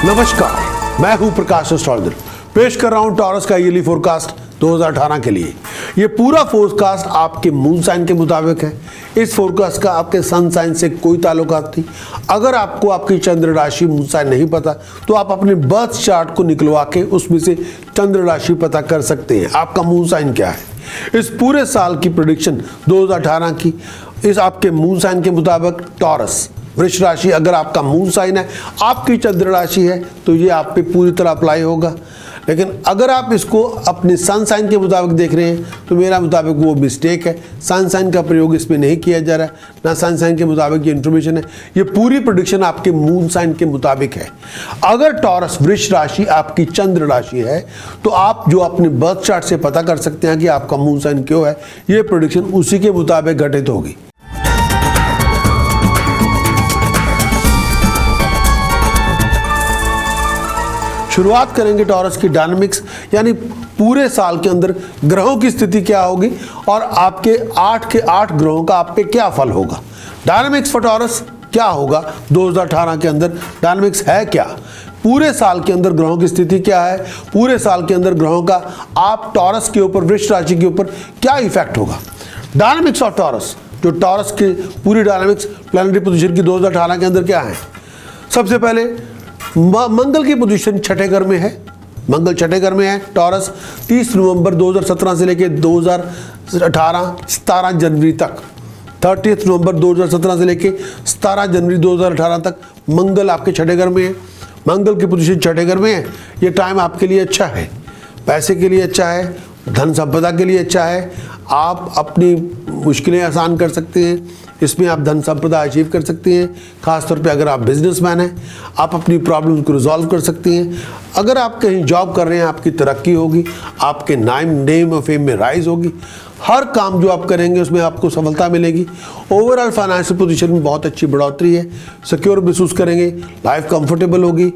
नमस्कार, मैं हूं प्रकाश एस्ट्रोलॉजर। पेश कर रहा हूं टॉरस का ईयरली फोरकास्ट 2018 के लिए। ये पूरा फोरकास्ट आपके मून साइन के मुताबिक है। इस फोरकास्ट का आपके सन साइन से कोई ताल्लुकात नहीं। अगर आपको आपकी चंद्र राशि मून साइन नहीं पता तो आप अपने बर्थ चार्ट को निकलवा के उसमें से चंद्र राशि पता कर सकते हैं आपका मून साइन क्या है। इस पूरे साल की प्रेडिक्शन 2018 की इस आपके मून साइन के मुताबिक टॉरस वृष राशि, अगर आपका मून साइन है, आपकी चंद्र राशि है, तो ये आप पे पूरी तरह अप्लाई होगा। लेकिन अगर आप इसको अपने सन साइन के मुताबिक देख रहे हैं तो मेरा मुताबिक वो मिस्टेक है। सन साइन का प्रयोग इसमें नहीं किया जा रहा है, ना सन साइन के मुताबिक ये इन्फॉर्मेशन है। ये पूरी प्रेडिक्शन आपके मून साइन के मुताबिक है। अगर टॉरस वृष राशि आपकी चंद्र राशि है तो आप जो अपने बर्थ चार्ट से पता कर सकते हैं कि आपका मून साइन क्यों है, ये प्रेडिक्शन उसी के मुताबिक घटित होगी। शुरुआत करेंगे टॉरस की डायनामिक्स, यानी पूरे साल के अंदर ग्रहों की स्थिति क्या होगी और आपके 8 के 8 ग्रहों का आप पे क्या फल होगा। डायनामिक्स फॉर टॉरस क्या होगा 2018 के अंदर, डायनामिक्स है क्या, पूरे साल के अंदर ग्रहों की स्थिति क्या है, पूरे साल के अंदर ग्रहों का आप टॉरस के ऊपर, वृष राशि के ऊपर क्या इफेक्ट होगा। डायनामिक्स ऑफ टॉरस, जो टॉरस की पूरी डायनामिक्स प्लैनेटरी पोजीशन की 2018 के अंदर क्या है। सबसे पहले मंगल की पोजीशन छठे घर में है। मंगल छठे घर में है। टॉरस 30 नवंबर 2017 से लेकर 2018 17 जनवरी तक, 30 नवंबर 2017 से लेकर 17 जनवरी 2018 तक मंगल आपके छठे घर में है। मंगल की पोजीशन छठे घर में है। ये टाइम आपके लिए अच्छा है, पैसे के लिए अच्छा है, धन संपदा के लिए अच्छा है। आप अपनी मुश्किलें आसान कर सकते हैं, इसमें आप धन संपदा अचीव कर सकते हैं। खासतौर पे अगर आप बिजनेसमैन हैं, आप अपनी प्रॉब्लम्स को रिजॉल्व कर सकते हैं। अगर आप कहीं जॉब कर रहे हैं, आपकी तरक्की होगी, आपके नेम और फेम में राइज होगी। हर काम जो आप करेंगे उसमें आपको सफलता मिलेगी। ओवरऑल फाइनेंशियल पोजीशन में बहुत अच्छी बढ़ोतरी है। सिक्योर महसूस करेंगे, लाइफ कंफर्टेबल होगी,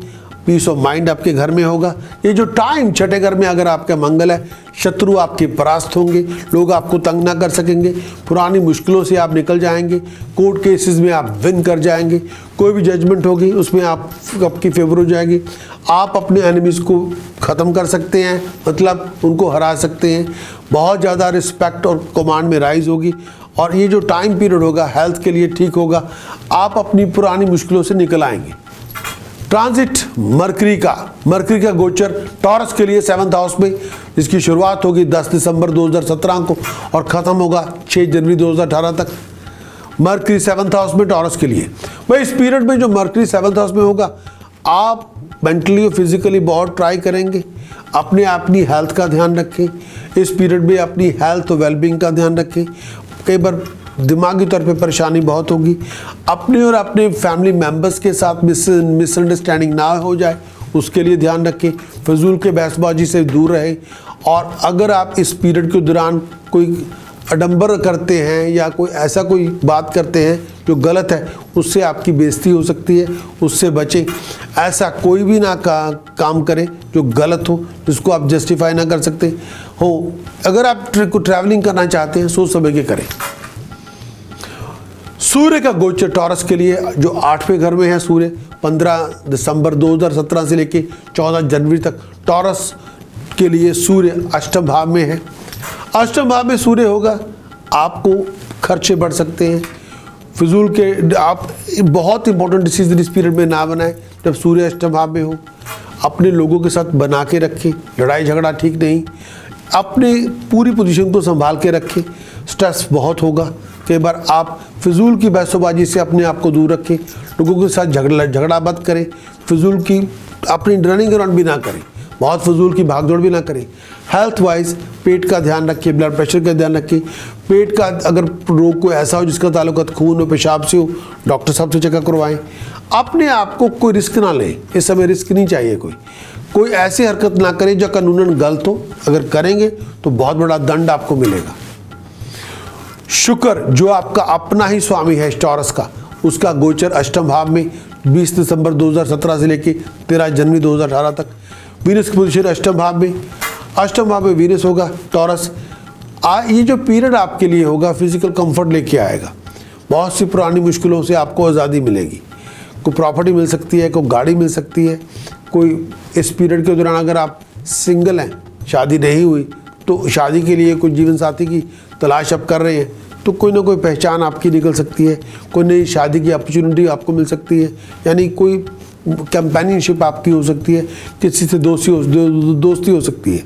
पीस ऑफ माइंड आपके घर में होगा। ये जो टाइम छठे घर में अगर आपका मंगल है, शत्रु आपके परास्त होंगे, लोग आपको तंग ना कर सकेंगे, पुरानी मुश्किलों से आप निकल जाएंगे, कोर्ट केसेस में आप विन कर जाएंगे, कोई भी जजमेंट होगी उसमें आपकी फेवर हो जाएगी। आप अपने एनिमीज़ को ख़त्म कर सकते हैं, मतलब उनको हरा सकते हैं। बहुत ज़्यादा रिस्पेक्ट और कमांड में राइज होगी। और ये जो टाइम पीरियड होगा हेल्थ के लिए ठीक होगा। आप अपनी पुरानी मुश्किलों से निकल आएंगे। ट्रांजिट मरकरी का गोचर टॉरस के लिए 7th हाउस में, जिसकी शुरुआत होगी 10 दिसंबर 2017 को और ख़त्म होगा 6 जनवरी 2018 तक। मरकरी 7th हाउस में टॉरस के लिए। भाई इस पीरियड में जो मरकरी 7th हाउस में होगा, आप मेंटली और फिजिकली बहुत ट्राई करेंगे। अपनी हेल्थ का ध्यान रखें। इस पीरियड में अपनी हेल्थ और वेलबींग का ध्यान रखें। कई बार दिमागी तौर पे परेशानी बहुत होगी। अपने और अपने फैमिली मेम्बर्स के साथ मिसअंडरस्टैंडिंग ना हो जाए, उसके लिए ध्यान रखें। फजूल के बहसबाजी से दूर रहें। और अगर आप इस पीरियड के दौरान कोई अडंबर करते हैं या कोई बात करते हैं जो गलत है, उससे आपकी बेइज्जती हो सकती है, उससे बचें। ऐसा कोई भी ना काम करें जो गलत हो, जिसको आप जस्टिफाई ना कर सकते हो। अगर आप ट्रैवलिंग करना चाहते हैं, सोच समझ के करें। सूर्य का गोचर टॉरस के लिए जो 8वें घर में है, सूर्य 15 दिसंबर 2017 से लेके 14 जनवरी तक टॉरस के लिए सूर्य अष्टम भाव में है। अष्टम भाव में सूर्य होगा, आपको खर्चे बढ़ सकते हैं। फिजूल के आप बहुत इंपॉर्टेंट डिसीजन इस पीरियड में ना बनाएं जब सूर्य अष्टम भाव में हो। अपने लोगों के साथ बना के रखें, लड़ाई झगड़ा ठीक नहीं। अपने पूरी पोजीशन को संभाल के रखें, स्ट्रेस बहुत होगा। कई बार आप फिजूल की बहसोबाजी से अपने आप को दूर रखें। लोगों के साथ झगड़ा मत करें। फिजूल की अपनी रनिंग अराउंड भी ना करें, बहुत फजूल की भागदौड़ भी ना करें। हेल्थ वाइज पेट का ध्यान रखिए, ब्लड प्रेशर का ध्यान रखिए। पेट का अगर रोग कोई ऐसा हो जिसका ताल्लुक खून और पेशाब से हो, डॉक्टर साहब से चेकअप करवाएं। अपने आप को कोई रिस्क ना लें, इस समय रिस्क नहीं चाहिए। कोई ऐसी हरकत ना करें जो कानूनन गलत हो। अगर करेंगे तो बहुत बड़ा दंड आपको मिलेगा। शुक्र जो आपका अपना ही स्वामी है टॉरस का, उसका गोचर अष्टम भाव में 20 दिसंबर 2017 से लेकर 13 जनवरी 2018 तक। वीनस की पोजीशन अष्टम भाव में वीनस होगा टॉरस। ये जो पीरियड आपके लिए होगा फिजिकल कंफर्ट लेके आएगा। बहुत सी पुरानी मुश्किलों से आपको आज़ादी मिलेगी। कोई प्रॉपर्टी मिल सकती है, कोई गाड़ी मिल सकती है। कोई इस पीरियड के दौरान अगर आप सिंगल हैं, शादी नहीं हुई, तो शादी के लिए कोई जीवन साथी की तलाश आप कर रहे हैं, तो कोई ना कोई पहचान आपकी निकल सकती है, कोई नई शादी की अपॉर्चुनिटी आपको मिल सकती है, यानी कोई कंपेनियनशिप आपकी हो सकती है, किसी से दोस्ती हो सकती है।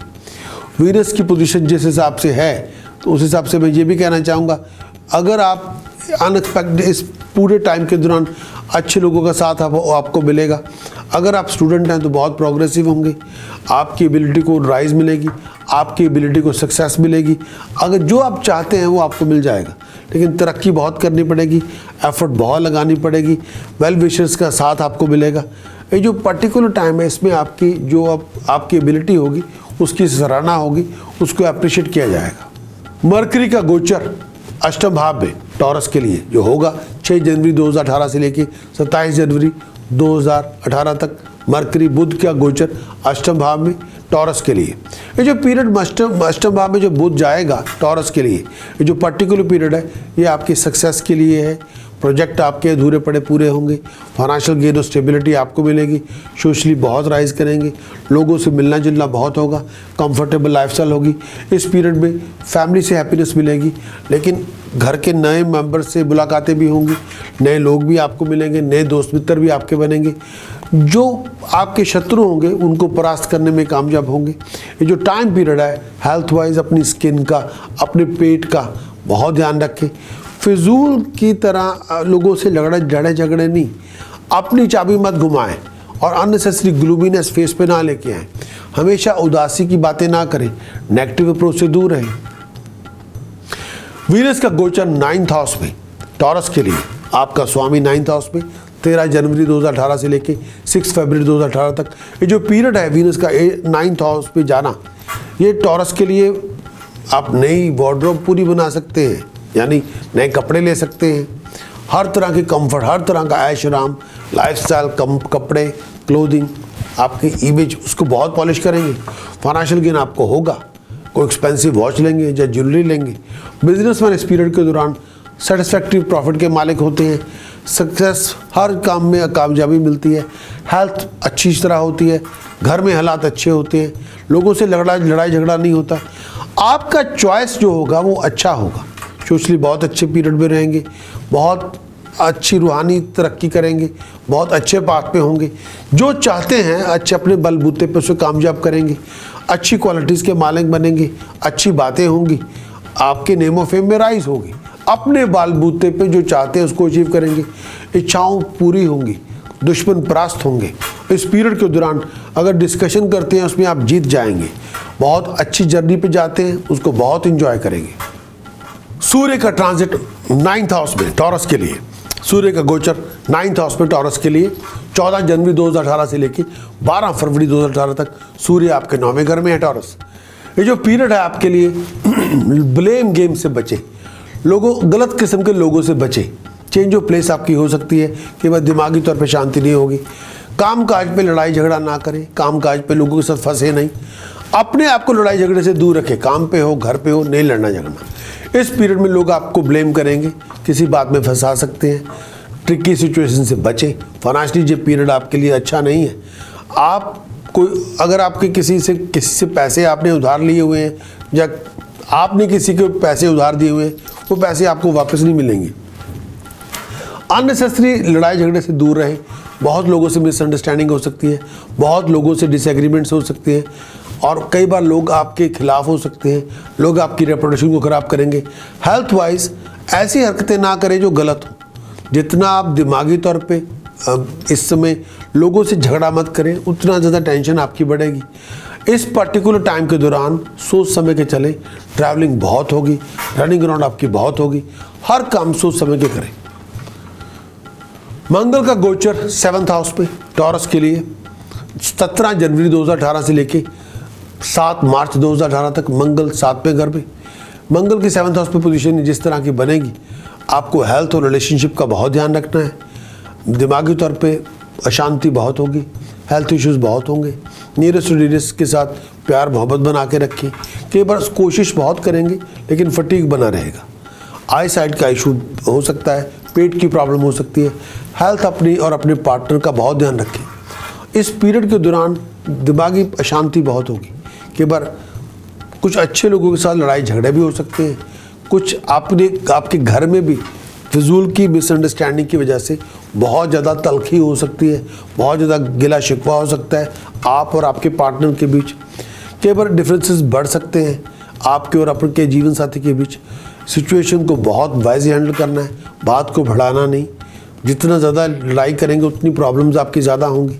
वीनस की पोजीशन जिस हिसाब से है, तो उस हिसाब से मैं ये भी कहना चाहूँगा, अगर आप अनएक्सपेक्टेड इस पूरे टाइम के दौरान अच्छे लोगों का साथ आपको मिलेगा। अगर आप स्टूडेंट हैं तो बहुत प्रोग्रेसिव होंगे, आपकी एबिलिटी को राइज मिलेगी, आपकी एबिलिटी को सक्सेस मिलेगी। अगर जो आप चाहते हैं वो आपको मिल जाएगा, लेकिन तरक्की बहुत करनी पड़ेगी, एफर्ट बहुत लगानी पड़ेगी, वेल विशर्स का साथ आपको मिलेगा। ये जो पर्टिकुलर टाइम है, इसमें आपकी जो आपकी एबिलिटी होगी उसकी सराहना होगी, उसको अप्रिशिएट किया जाएगा। मरकरी का गोचर अष्टम भाव में टॉरस के लिए जो होगा 6 जनवरी 2018 से लेके 27 जनवरी 2018 तक, मरकरी बुध का गोचर अष्टम भाव में टॉरस के लिए। ये जो पीरियड अष्टम भाव में जो बुध जाएगा टॉरस के लिए, ये जो पर्टिकुलर पीरियड है, ये आपकी सक्सेस के लिए है। प्रोजेक्ट आपके अधूरे पड़े पूरे होंगे, फाइनेंशियल गेन और स्टेबिलिटी आपको मिलेगी, सोशली बहुत राइज करेंगे, लोगों से मिलना जुलना बहुत होगा, कंफर्टेबल लाइफस्टाइल होगी। इस पीरियड में फैमिली से हैप्पीनेस मिलेगी, लेकिन घर के नए मेंबर से मुलाकातें भी होंगी, नए लोग भी आपको मिलेंगे, नए दोस्त मित्र भी आपके बनेंगे। जो आपके शत्रु होंगे उनको परास्त करने में कामयाब होंगे। ये जो टाइम पीरियड है, हेल्थ वाइज अपनी स्किन का, अपने पेट का बहुत ध्यान रखें। फिजूल की तरह लोगों से लड़े झगड़े नहीं, अपनी चाबी मत घुमाएं और अननेसेसरी ग्लूमीनेस फेस पे ना लेके आएं। हमेशा उदासी की बातें ना करें, नेगेटिव अप्रोच से दूर रहें। वीनस का गोचर 9th हाउस में टॉरस के लिए, आपका स्वामी 9th हाउस में 13 जनवरी 2018 से लेके 6 फरवरी 2018 तक। ये जो पीरियड है वीनस का 9th हाउस पे जाना, ये टॉरस के लिए आप नई वार्डरोब पूरी बना सकते हैं, यानी नए कपड़े ले सकते हैं। हर तरह की कंफर्ट, हर तरह का ऐश आराम, लाइफस्टाइल, कपड़े, क्लोथिंग, आपकी इमेज उसको बहुत पॉलिश करेंगे। फाइनेंशियल गेन आपको होगा, कोई एक्सपेंसिव वॉच लेंगे या ज्वेलरी लेंगे। बिजनेसमैन इस पीरियड के दौरान सेटिस्फैक्टरी प्रॉफिट के मालिक होते हैं। सक्सेस, हर काम में कामयाबी मिलती है। हेल्थ अच्छी तरह होती है, घर में हालात अच्छे होते हैं, लोगों से लड़ाई झगड़ा नहीं होता। आपका चॉइस जो होगा वो अच्छा होगा। सोशली बहुत अच्छे पीरियड में रहेंगे, बहुत अच्छी रूहानी तरक्की करेंगे, बहुत अच्छे पाथ पे होंगे। जो चाहते हैं अच्छे अपने बलबूते पे उसे कामयाब करेंगे, अच्छी क्वालिटीज़ के मालिक बनेंगे, अच्छी बातें होंगी, आपके नेम ऑफ फेम में राइज होगी। अपने बलबूते पे जो चाहते हैं उसको अचीव करेंगे, इच्छाओं पूरी होंगी, दुश्मन परास्त होंगे। इस पीरियड के दौरान अगर डिस्कशन करते हैं उसमें आप जीत जाएंगे। बहुत अच्छी जर्नी पे जाते हैं, उसको बहुत इंजॉय करेंगे। सूर्य का ट्रांजिट 9th हाउस में टॉरस के लिए, सूर्य का गोचर 9th हाउस में टॉरस के लिए 14 जनवरी 2018 से लेकर 12 फरवरी 2018 तक सूर्य आपके 9वें घर में है टॉरस। ये जो पीरियड है आपके लिए, ब्लेम गेम से बचे, गलत किस्म के लोगों से बचे। चेंज ऑफ प्लेस आपकी हो सकती है कि वह दिमागी तौर पे शांति नहीं होगी। काम काज पे लड़ाई झगड़ा ना करें, काम काज पे लोगों के साथ फंसे नहीं, अपने आप को लड़ाई झगड़े से दूर रखें। काम पे हो, घर पे हो, नहीं लड़ना झगड़ना। इस पीरियड में लोग आपको ब्लेम करेंगे, किसी बात में फंसा सकते हैं, ट्रिकी सिचुएशन से बचें। फाइनेंशियली ये पीरियड आपके लिए अच्छा नहीं है। आप कोई अगर आपके किसी से पैसे आपने उधार लिए हुए हैं या आपने किसी को पैसे उधार दिए हुए हैं, वो पैसे आपको वापस नहीं मिलेंगे। अननेसेसरी लड़ाई झगड़े से दूर रहें। बहुत लोगों से मिसअंडरस्टैंडिंग हो सकती है, बहुत लोगों से डिसएग्रीमेंट्स हो सकते हैं और कई बार लोग आपके खिलाफ हो सकते हैं, लोग आपकी रेपुटेशन को ख़राब करेंगे। हेल्थ वाइज ऐसी हरकतें ना करें जो गलत हो। जितना आप दिमागी तौर पे इस समय लोगों से झगड़ा मत करें, उतना ज़्यादा टेंशन आपकी बढ़ेगी। इस पर्टिकुलर टाइम के दौरान सोच समझ के चलें। ट्रैवलिंग बहुत होगी, रनिंग अराउंड आपकी बहुत होगी, हर काम सोच समझ के करें। मंगल का गोचर 7th हाउस पे टॉरस के लिए 17 जनवरी 2018 से लेके 7 मार्च 2018 तक मंगल 7वें घर पे। मंगल की 7th हाउस पे पोजीशन जिस तरह की बनेगी, आपको हेल्थ और रिलेशनशिप का बहुत ध्यान रखना है। दिमागी तौर पे अशांति बहुत होगी, हेल्थ इश्यूज बहुत होंगे। नियरेस्ट डियरेस्ट के साथ प्यार मोहब्बत बना के रखें। कई बार कोशिश बहुत करेंगे लेकिन फटीग बना रहेगा। आई साइड का इशू हो सकता है, पेट की प्रॉब्लम हो सकती है। हेल्थ अपनी और अपने पार्टनर का बहुत ध्यान रखें। इस पीरियड के दौरान दिमागी अशांति बहुत होगी। कई बार कुछ अच्छे लोगों के साथ लड़ाई झगड़े भी हो सकते हैं। कुछ आपके घर में भी फिजूल की मिसअंडरस्टैंडिंग की वजह से बहुत ज़्यादा तलखी हो सकती है, बहुत ज़्यादा गिला शिकवा हो सकता है आप और आपके पार्टनर के बीच। कई बार डिफरेंसेस बढ़ सकते हैं आपके और आपके जीवन साथी के बीच। सिचुएशन को बहुत वाइजली हैंडल करना है, बात को बढ़ाना नहीं। जितना ज़्यादा लड़ाई करेंगे उतनी प्रॉब्लम्स आपकी ज़्यादा होंगी।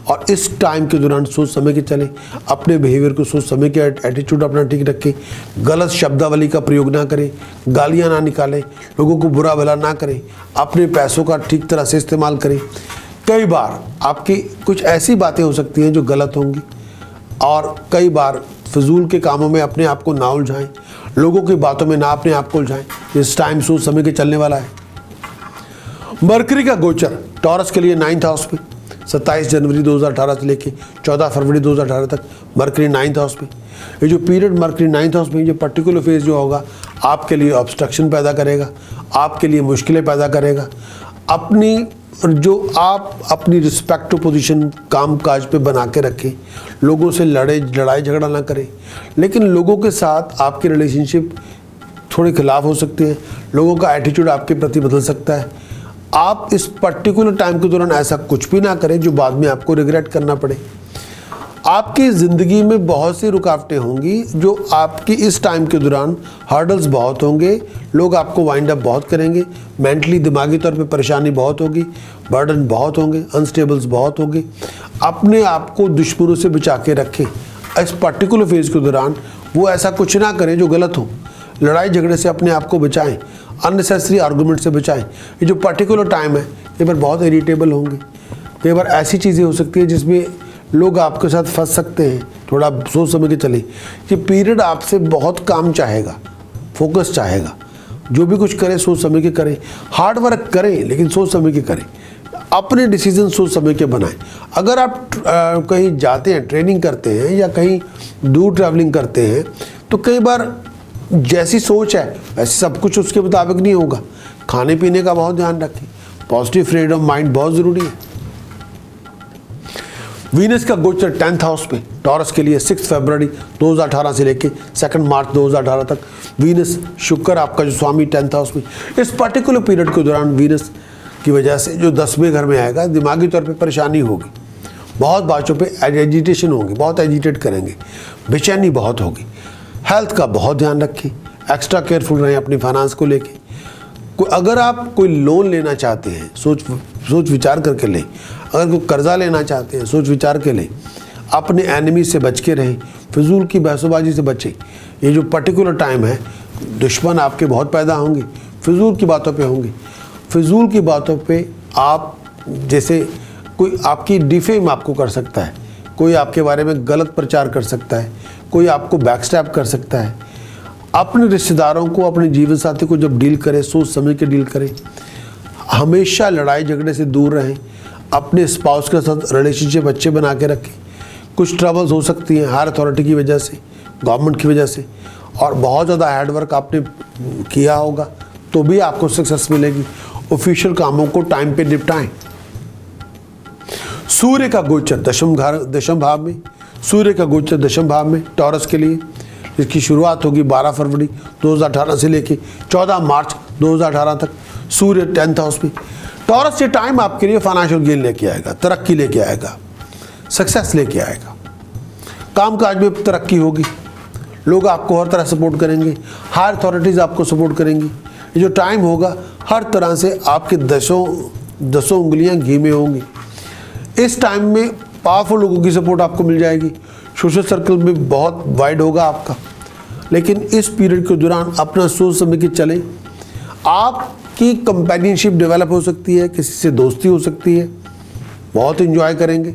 और इस टाइम के दौरान सोच समझ के चलें, अपने बिहेवियर को सोच समझ के, एटीट्यूड अपना ठीक रखें, गलत शब्दावली का प्रयोग ना करें, गालियाँ ना निकालें, लोगों को बुरा भला ना करें, अपने पैसों का ठीक तरह से इस्तेमाल करें। कई बार आपकी कुछ ऐसी बातें हो सकती हैं जो गलत होंगी, और कई बार फजूल के कामों में अपने आप को ना उलझाएं, लोगों की बातों में ना अपने आप को उलझाएं। इस टाइम सोच समझ के चलने वाला है। मरकरी का गोचर टॉरस के लिए 9th हाउस में 27 जनवरी 2018 से लेके 14 फरवरी 2018 तक मरकरी 9th हाउस में। ये जो पीरियड मरकरी 9th हाउस में, ये पर्टिकुलर फेज जो होगा आपके लिए ऑब्स्ट्रक्शन पैदा करेगा, आपके लिए मुश्किलें पैदा करेगा। आप अपनी रिस्पेक्टिव पोजीशन काम काज पे बना के रखें, लोगों से लड़ाई झगड़ा ना करें। लेकिन लोगों के साथ आपके रिलेशनशिप थोड़े खिलाफ हो सकते हैं, लोगों का एटीट्यूड आपके प्रति बदल सकता है। आप इस पर्टिकुलर टाइम के दौरान ऐसा कुछ भी ना करें जो बाद में आपको रिग्रेट करना पड़े। आपकी ज़िंदगी में बहुत सी रुकावटें होंगी जो आपकी इस टाइम के दौरान हर्डल्स बहुत होंगे, लोग आपको वाइंड अप बहुत करेंगे, मेंटली दिमागी तौर पे परेशानी बहुत होगी, बर्डन बहुत होंगे, अनस्टेबल्स बहुत होंगे। अपने आप को दुश्मनों से बचा के रखें। इस पर्टिकुलर फेज़ के दौरान वो ऐसा कुछ ना करें जो गलत हो। लड़ाई झगड़े से अपने आप को बचाएं, अननेसेसरी आर्गूमेंट से बचाएं। ये जो पर्टिकुलर टाइम है कई बार बहुत इरिटेबल होंगे, कई बार ऐसी चीज़ें हो सकती है जिसमें लोग आपके साथ फंस सकते हैं। थोड़ा सोच समझ के चलें। ये पीरियड आपसे बहुत काम चाहेगा, फोकस चाहेगा। जो भी कुछ करें सोच समझ के करें, हार्ड वर्क करें लेकिन सोच समझ के करें, अपने डिसीजन सोच समझ के बनाएं। अगर आप कहीं जाते हैं, ट्रेनिंग करते हैं या कहीं दूर ट्रैवलिंग करते हैं तो कई बार जैसी सोच है वैसे सब कुछ उसके मुताबिक नहीं होगा। खाने पीने का बहुत ध्यान रखें, पॉजिटिव फ्रेम ऑफ माइंड बहुत ज़रूरी है। वीनस का गोचर 10th हाउस में टॉरस के लिए 6 फरवरी 2018 से लेके 2 मार्च 2018 तक। वीनस शुक्र आपका जो स्वामी 10th हाउस में, इस पर्टिकुलर पीरियड के दौरान वीनस की वजह से जो 10वें घर में आएगा, दिमागी तौर पे परेशानी होगी, बहुत बातों पे एजिटेशन होगी, बहुत एजिटेट करेंगे, बेचैनी बहुत होगी। हेल्थ का बहुत ध्यान रखें, एक्स्ट्रा केयरफुल रहें अपनी फाइनेंस को लेके। अगर आप कोई लोन लेना चाहते हैं सोच विचार करके लें। अगर कोई कर्जा लेना चाहते हैं सोच विचार के लें। अपने एनिमी से बच के रहें, फिजूल की बहसोबाजी से बचें। ये जो पर्टिकुलर टाइम है दुश्मन आपके बहुत पैदा होंगे, फिजूल की बातों पे होंगे। फिजूल की बातों पे आप जैसे कोई आपकी डिफेम आपको कर सकता है, कोई आपके बारे में गलत प्रचार कर सकता है, कोई आपको बैकस्टैप कर सकता है। अपने रिश्तेदारों को, अपने जीवन साथी को जब डील करें सोच समझ के डील करें। हमेशा लड़ाई झगड़े से दूर रहें, अपने स्पाउस के साथ रिलेशनशिप अच्छे बना के रखें। कुछ ट्रबल्स हो सकती हैं हायर अथॉरिटी की वजह से, गवर्नमेंट की वजह से, और बहुत ज़्यादा हार्डवर्क आपने किया होगा तो भी आपको सक्सेस मिलेगी। ऑफिशियल कामों को टाइम पे निपटाएं। सूर्य का गोचर दशम भाव में, सूर्य का गोचर दशम भाव में टॉरस के लिए, इसकी शुरुआत होगी 12 फरवरी 2018 से लेके 14 मार्च 2018 तक। सूर्य 10th हाउस में। टॉरस ये टाइम आपके लिए फाइनेंशियल गेन लेके आएगा, तरक्की लेके आएगा, सक्सेस लेके आएगा। कामकाज में तरक्की होगी, लोग आपको हर तरह सपोर्ट करेंगे, हायर अथॉरिटीज़ आपको सपोर्ट करेंगी। ये जो टाइम होगा हर तरह से आपके दसों उंगलियां घी में होंगी। इस टाइम में पावरफुल लोगों की सपोर्ट आपको मिल जाएगी, सोशल सर्कल में बहुत वाइड होगा आपका। लेकिन इस पीरियड के दौरान अपना सोच समझ के चलें। आपकी कंपेनियनशिप डेवलप हो सकती है, किसी से दोस्ती हो सकती है, बहुत एंजॉय करेंगे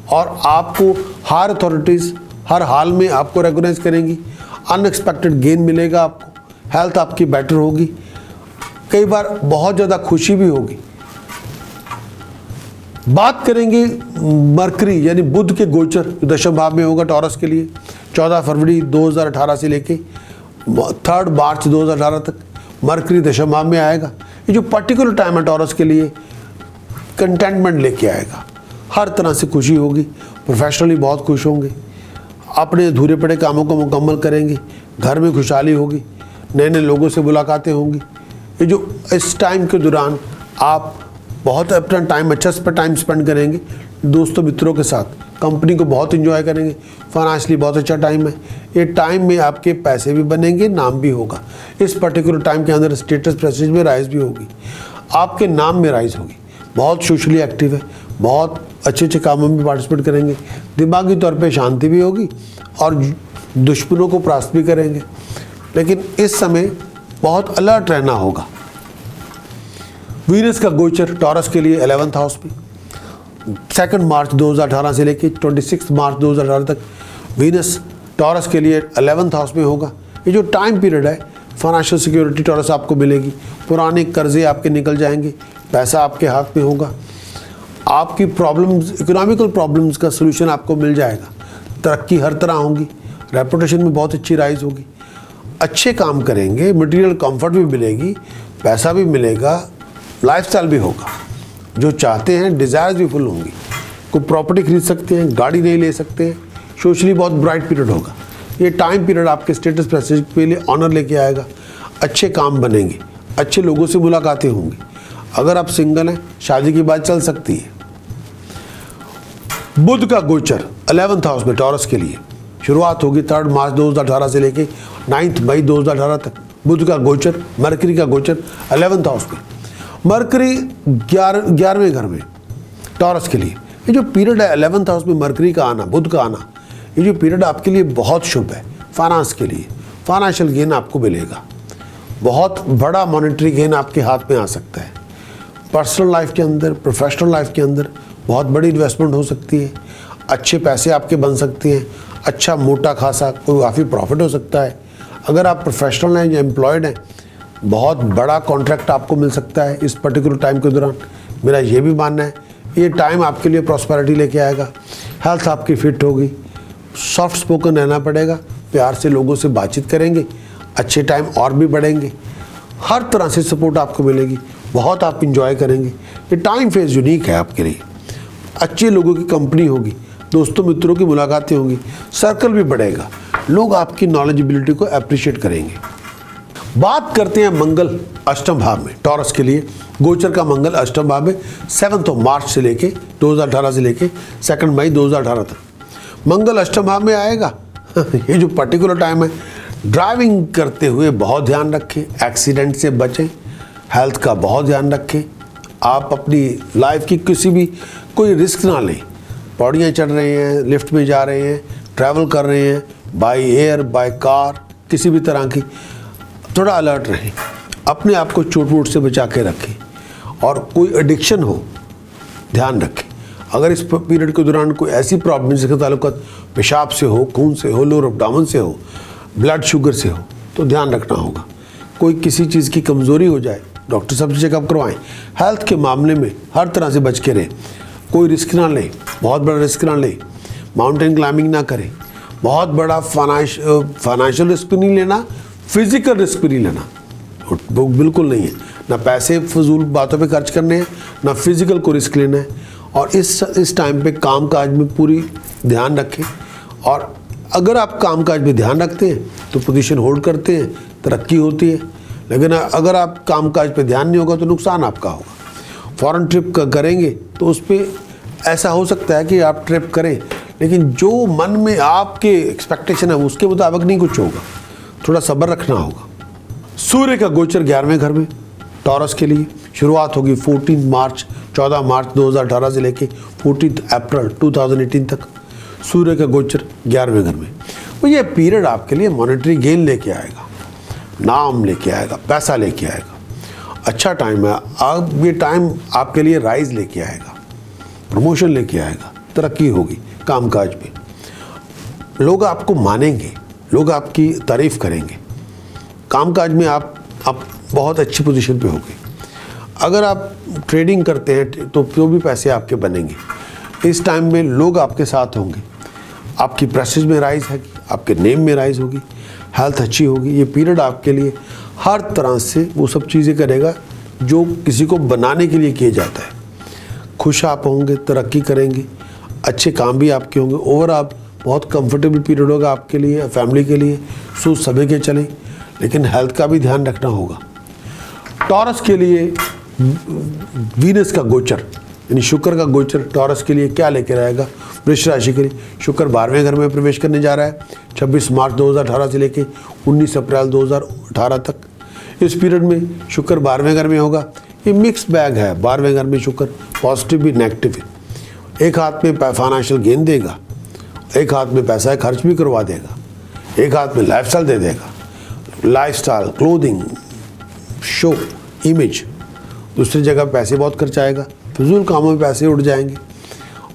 और आपको हायर अथॉरिटीज़ हर हाल में आपको रिकॉग्नाइज करेंगी। अनएक्सपेक्टेड गेन मिलेगा आपको, हेल्थ आपकी बेटर होगी, कई बार बहुत ज़्यादा खुशी भी होगी। बात करेंगे मरकरी यानी बुध के गोचर दशम भाव में होगा टॉरस के लिए 14 फरवरी 2018 से लेके 3 मार्च 2018 तक। मरकरी दशम में आएगा। ये जो पर्टिकुलर टाइम है टॉरस के लिए कंटेंटमेंट लेके आएगा, हर तरह से खुशी होगी, प्रोफेशनली बहुत खुश होंगे, अपने अधूरे पड़े कामों को मुकम्मल करेंगे, घर में खुशहाली होगी, नए नए लोगों से मुलाकातें होंगी। ये जो इस टाइम के दौरान आप बहुत अपना टाइम अच्छा टाइम स्पेंड करेंगे दोस्तों मित्रों के साथ, कंपनी को बहुत एंजॉय करेंगे, फाइनेंशियली बहुत अच्छा टाइम है। ये टाइम में आपके पैसे भी बनेंगे, नाम भी होगा। इस पर्टिकुलर टाइम के अंदर स्टेटस प्रेस्टीज में राइज भी होगी, आपके नाम में राइज होगी। बहुत सोशली एक्टिव है, बहुत अच्छे अच्छे कामों में पार्टिसिपेट करेंगे, दिमागी तौर पे शांति भी होगी और दुश्मनों को परास्त भी करेंगे। लेकिन इस समय बहुत अलर्ट रहना होगा। वीनस का गोचर टॉरस के लिए 11th हाउस में 2 मार्च 2018 से लेकर 26 मार्च 2018 तक वीनस टॉरस के लिए 11th हाउस में होगा। ये जो टाइम पीरियड है, फाइनेंशियल सिक्योरिटी टॉरस आपको मिलेगी, पुराने कर्जे आपके निकल जाएंगे, पैसा आपके हाथ में होगा, आपकी प्रॉब्लम्स, इकोनॉमिकल प्रॉब्लम्स का सलूशन आपको मिल जाएगा, तरक्की हर तरह होगी, रेपुटेशन में बहुत अच्छी राइज होगी, अच्छे काम करेंगे, मटेरियल कंफर्ट भी मिलेगी, पैसा भी मिलेगा, लाइफस्टाइल भी होगा, जो चाहते हैं डिज़ायर्स भी फुल होंगी, कोई प्रॉपर्टी खरीद सकते हैं, गाड़ी नहीं ले सकते हैं, सोशली बहुत ब्राइट पीरियड होगा। ये टाइम पीरियड आपके स्टेटस प्रेस्टीज के लिए ऑनर लेके आएगा, अच्छे काम बनेंगे, अच्छे लोगों से मुलाकातें होंगी। अगर आप सिंगल हैं, शादी की बात चल सकती है। बुध का गोचर 11th हाउस में टॉरस के लिए शुरुआत होगी 3 मार्च 2018 से लेके 9 मई 2018 तक। बुध का गोचर, मरकरी का गोचर 11th हाउस में, मरकरी 11वें घर में टॉरस के लिए। ये जो पीरियड है 11th हाउस में मरकरी का आना, बुध का आना, ये जो पीरियड आपके लिए बहुत शुभ है। फाइनेंस के लिए फाइनेंशियल गेन आपको मिलेगा, बहुत बड़ा मॉनेटरी गेन आपके हाथ में आ सकता है। पर्सनल लाइफ के अंदर, प्रोफेशनल लाइफ के अंदर बहुत बड़ी इन्वेस्टमेंट हो सकती है, अच्छे पैसे आपके बन सकते हैं, अच्छा मोटा खासा कोई काफ़ी प्रॉफिट हो सकता है। अगर आप प्रोफेशनल हैं या एम्प्लॉयड हैं, बहुत बड़ा कॉन्ट्रैक्ट आपको मिल सकता है इस पर्टिकुलर टाइम के दौरान। मेरा ये भी मानना है ये टाइम आपके लिए प्रॉस्पेरिटी लेके आएगा, हेल्थ आपकी फिट होगी, सॉफ्ट स्पोकन रहना पड़ेगा, प्यार से लोगों से बातचीत करेंगे, अच्छे टाइम और भी बढ़ेंगे, हर तरह से सपोर्ट आपको मिलेगी, बहुत आप इंजॉय करेंगे। ये टाइम फेज यूनिक है आपके लिए, अच्छे लोगों की कंपनी होगी, दोस्तों मित्रों की मुलाकातें होंगी, सर्कल भी बढ़ेगा, लोग आपकी नॉलेजेबिलिटी को अप्रिशिएट करेंगे। बात करते हैं मंगल अष्टम भाव में टॉरस के लिए। गोचर का मंगल अष्टम भाव में 7 मार्च से लेके 2018 से लेके 2 मई 2018 तक मंगल अष्टम भाव में आएगा। ये जो पर्टिकुलर टाइम है, ड्राइविंग करते हुए बहुत ध्यान रखें, एक्सीडेंट से बचें, हेल्थ का बहुत ध्यान रखें। आप अपनी लाइफ की किसी भी कोई रिस्क ना लें, पौड़ियाँ चढ़ रहे हैं, लिफ्ट में जा रहे हैं, ट्रैवल कर रहे हैं, बाय एयर बाय कार, किसी भी तरह की, थोड़ा अलर्ट रहें, अपने आप को चोट वोट से बचा के रखें, और कोई एडिक्शन हो ध्यान रखें। अगर इस पीरियड के दौरान कोई ऐसी प्रॉब्लम जिसका ताल्लुक पेशाब से हो, खून से हो, लोअर एब्डोमेन से हो, ब्लड शुगर से हो, तो ध्यान रखना होगा। कोई किसी चीज़ की कमज़ोरी हो जाए, डॉक्टर साहब से चेकअप करवाएं। हेल्थ के मामले में हर तरह से बच के रहें, कोई रिस्क ना लें, बहुत बड़ा रिस्क ना लें, माउंटेन क्लाइंबिंग ना करें, बहुत बड़ा फाइनेंशियल रिस्क भी नहीं लेना, फिजिकल रिस्क भी नहीं लेना, वो बिल्कुल नहीं है। ना पैसे फजूल बातों पे खर्च करने हैं, ना फिजिकल को रिस्क लेना है। और इस टाइम पे काम काज में पूरी ध्यान रखें, और अगर आप काम काज में ध्यान रखते हैं तो पोजीशन होल्ड करते हैं, तरक्की होती है। लेकिन अगर आप काम काज पे ध्यान नहीं होगा तो नुकसान आपका होगा। फॉरेन ट्रिप करेंगे तो उस पर ऐसा हो सकता है कि आप ट्रिप करें, लेकिन जो मन में आपके एक्सपेक्टेशन है उसके मुताबिक नहीं कुछ होगा, थोड़ा सब्र रखना होगा। सूर्य का गोचर 11वें घर में टॉरस के लिए शुरुआत होगी 14 मार्च 2018 से लेके 14 अप्रैल 2018 तक। सूर्य का गोचर 11वें घर में, तो ये पीरियड आपके लिए मॉनेटरी गेन लेके आएगा, नाम लेके आएगा, पैसा लेके आएगा, अच्छा टाइम है। अब ये टाइम आपके लिए राइज लेके आएगा, प्रमोशन लेके आएगा, तरक्की होगी कामकाज में, लोग आपको मानेंगे, लोग आपकी तारीफ करेंगे, कामकाज में आप बहुत अच्छी पोजीशन पे होंगे। अगर आप ट्रेडिंग करते हैं तो जो भी पैसे आपके बनेंगे, इस टाइम में लोग आपके साथ होंगे, आपकी प्रेस्टीज में राइज है, आपके नेम में राइज होगी, हेल्थ अच्छी होगी। ये पीरियड आपके लिए हर तरह से वो सब चीज़ें करेगा जो किसी को बनाने के लिए किया जाता है। खुश आप होंगे, तरक्की करेंगे, अच्छे काम भी आपके होंगे। ओवर आप बहुत कंफर्टेबल पीरियड होगा आपके लिए, फैमिली के लिए। सोच समझ के चलें, लेकिन हेल्थ का भी ध्यान रखना होगा। टॉरस के लिए वीनस का गोचर यानी शुक्र का गोचर टॉरस के लिए क्या लेकर आएगा? वृष राशि के लिए शुक्र 12वें घर में प्रवेश करने जा रहा है 26 मार्च 2018 से लेकर 19 अप्रैल 2018 तक। इस पीरियड में शुक्र 12वें घर में होगा। ये मिक्स बैग है। 12वें घर में शुक्र पॉजिटिव भी नेगेटिव है। एक हाथ में फाइनेंशियल गेन देगा, एक हाथ में पैसा खर्च भी करवा देगा, एक हाथ में लाइफस्टाइल दे देगा। Lifestyle, clothing, show, image. दूसरी जगह पैसे बहुत खर्च आएगा, फिजूल कामों में पैसे उड़ जाएंगे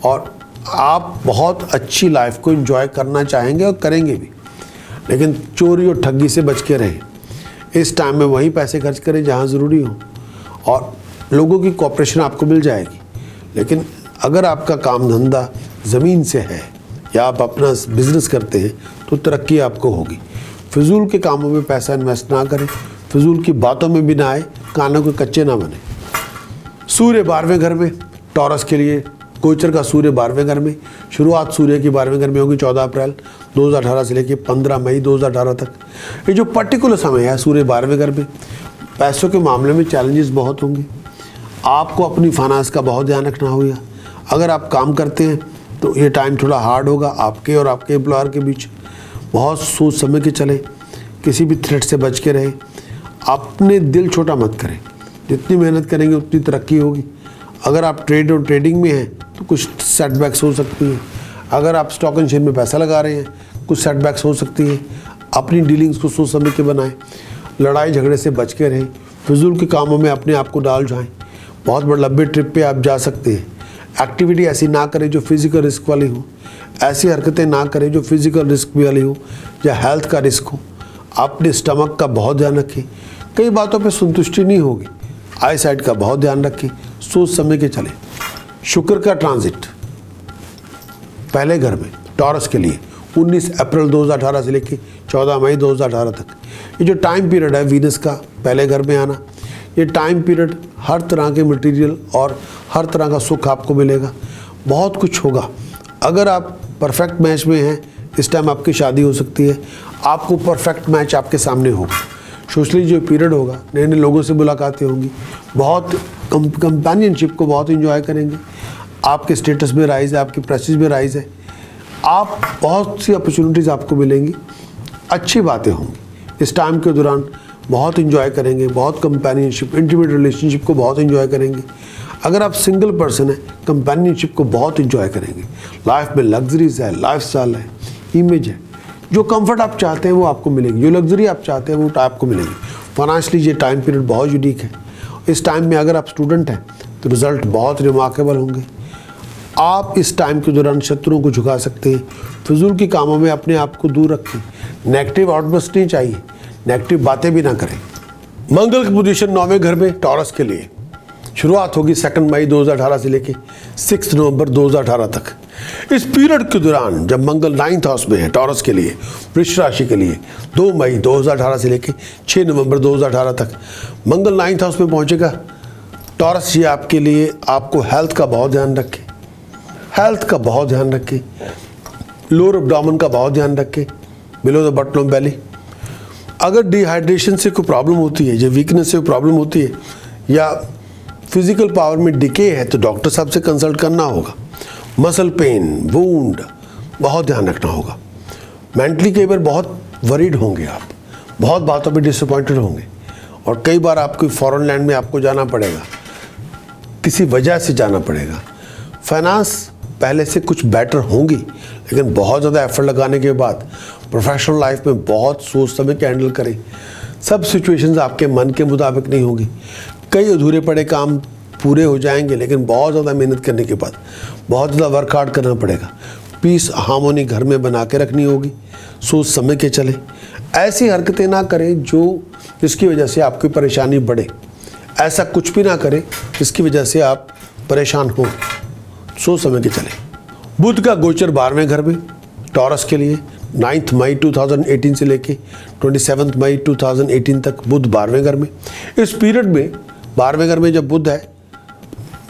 और आप बहुत अच्छी लाइफ को एंजॉय करना चाहेंगे और करेंगे भी। लेकिन चोरी और ठगी से बच के रहें। इस टाइम में वही पैसे खर्च करें जहाँ ज़रूरी हो और लोगों की कोऑपरेशन आपको मिल जाएगी। लेकिन अगर आपका काम धंधा ज़मीन से है या आप अपना बिजनेस करते हैं तो तरक्की आपको होगी। फिजूल के कामों में पैसा इन्वेस्ट ना करें, फिजूल की बातों में भी ना आए, कानों के कच्चे ना बने। सूर्य 12वें घर में टॉरस के लिए गोचर का सूर्य 12वें घर में। शुरुआत सूर्य की 12वें घर में होगी 14 अप्रैल 2018 से लेकर 15 मई 2018 तक। ये जो पर्टिकुलर समय है सूर्य 12वें घर में, पैसों के मामले में चैलेंजेस बहुत होंगे। आपको अपनी फाइनेंस का बहुत ध्यान रखना होगा। अगर आप काम करते हैं तो ये टाइम थोड़ा हार्ड होगा आपके और आपके एम्प्लॉयर के बीच। बहुत सोच समझ के चलें, किसी भी थ्रेट से बच के रहें। अपने दिल छोटा मत करें। जितनी मेहनत करेंगे उतनी तरक्की होगी। अगर आप ट्रेड और ट्रेडिंग में हैं तो कुछ सेटबैक्स हो सकती हैं। अगर आप स्टॉक एंड शेयर में पैसा लगा रहे हैं कुछ सेटबैक्स हो सकती हैं। अपनी डीलिंग्स को सोच समझ के बनाएं। लड़ाई झगड़े से बच के रहें। फिजूल के कामों में अपने आप को डाल जाएं। बहुत बड़े लंबे ट्रिप पे आप जा सकते हैं। एक्टिविटी ऐसी ना करें जो फिज़िकल रिस्क वाली हो। ऐसी हरकतें ना करें जो फिज़िकल रिस्क वाली हो या हेल्थ का रिस्क हो। अपने स्टमक का बहुत ध्यान रखें। कई बातों पे संतुष्टि नहीं होगी। आई साइड का बहुत ध्यान रखें। सोच समझ के चलें। शुक्र का ट्रांजिट पहले घर में टॉरस के लिए 19 अप्रैल 2018 से लेकर 14 मई 2018 तक। ये जो टाइम पीरियड है वीनस का पहले घर में आना, ये टाइम पीरियड हर तरह के मटेरियल और हर तरह का सुख आपको मिलेगा। बहुत कुछ होगा। अगर आप परफेक्ट मैच में हैं इस टाइम आपकी शादी हो सकती है। आपको परफेक्ट मैच आपके सामने होगा। सोशली जो पीरियड होगा, नए नए लोगों से मुलाकातें होंगी। बहुत कंपेनियनशिप को बहुत एंजॉय करेंगे। आपके स्टेटस में राइज है, आपकी प्रेस्टीज में राइज है। आप बहुत सी अपॉर्चुनिटीज़ आपको मिलेंगी। अच्छी बातें होंगी। इस टाइम के दौरान बहुत एंजॉय करेंगे। बहुत कंपेनियनशिप, इंटीमेट रिलेशनशिप को बहुत एंजॉय करेंगे। अगर आप सिंगल पर्सन हैं कंपेनियनशिप को बहुत एंजॉय करेंगे। लाइफ में लग्जरीज है, लाइफस्टाइल है, इमेज है। जो कंफर्ट आप चाहते हैं वो आपको मिलेगी। जो लग्जरी आप चाहते हैं वो आपको मिलेगी। फाइनेंशियली ये टाइम पीरियड बहुत यूनिक है। इस टाइम में अगर आप स्टूडेंट हैं तो रिजल्ट बहुत रिमार्केबल होंगे। आप इस टाइम के दौरान शत्रुओं को झुका सकते हैं। फिजूल के कामों में अपने आप को दूर रखें। नेगेटिव आउटबर्स्ट नहीं चाहिए। नेगेटिव बातें भी ना करें। मंगल की पोजीशन 9वें घर में टॉरस के लिए शुरुआत होगी 2 मई 2018 से लेकर 6 नवंबर 2018 तक। इस पीरियड के दौरान जब मंगल 9th हाउस में है टॉरस के लिए, वृष राशि के लिए 2 मई 2018 से लेकर 6 नवंबर 2018 तक मंगल 9th हाउस में पहुंचेगा। टॉरस ये आपके लिए, आपको हेल्थ का बहुत ध्यान रखें। हेल्थ का बहुत ध्यान रखें। लोअर एब्डोमेन का बहुत ध्यान रखें, below the button of belly. अगर डिहाइड्रेशन से कोई प्रॉब्लम होती है, या वीकनेस से प्रॉब्लम होती है, या फिजिकल पावर में डिके है तो डॉक्टर साहब से कंसल्ट करना होगा। मसल पेन, वूंड, बहुत ध्यान रखना होगा। मेंटली कई बार बहुत वरीड होंगे आप, बहुत बातों पे डिसअपॉइंटेड होंगे और कई बार आपको फॉरेन लैंड में आपको जाना पड़ेगा, किसी वजह से जाना पड़ेगा। फाइनेंस पहले से कुछ बेटर होंगी, लेकिन बहुत ज़्यादा एफर्ट लगाने के बाद प्रोफेशनल लाइफ में बहुत सोच समझ के हैंडल करें। सब सिचुएशंस आपके मन के मुताबिक नहीं होगी। कई अधूरे पड़े काम पूरे हो जाएंगे, लेकिन बहुत ज़्यादा मेहनत करने के बाद बहुत ज़्यादा वर्क हार्ड करना पड़ेगा। पीस हार्मोनी घर में बना के रखनी होगी। सोच समझ के चलें। ऐसी हरकतें ना करें जिसकी वजह से आपकी परेशानी बढ़े। ऐसा कुछ भी ना करें जिसकी वजह से आप परेशान हो। सोच समझ के चलें। बुध का गोचर 12वें घर में टॉरस के लिए 9 मई 2018 से लेके 27 मई 2018 तक बुध 12वें घर में। इस पीरियड में 12वें घर में जब बुध है,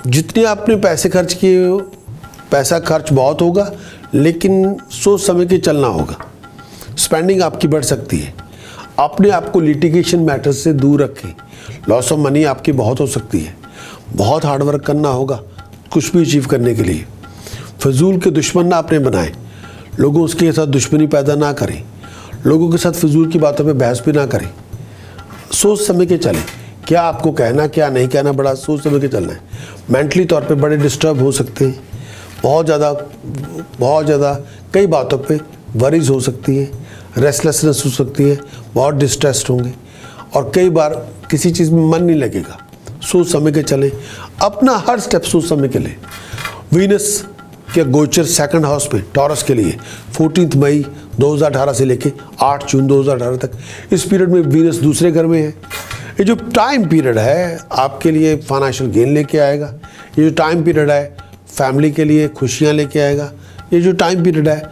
जितने आपने पैसे खर्च किए, पैसा खर्च बहुत होगा, लेकिन सोच समझ के चलना होगा। स्पेंडिंग आपकी बढ़ सकती है। अपने आप को लिटिगेशन मैटर्स से दूर रखें। लॉस ऑफ मनी आपकी बहुत हो सकती है। बहुत हार्डवर्क करना होगा कुछ भी अचीव करने के लिए। फजूल के दुश्मन ना आपने बनाए, लोगों उसके साथ दुश्मनी पैदा ना करें, लोगों के साथ फजूल की बातों पे बहस भी ना करें। सोच समझ के चलें, क्या आपको कहना क्या नहीं कहना, बड़ा सोच समझ के चलना है। मेंटली तौर पे बड़े डिस्टर्ब हो सकते हैं, बहुत ज़्यादा कई बातों पे वरीज हो सकती है, रेस्टलेसनेस हो सकती है, बहुत डिस्ट्रेस्ड होंगे और कई बार किसी चीज़ में मन नहीं लगेगा। सोच समझ के चलें, अपना हर स्टेप सोच समझ के लें। वीनस के गोचर सेकंड हाउस में टॉरस के लिए 14 मई 2018 से लेके 8 जून 2018 तक, इस पीरियड में वीनस दूसरे घर में है। ये जो टाइम पीरियड है आपके लिए फाइनेंशियल गेन लेके आएगा। ये जो टाइम पीरियड है फैमिली के लिए खुशियाँ लेके आएगा। ये जो टाइम पीरियड है,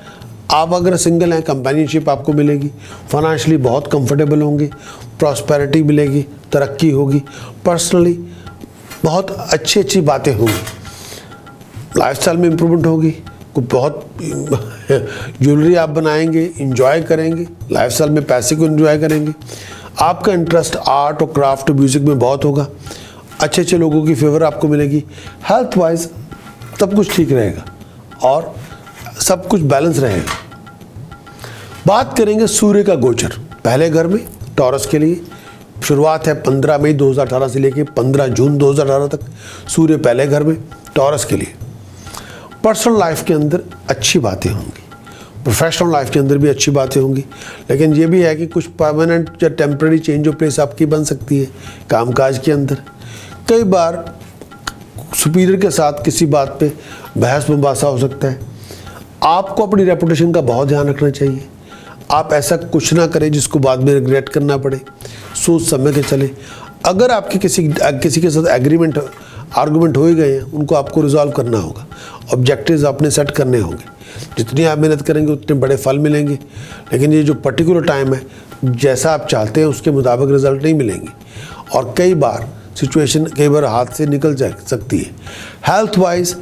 आप अगर सिंगल हैं कंपेनियनशिप आपको मिलेगी, फाइनेंशियली बहुत कंफर्टेबल होंगे, प्रॉस्पेरिटी मिलेगी, तरक्की होगी, पर्सनली बहुत अच्छी बातें होंगी, लाइफस्टाइल में इम्प्रूवमेंट होगी, कुछ बहुत ज्वेलरी आप बनाएंगे, इंजॉय करेंगे, लाइफस्टाइल में पैसे को इंजॉय करेंगे। आपका इंटरेस्ट आर्ट और क्राफ्ट और म्यूज़िक में बहुत होगा। अच्छे लोगों की फेवर आपको मिलेगी। हेल्थ वाइज सब कुछ ठीक रहेगा और सब कुछ बैलेंस रहेगा। बात करेंगे सूर्य का गोचर पहले घर में टॉरस के लिए। शुरुआत है 15 मई 2018 से लेके 15 जून 2018 तक, सूर्य पहले घर में टॉरस के लिए। पर्सनल लाइफ के अंदर अच्छी बातें होंगी, प्रोफेशनल लाइफ के अंदर भी अच्छी बातें होंगी, लेकिन ये भी है कि कुछ परमानेंट या टेम्प्रेरी चेंज ऑफ प्लेस आपकी बन सकती है कामकाज के अंदर। कई बार सुपीरियर के साथ किसी बात पे बहस मुबासा हो सकता है। आपको अपनी रेपुटेशन का बहुत ध्यान रखना चाहिए। आप ऐसा कुछ ना करें जिसको बाद में रिग्रेट करना पड़े। सोच समझ के चले। अगर आपके किसी के साथ आर्गूमेंट हो ही गए हैं, उनको आपको रिजॉल्व करना होगा। ऑब्जेक्टिव्स आपने सेट करने होंगे। जितनी आप मेहनत करेंगे उतने बड़े फल मिलेंगे, लेकिन ये जो पर्टिकुलर टाइम है, जैसा आप चाहते हैं उसके मुताबिक रिजल्ट नहीं मिलेंगे और कई बार सिचुएशन कई बार हाथ से निकल जा सकती है। हेल्थ वाइज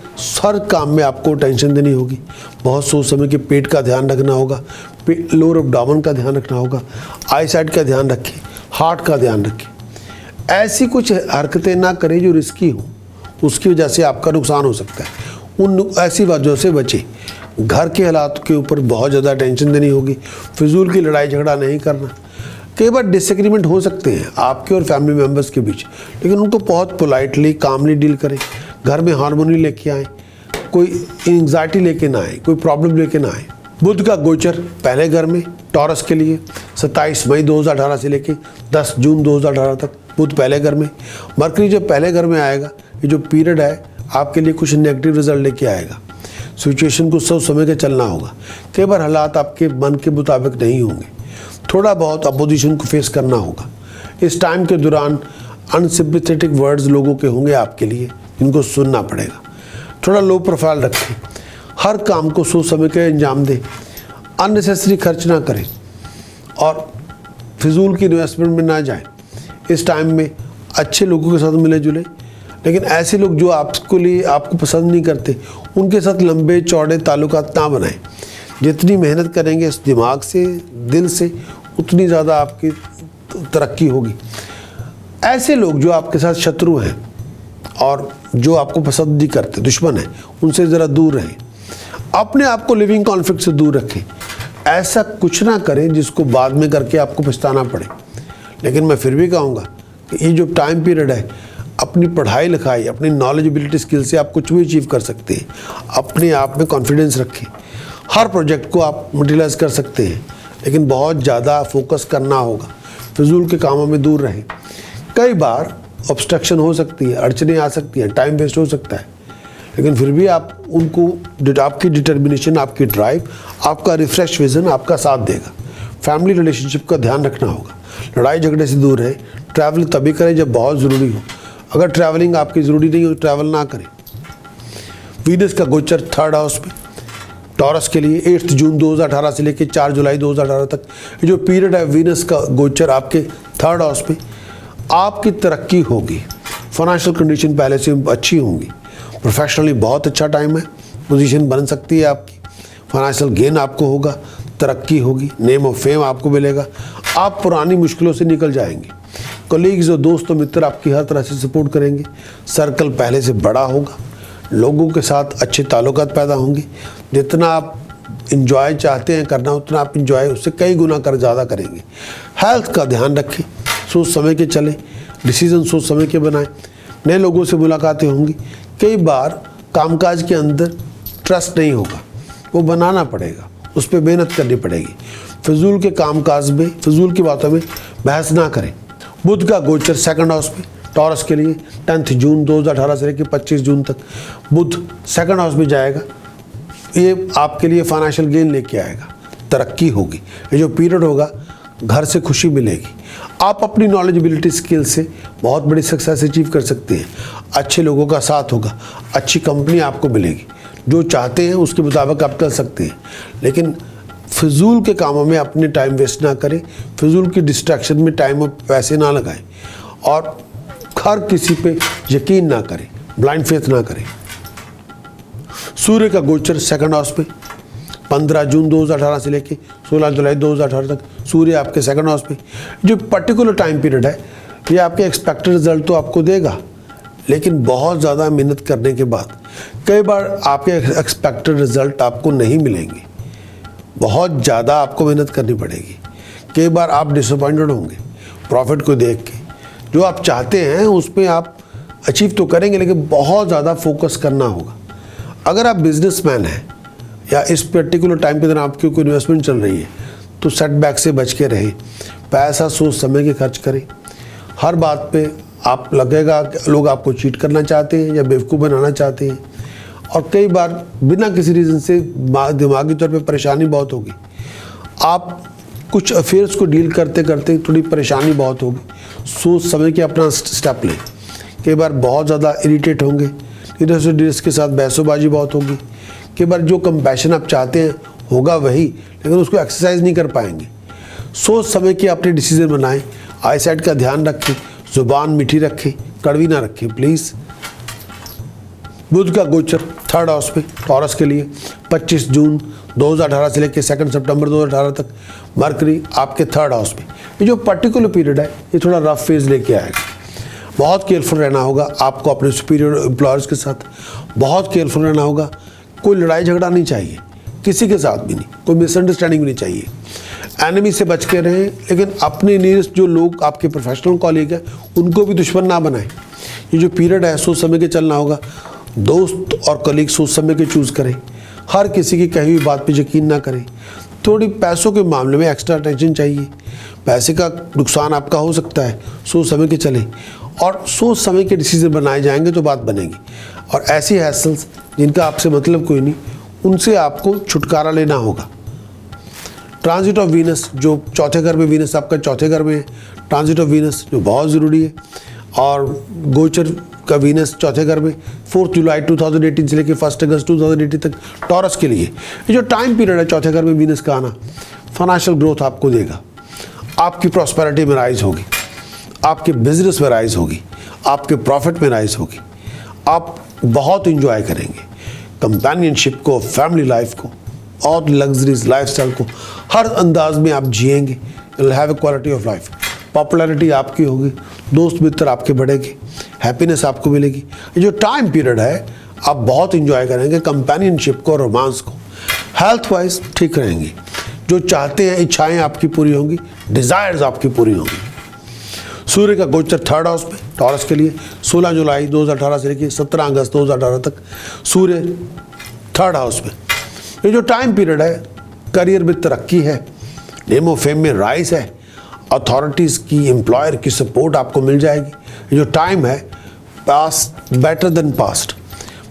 हर काम में आपको टेंशन देनी होगी। बहुत सोच समझ के पेट का ध्यान रखना होगा, लोअर एब्डोमेन का ध्यान रखना होगा, आई साइड का ध्यान रखें, हार्ट का ध्यान रखें। ऐसी कुछ हरकतें ना करें जो रिस्की हो, उसकी वजह से आपका नुकसान हो सकता है। उन ऐसी वजहों से बचें। घर के हालात के ऊपर बहुत ज़्यादा टेंशन देनी होगी। फिजूल की लड़ाई झगड़ा नहीं करना। कई बार डिसएग्रीमेंट हो सकते हैं आपके और फैमिली मेम्बर्स के बीच, लेकिन उनको बहुत पोलाइटली कामली डील करें। घर में हार्मोनी लेके आए, कोई एंग्जाइटी लेके ना आए, कोई प्रॉब्लम लेके ना आए। बुध का गोचर पहले घर में टॉरस के लिए 27 मई 2018 से लेके 10 जून 2018 तक बुध पहले घर में। मरकरी जब पहले घर में आएगा, ये जो पीरियड है आपके लिए कुछ नेगेटिव रिजल्ट लेके आएगा। सिचुएशन को सोच समझ के चलना होगा। कई बार हालात आपके मन के मुताबिक नहीं होंगे, थोड़ा बहुत अपोजिशन को फेस करना होगा। इस टाइम के दौरान अनसिम्पैथेटिक वर्ड्स लोगों के होंगे आपके लिए, जिनको सुनना पड़ेगा। थोड़ा लो प्रोफाइल रखें, हर काम को सोच समझ के अंजाम दें, अननेसेसरी खर्च ना करें और फिजूल की इन्वेस्टमेंट में ना जाएं। इस टाइम में अच्छे लोगों के साथ मिले जुले, लेकिन ऐसे लोग जो आपको पसंद नहीं करते, उनके साथ लंबे चौड़े ताल्लुकात ना बनाएं। जितनी मेहनत करेंगे इस दिमाग से, दिल से, उतनी ज़्यादा आपकी तरक्की होगी। ऐसे लोग जो आपके साथ शत्रु हैं और जो आपको पसंद नहीं करते, दुश्मन हैं, उनसे ज़रा दूर रहें। अपने आप को लिविंग कॉन्फ्लिक्ट से दूर रखें। ऐसा कुछ ना करें जिसको बाद में करके आपको पछताना पड़े। लेकिन मैं फिर भी कहूँगा कि ये जो टाइम पीरियड है, अपनी पढ़ाई लिखाई, अपनी नॉलेजबिलिटी स्किल से आप कुछ भी अचीव कर सकते हैं। अपने आप में कॉन्फिडेंस रखें। हर प्रोजेक्ट को आप मटेरियलाइज कर सकते हैं, लेकिन बहुत ज़्यादा फोकस करना होगा। फिजूल के कामों में दूर रहें। कई बार ऑब्स्ट्रक्शन हो सकती है, अड़चनें आ सकती हैं, टाइम वेस्ट हो सकता है, लेकिन फिर भी आप उनको, आपकी डिटर्मिनेशन, आपकी ड्राइव, आपका रिफ्रेश विजन आपका साथ देगा। फैमिली रिलेशनशिप का ध्यान रखना होगा। लड़ाई झगड़े से दूर रहें। ट्रैवल तभी करें जब बहुत ज़रूरी हो। अगर ट्रैवलिंग आपकी ज़रूरी नहीं हो, ट्रैवल ना करें। वीनस का गोचर थर्ड हाउस में टॉरस के लिए 8 जून 2018 से लेकर 4 जुलाई 2018 तक ये जो पीरियड है वीनस का गोचर आपके 3rd हाउस पे, आपकी तरक्की होगी, फाइनेंशियल कंडीशन पहले से अच्छी होंगी, प्रोफेशनली बहुत अच्छा टाइम है, पोजीशन बन सकती है आपकी, फाइनेंशियल गेन आपको होगा, तरक्की होगी, नेम ऑफ फेम आपको मिलेगा, आप पुरानी मुश्किलों से निकल जाएंगे। कलीग्स और दोस्त और मित्र आपकी हर तरह से सपोर्ट करेंगे, सर्कल पहले से बड़ा होगा, लोगों के साथ अच्छे ताल्लुकात पैदा होंगे, जितना आप इंजॉय चाहते हैं करना उतना आप इंजॉय उससे कई गुना कर ज़्यादा करेंगे। हेल्थ का ध्यान रखें, सोच समझ के चलें, डिसीजन सोच समझ के बनाएं, नए लोगों से मुलाकातें होंगी, कई बार कामकाज के अंदर ट्रस्ट नहीं होगा, वो बनाना पड़ेगा, उस पर मेहनत करनी पड़ेगी। फिजूल के कामकाज में, फिजूल की बातों में बहस ना करें। बुध का गोचर 2nd हाउस में टॉरस के लिए 10 जून 2018 से लेकर 25 जून तक बुध 2nd हाउस में जाएगा। ये आपके लिए फाइनेंशियल गेन लेके आएगा, तरक्की होगी, ये जो पीरियड होगा घर से खुशी मिलेगी, आप अपनी नॉलेजेबिलिटी स्किल से बहुत बड़ी सक्सेस अचीव कर सकते हैं, अच्छे लोगों का साथ होगा, अच्छी कंपनी आपको मिलेगी, जो चाहते हैं उसके मुताबिक आप कर सकते हैं। लेकिन फिजूल के कामों में अपने टाइम वेस्ट ना करें, फिजूल की डिस्ट्रैक्शन में टाइम और पैसे ना लगाएं और हर किसी पे यकीन ना करें, ब्लाइंड फेथ ना करें। सूर्य का गोचर 2nd हाउस पे 15 जून 2018 से लेके 16 जुलाई 2018 तक सूर्य आपके 2nd हाउस पे, जो पर्टिकुलर टाइम पीरियड है ये आपके एक्सपेक्टेड रिजल्ट तो आपको देगा, लेकिन बहुत ज़्यादा मेहनत करने के बाद कई बार आपके एक्सपेक्टेड रिजल्ट आपको नहीं मिलेंगे, बहुत ज़्यादा आपको मेहनत करनी पड़ेगी, कई बार आप डिसअपॉइंटेड होंगे प्रॉफिट को देख के। जो आप चाहते हैं उस पर आप अचीव तो करेंगे, लेकिन बहुत ज़्यादा फोकस करना होगा। अगर आप बिजनेसमैन हैं या इस पर्टिकुलर टाइम पे आपकी कोई इन्वेस्टमेंट चल रही है तो सेटबैक से बच के रहें, पैसा सोच समझ के खर्च करें। हर बात पे आप लगेगा लोग आपको चीट करना चाहते हैं या बेवकूफ़ बनाना चाहते हैं, और कई बार बिना किसी रीज़न से दिमागी तौर पे परेशानी बहुत होगी। आप कुछ अफेयर्स को डील करते करते थोड़ी परेशानी बहुत होगी, सोच समझ के अपना स्टेप लें। कई बार बहुत ज़्यादा इरिटेट होंगे, इधर से डीलर्स के साथ बहसोबाजी बहुत होगी, कई बार जो कंपैशन आप चाहते हैं होगा वही, लेकिन उसको एक्सरसाइज नहीं कर पाएंगे। सोच समझ के अपने डिसीजन बनाएं, आई साइट का ध्यान रखें, ज़ुबान मीठी रखें, कड़वी ना रखें प्लीज़। बुध का गोचर 3rd हाउस पे टॉरस के लिए 25 जून 2018 से लेकर 2 सितंबर 2018 तक मरकरी आपके 3rd हाउस पे। ये जो पर्टिकुलर पीरियड है ये थोड़ा रफ फेज लेके आएगा, बहुत केयरफुल रहना होगा आपको अपने सुपीरियर एम्प्लॉयर्स के साथ, बहुत केयरफुल रहना होगा। कोई लड़ाई झगड़ा नहीं चाहिए, किसी के साथ भी नहीं, कोई मिसअंडरस्टैंडिंग भी नहीं चाहिए, एनिमी से बच के रहें, लेकिन अपने नियरेस्ट जो लोग आपके प्रोफेशनल कॉलीग हैं उनको भी दुश्मन ना बनाएं। ये जो पीरियड है सोच समझ के चलना होगा, दोस्त और कलीग सोच समझ के चूज़ करें, हर किसी की कही हुई बात पे यकीन ना करें। थोड़ी पैसों के मामले में एक्स्ट्रा अटेंशन चाहिए, पैसे का नुकसान आपका हो सकता है, सोच समझ के चलें और सोच समझ के डिसीजन बनाए जाएंगे तो बात बनेगी। और ऐसी हैसल्स जिनका आपसे मतलब कोई नहीं, उनसे आपको छुटकारा लेना होगा। ट्रांजिट ऑफ वीनस जो 4थे घर में, वीनस आपका 4थे घर में है, ट्रांजिट ऑफ वीनस जो बहुत ज़रूरी है, और गोचर का वीनस 4थे घर में 4 जुलाई 2018 से लेकर 1 अगस्त 2018 तक टॉरस के लिए। ये जो टाइम पीरियड है 4थे घर में वीनस का आना, फाइनेंशियल ग्रोथ आपको देगा, आपकी प्रॉस्पेरिटी में राइज होगी, आपके बिजनेस में राइज होगी, आपके प्रॉफिट में राइज होगी, आप बहुत इंजॉय करेंगे कंपेनियनशिप को, फैमिली लाइफ को और लग्जरीज लाइफस्टाइल को, हर अंदाज में आप जिएंगे। You will have a quality of life, popularity आपकी होगी, दोस्त मित्र आपके बढ़ेंगे, हैप्पीनेस आपको मिलेगी। ये जो टाइम पीरियड है आप बहुत इंजॉय करेंगे कंपेनियनशिप को, रोमांस को। हेल्थ वाइज ठीक रहेंगे, जो चाहते हैं इच्छाएं आपकी पूरी होंगी, डिज़ायर्स आपकी पूरी होंगी। सूर्य का गोचर 3rd हाउस में टॉरस के लिए 16 जुलाई 2018 से लेकर 17 अगस्त 2018 तक सूर्य 3rd हाउस में। ये जो टाइम पीरियड है करियर में तरक्की है, नेम ऑफ फेम में राइज है, अथॉरिटीज़ की, एम्प्लॉयर की सपोर्ट आपको मिल जाएगी। ये जो टाइम है पास्ट बेटर देन पास्ट,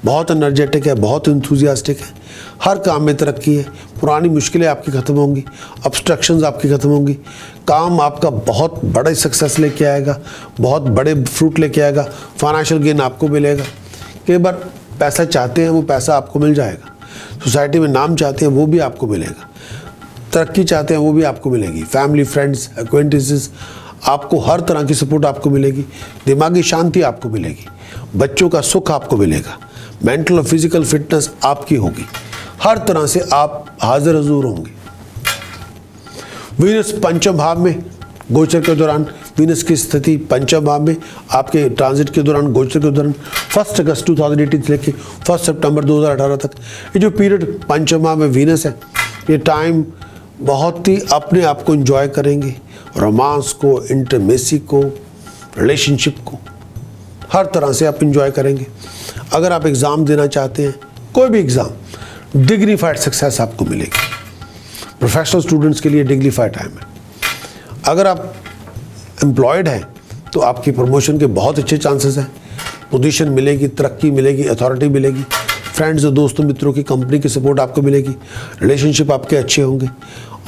बहुत एनर्जेटिक है, बहुत इंथुजियास्टिक है, हर काम में तरक्की है, पुरानी मुश्किलें आपकी ख़त्म होंगी, ऑब्स्ट्रक्शंस आपकी ख़त्म होंगी, काम आपका बहुत बड़े सक्सेस लेके आएगा, बहुत बड़े फ्रूट लेके आएगा, फाइनेंशियल गेन आपको मिलेगा। कई बार पैसा चाहते हैं वो पैसा आपको मिल जाएगा, सोसाइटी में नाम चाहते हैं वो भी आपको मिलेगा, तरक्की चाहते हैं वो भी आपको मिलेगी, फैमिली, फ्रेंड्स, एक्वेंटेंसेस, आपको हर तरह की सपोर्ट आपको मिलेगी, दिमागी शांति आपको मिलेगी, बच्चों का सुख आपको मिलेगा, मेंटल और फिजिकल फिटनेस आपकी होगी, हर तरह से आप हाजिर हजूर होंगे। वीनस पंचम भाव में गोचर के दौरान, वीनस की स्थिति पंचम भाव में आपके ट्रांजिट के दौरान, गोचर के दौरान 1 अगस्त 2018 से लेकर 1 सितंबर 2018 तक, ये जो पीरियड पंचम भाव में वीनस है, ये टाइम बहुत ही अपने आप को एंजॉय करेंगे, रोमांस को, इंटीमेसी को, रिलेशनशिप को, हर तरह से आप एंजॉय करेंगे। अगर आप एग्ज़ाम देना चाहते हैं, कोई भी एग्ज़ाम, डिग्निफाइड सक्सेस आपको मिलेगी। प्रोफेशनल स्टूडेंट्स के लिए डिग्निफाइड टाइम है। अगर आप एम्प्लॉयड हैं तो आपकी प्रमोशन के बहुत अच्छे चांसेस हैं, पोजीशन मिलेगी, तरक्की मिलेगी, अथॉरिटी मिलेगी, फ्रेंड्स और दोस्तों मित्रों की कंपनी की सपोर्ट आपको मिलेगी, रिलेशनशिप आपके अच्छे होंगे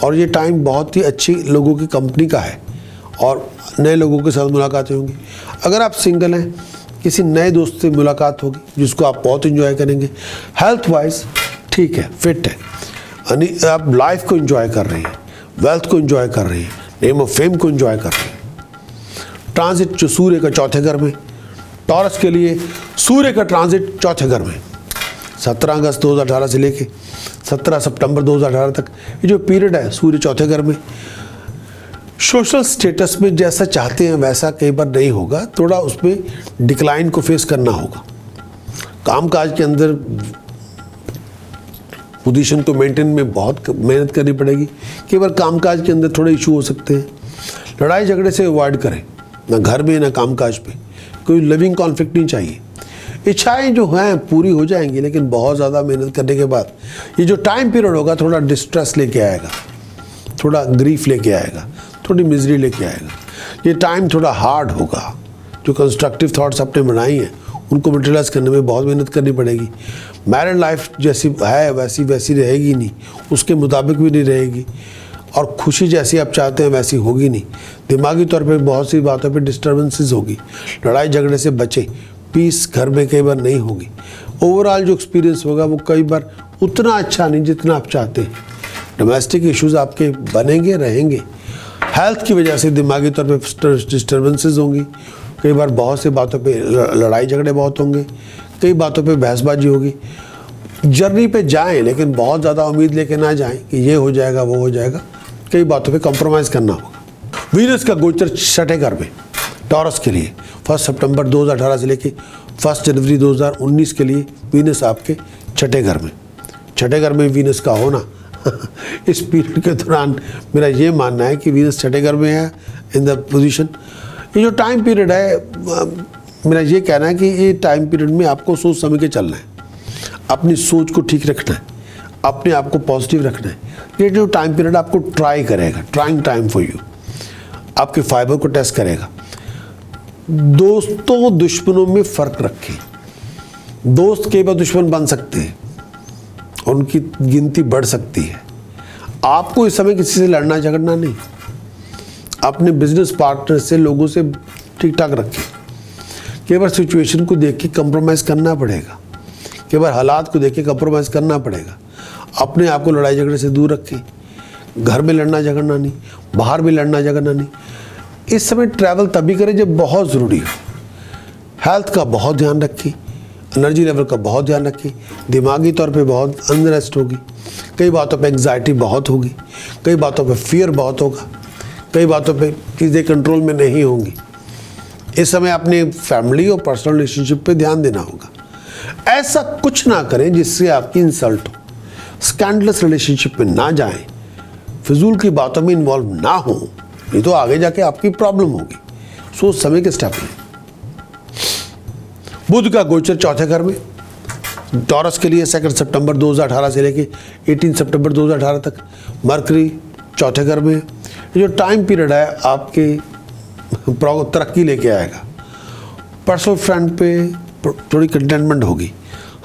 और ये टाइम बहुत ही अच्छी लोगों की कंपनी का है और नए लोगों के साथ मुलाकातें होंगी। अगर आप सिंगल हैं, किसी नए दोस्त से मुलाकात होगी जिसको आप बहुत इन्जॉय करेंगे। हेल्थ वाइज ठीक है, फिट है, यानी आप लाइफ को एंजॉय कर रहे हैं, वेल्थ को एंजॉय कर रहे हैं, नेम ऑफ फेम को एंजॉय कर रहे हैं। ट्रांजिट जो सूर्य का चौथे घर में, टॉरस के लिए सूर्य का ट्रांजिट चौथे घर में 17 अगस्त 2018 से लेके 17 सितंबर 2018 तक, ये जो पीरियड है सूर्य चौथे घर में, सोशल स्टेटस में जैसा चाहते हैं वैसा कई बार नहीं होगा, थोड़ा उसमें डिक्लाइन को फेस करना होगा। कामकाज के अंदर पोजीशन को मेंटेन में बहुत मेहनत करनी पड़ेगी, कई बार कामकाज के अंदर थोड़े इशू हो सकते हैं। लड़ाई झगड़े से अवॉइड करें, ना घर में ना कामकाज पे, कोई लिविंग कॉन्फ्लिक्ट नहीं चाहिए। इच्छाएं जो हैं पूरी हो जाएंगी, लेकिन बहुत ज़्यादा मेहनत करने के बाद ये जो टाइम पीरियड होगा थोड़ा डिस्ट्रेस लेके आएगा, थोड़ा ग्रीफ लेके आएगा, थोड़ी मिजरी लेके आएगा। ये टाइम थोड़ा हार्ड होगा। जो कंस्ट्रक्टिव थॉट्स आपने बनाई हैं उनको मटेरियलाइज करने में बहुत मेहनत करनी पड़ेगी। मैरिड लाइफ जैसी है वैसी रहेगी नहीं, उसके मुताबिक भी नहीं रहेगी और खुशी जैसी आप चाहते हैं वैसी होगी नहीं। दिमागी तौर पे बहुत सी बातों पे डिस्टर्बेंसेस होगी। लड़ाई झगड़े से बचें, पीस घर में कई बार नहीं होगी। ओवरऑल जो एक्सपीरियंस होगा वो कई बार उतना अच्छा नहीं जितना आप चाहते हैं। डोमेस्टिक इश्यूज आपके बनेंगे रहेंगे। हेल्थ की वजह से दिमागी तौर पे डिस्टर्बेंसेस होंगी। कई बार बहुत से बातों पे लड़ाई झगड़े बहुत होंगे, कई बातों पे बहसबाजी होगी। जर्नी पे जाएं लेकिन बहुत ज़्यादा उम्मीद लेके ना जाएं कि ये हो जाएगा वो हो जाएगा। कई बातों पे कॉम्प्रोमाइज़ करना होगा। वीनस का गोचर छठे घर में टॉरस के लिए 1 सितंबर 2018 से लेके 1 जनवरी 2019 के लिए वीनस आपके छठे घर में। छठे घर में वीनस का होना इस पीरियड के दौरान मेरा ये मानना है कि वीनस छठे घर में है इन द पोजीशन। ये जो टाइम पीरियड है, मेरा ये कहना है कि ये टाइम पीरियड में आपको सोच समझ के चलना है, अपनी सोच को ठीक रखना है, अपने आप को पॉजिटिव रखना है। ये जो टाइम पीरियड आपको ट्राई करेगा, ट्राइंग टाइम फॉर यू, आपके फाइबर को टेस्ट करेगा। दोस्तों दुश्मनों में फ़र्क रखें। दोस्त कई बार दुश्मन बन सकते हैं और उनकी गिनती बढ़ सकती है। आपको इस समय किसी से लड़ना झगड़ना नहीं। अपने बिजनेस पार्टनर से, लोगों से ठीक ठाक रखें। कई बार सिचुएशन को देख के कंप्रोमाइज़ करना पड़ेगा, कई बार हालात को देख के कंप्रोमाइज़ करना पड़ेगा। अपने आप को लड़ाई झगड़े से दूर रखें। घर में लड़ना झगड़ना नहीं, बाहर भी लड़ना झगड़ना नहीं। इस समय ट्रैवल तभी करें जब बहुत ज़रूरी हो। हेल्थ का बहुत ध्यान रखें, एनर्जी लेवल का बहुत ध्यान रखें। दिमागी तौर पे बहुत अनरेस्ट होगी, कई बातों पे एंग्जाइटी बहुत होगी, कई बातों पे फियर बहुत होगा, कई बातों पे चीज़ें कंट्रोल में नहीं होंगी। इस समय अपने फैमिली और पर्सनल रिलेशनशिप पे ध्यान देना होगा। ऐसा कुछ ना करें जिससे आपकी इंसल्ट हो। स्कैंडलस रिलेशनशिप में ना जाएं, फिजूल की बातों में इन्वॉल्व ना हो, नहीं तो आगे जाके आपकी प्रॉब्लम होगी। सोच समझ के स्टेप लें। बुध का गोचर चौथे घर में टॉरस के लिए 2 सितंबर 2018 से लेके 18 सितंबर 2018 तक। मरकरी चौथे घर में। ये जो टाइम पीरियड है आपके तरक्की लेके आएगा। पर्सनल फ्रंट पे थोड़ी कंटेनमेंट होगी,